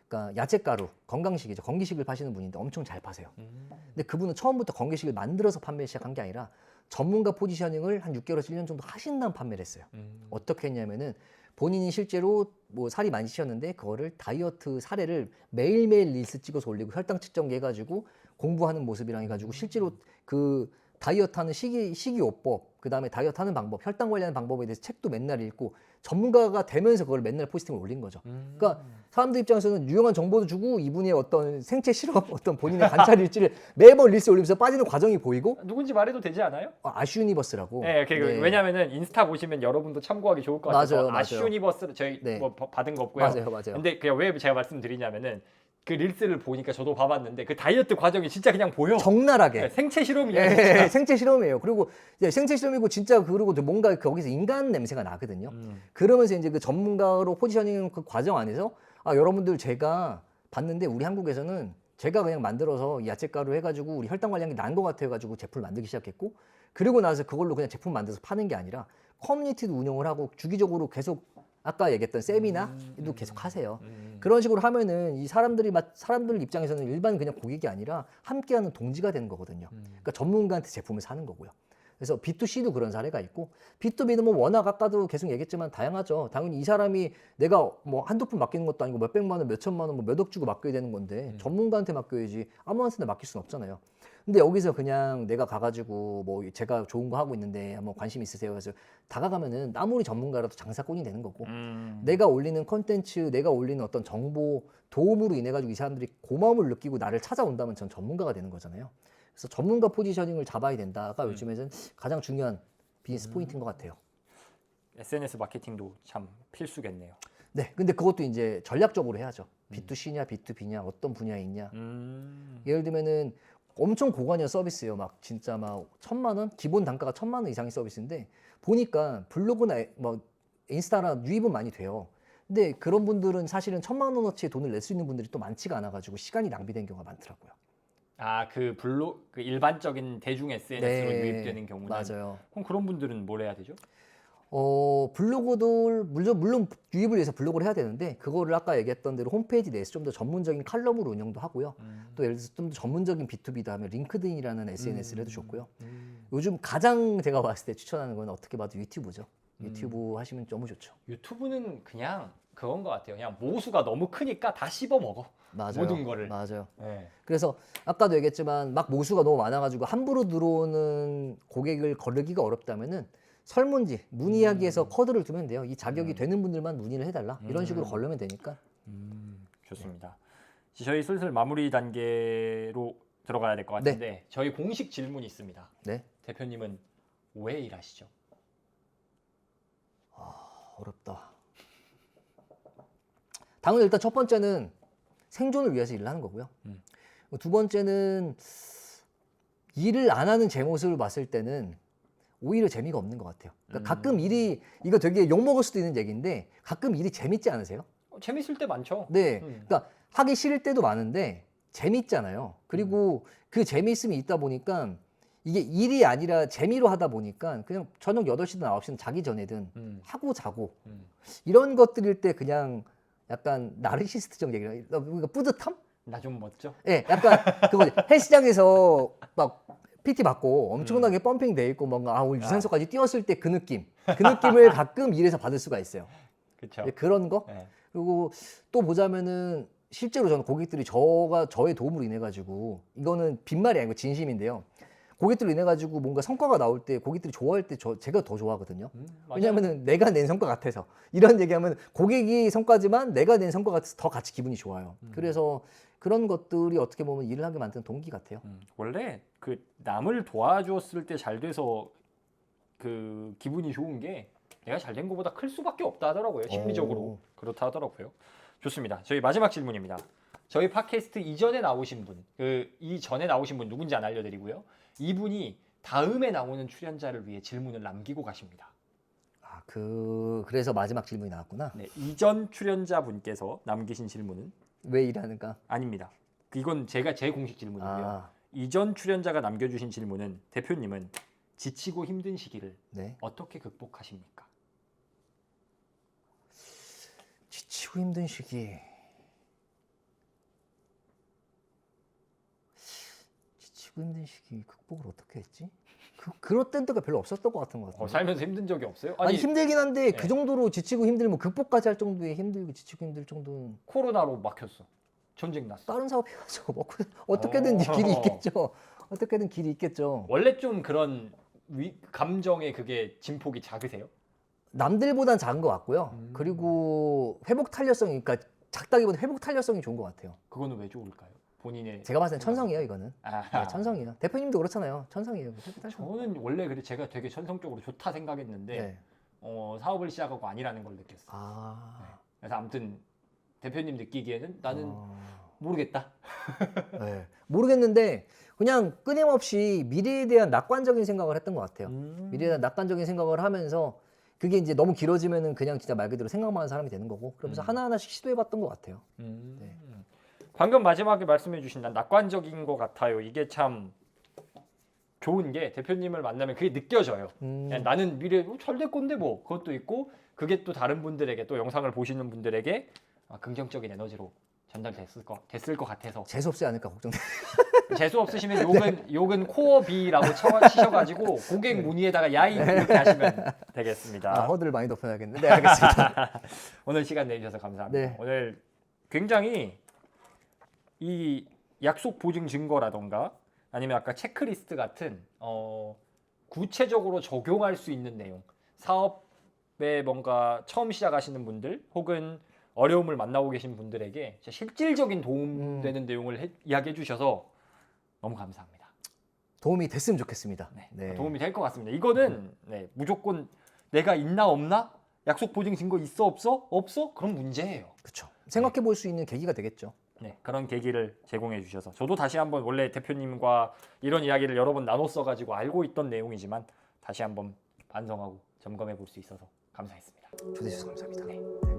그러니까 야채가루, 건강식이죠. 건기식을 파시는 분인데 엄청 잘 파세요. 근데 그분은 처음부터 건기식을 만들어서 판매 시작한 게 아니라 전문가 포지셔닝을 한 6개월에서 1년 정도 하신 다음 판매를 했어요. 어떻게 했냐면은 본인이 실제로 뭐 살이 많이 찌셨는데 그거를 다이어트 사례를 매일매일 릴스 찍어서 올리고 혈당 측정기 해가지고 공부하는 모습이랑 해가지고 실제로 그 다이어트하는 식이요법, 그 다음에 다이어트하는 방법, 혈당 관리하는 방법에 대해서 책도 맨날 읽고 전문가가 되면서 그걸 맨날 포스팅을 올린 거죠. 그러니까 사람들 입장에서는 유용한 정보도 주고 이분의 어떤 생체 실험, 어떤 본인의 관찰 일지를 매번 릴스 올리면서 빠지는 과정이 보이고 누군지 말해도 되지 않아요? 아슈유니버스라고. 네, 왜냐면은 인스타 보시면 여러분도 참고하기 좋을 것 같아서 맞아요. 아슈니버스를 저희 네. 뭐 받은 거 없고요. 맞아요. 근데 그냥 왜 제가 말씀드리냐면은 그 릴스를 보니까 저도 봐봤는데 그 다이어트 과정이 진짜 그냥 보여. 적나라하게. 네, 생체 실험이에요. 진짜. 생체 실험이에요. 그리고 이제 생체 실험이고 진짜 그리고 뭔가 거기서 인간 냄새가 나거든요. 음. 그러면서 이제 그 전문가로 포지셔닝 그 과정 안에서 여러분들 제가 봤는데 우리 한국에서는 제가 그냥 만들어서 야채가루 해가지고 우리 혈당 관리한 게 나은 것 같아가지고 제품을 만들기 시작했고 그리고 나서 그걸로 그냥 제품 만들어서 파는 게 아니라 커뮤니티도 운영을 하고 주기적으로 계속 아까 얘기했던 세미나도 계속 하세요. 그런 식으로 하면은 이 사람들 입장에서는 일반 그냥 고객이 아니라 함께하는 동지가 되는 거거든요. 그러니까 전문가한테 제품을 사는 거고요. 그래서 B2C도 그런 사례가 있고 B2B는 뭐 워낙 아까도 계속 얘기했지만 다양하죠. 당연히 이 사람이 내가 뭐 한두 푼 맡기는 것도 아니고 몇백만 원, 몇천만 원, 뭐 몇억 주고 맡겨야 되는 건데 전문가한테 맡겨야지 아무한테나 맡길 수는 없잖아요. 근데 여기서 그냥 내가 가가지고 뭐 제가 좋은 거 하고 있는데 한번 관심 있으세요? 그래서 다가가면은 아무리 전문가라도 장사꾼이 되는 거고 내가 올리는 컨텐츠, 내가 올리는 어떤 정보 도움으로 인해 가지고 이 사람들이 고마움을 느끼고 나를 찾아온다면 전 전문가가 되는 거잖아요. 그래서 전문가 포지셔닝을 잡아야 된다가 요즘에는 가장 중요한 비즈니스 포인트인 것 같아요. SNS 마케팅도 참 필수겠네요. 네, 근데 그것도 이제 전략적으로 해야죠. B2C냐, B2B냐, 어떤 분야에 있냐. 예를 들면은 엄청 고관여 서비스예요. 막 진짜 막 1,000만 원, 기본 단가가 1,000만 원 이상의 서비스인데 보니까 블로그나 뭐 인스타나 유입은 많이 돼요. 근데 그런 분들은 사실은 1,000만 원어치의 돈을 낼 수 있는 분들이 또 많지가 않아가지고 시간이 낭비된 경우가 많더라고요. 그 일반적인 대중 SNS로 네, 유입되는 경우는 맞아요. 그럼 그런 분들은 뭘 해야 되죠? 블로그도 물론 유입을 위해서 블로그를 해야 되는데 그거를 아까 얘기했던 대로 홈페이지 내에서 좀 더 전문적인 칼럼으로 운영도 하고요. 또 예를 들어서 좀 더 전문적인 B2B도 하면 링크드인이라는 SNS를 해도 좋고요. 요즘 가장 제가 봤을 때 추천하는 건 어떻게 봐도 유튜브죠. 유튜브 하시면 너무 좋죠. 유튜브는 그냥 그건 것 같아요. 그냥 모수가 너무 크니까 다 씹어 먹어. 맞아요. 모든 거를. 맞아요. 네. 그래서 아까도 얘기했지만 막 모수가 너무 많아가지고 함부로 들어오는 고객을 거르기가 어렵다면은 설문지, 문의하기에서 커드를 두면 돼요. 이 자격이 되는 분들만 문의를 해달라. 이런 식으로 걸르면 되니까. 좋습니다. 저희 슬슬 마무리 단계로 들어가야 될 것 같은데 저희 공식 질문이 있습니다. 네. 대표님은 왜 일하시죠? 어렵다. 당연히 일단 첫 번째는 생존을 위해서 일을 하는 거고요. 두 번째는 일을 안 하는 제 모습을 봤을 때는 오히려 재미가 없는 것 같아요. 그러니까 가끔 일이 이거 되게 욕먹을 수도 있는 얘기인데 가끔 일이 재밌지 않으세요? 재밌을 때 많죠. 네. 그러니까 하기 싫을 때도 많은데 재밌잖아요. 그리고 그 재미있음이 있다 보니까 이게 일이 아니라 재미로 하다 보니까 그냥 저녁 8시든 9시든 자기 전에든 하고 자고 이런 것들일 때 그냥 약간 나르시스트적 얘기라 그러니까 뿌듯함? 나 좀 멋져? 예, 약간 그거 헬스장에서 막 PT 받고 엄청나게 펌핑 돼 있고 뭔가 오늘 유산소까지 뛰었을 때 그 느낌을 가끔 일에서 받을 수가 있어요. 그렇죠. 예, 그런 거. 네. 그리고 또 보자면은 실제로 저는 고객들이 저의 도움으로 인해 가지고 이거는 빈말이 아니고 진심인데요. 고객들로 인해 가지고 뭔가 성과가 나올 때 고객들이 좋아할 때 제가 더 좋아하거든요. 맞아요. 왜냐하면은 내가 낸 성과 같아서 이런 얘기하면 고객이 성과지만 내가 낸 성과 같아서 더 같이 기분이 좋아요. 그래서 그런 것들이 어떻게 보면 일을 하게 만드는 동기 같아요. 원래 그 남을 도와주었을 때 잘 돼서 그 기분이 좋은 게 내가 잘 된 것보다 클 수밖에 없다 하더라고요. 심리적으로 오. 그렇다 하더라고요. 좋습니다. 저희 마지막 질문입니다. 저희 팟캐스트 이전에 나오신 분, 이전에 나오신 분 누군지 안 알려드리고요. 이분이 다음에 나오는 출연자를 위해 질문을 남기고 가십니다. 그래서 마지막 질문이 나왔구나. 네, 이전 출연자분께서 남기신 질문은 왜 일하는가? 아닙니다. 이건 제 공식 질문이고요. 아, 이전 출연자가 남겨주신 질문은 대표님은 지치고 힘든 시기를 네. 어떻게 극복하십니까? 지치고 힘든 시기. 지치고 힘든 시기 극복을 어떻게 했지? 그럴 때가 별로 없었던 것 같은 것 같아요. 살면서 힘든 적이 없어요? 아니 힘들긴 한데 네. 그 정도로 지치고 힘들면 극복까지 할 정도의 힘들고 지치고 힘들 정도는 코로나로 막혔어. 전쟁 났어. 다른 사업 해야죠. 먹고 어떻게든 길이 있겠죠. 어떻게든 길이 있겠죠. 원래 좀 그런 감정의 그게 진폭이 작으세요? 남들보단 작은 것 같고요. 음. 그리고 회복 탄력성이 그러니까 작다기보다 회복 탄력성이 좋은 것 같아요. 그거는 왜 좋을까요? 본인의 제가 봤을 땐 천성이에요, 이거는. 아, 네, 천성이에요. 대표님도 그렇잖아요. 천성이에요. 회복 탄력성. 저는 원래 제가 되게 천성적으로 좋다 생각했는데 네. 사업을 시작하고 아니라는 걸 느꼈어요. 아. 그래서 아무튼 대표님 느끼기에는 나는 아. 모르겠다. 네. 모르겠는데 그냥 끊임없이 미래에 대한 낙관적인 생각을 했던 것 같아요. 미래에 대한 낙관적인 생각을 하면서 그게 이제 너무 길어지면은 그냥 진짜 말 그대로 생각만 하는 사람이 되는 거고 그러면서 하나하나씩 시도해봤던 것 같아요. 네. 방금 마지막에 말씀해주신 난 낙관적인 것 같아요. 이게 참 좋은 게 대표님을 만나면 그게 느껴져요. 그냥 나는 미래에 잘 될 건데 뭐 그것도 있고 그게 또 다른 분들에게 또 영상을 보시는 분들에게 긍정적인 에너지로 전달됐을 것 같아서 재수 없지 않을까 걱정돼. 재수 없으시면 욕은 코어 B라고 치셔가지고 고객 문의에다가 야이 이렇게 하시면 되겠습니다. 허들을 많이 높여야겠네. 네, 알겠습니다. 오늘 시간 내주셔서 감사합니다. 네. 오늘 굉장히 이 약속 보증 증거라던가 아니면 아까 체크리스트 같은 구체적으로 적용할 수 있는 내용, 사업에 뭔가 처음 시작하시는 분들 혹은 어려움을 만나고 계신 분들에게 진짜 실질적인 도움되는 내용을 이야기해 주셔서 너무 감사합니다. 도움이 됐으면 좋겠습니다. 네, 네. 도움이 될 것 같습니다. 이거는 무조건 내가 있나 없나? 약속 보증 증거 있어 없어? 없어? 그럼 문제예요. 그렇죠. 생각해 볼 수 있는 계기가 되겠죠. 네, 그런 계기를 제공해 주셔서 저도 다시 한번 원래 대표님과 이런 이야기를 여러 번 나눴어 가지고 알고 있던 내용이지만 다시 한번 반성하고 점검해 볼 수 있어서 감사했습니다. 초대해 주셔서 감사합니다. 네.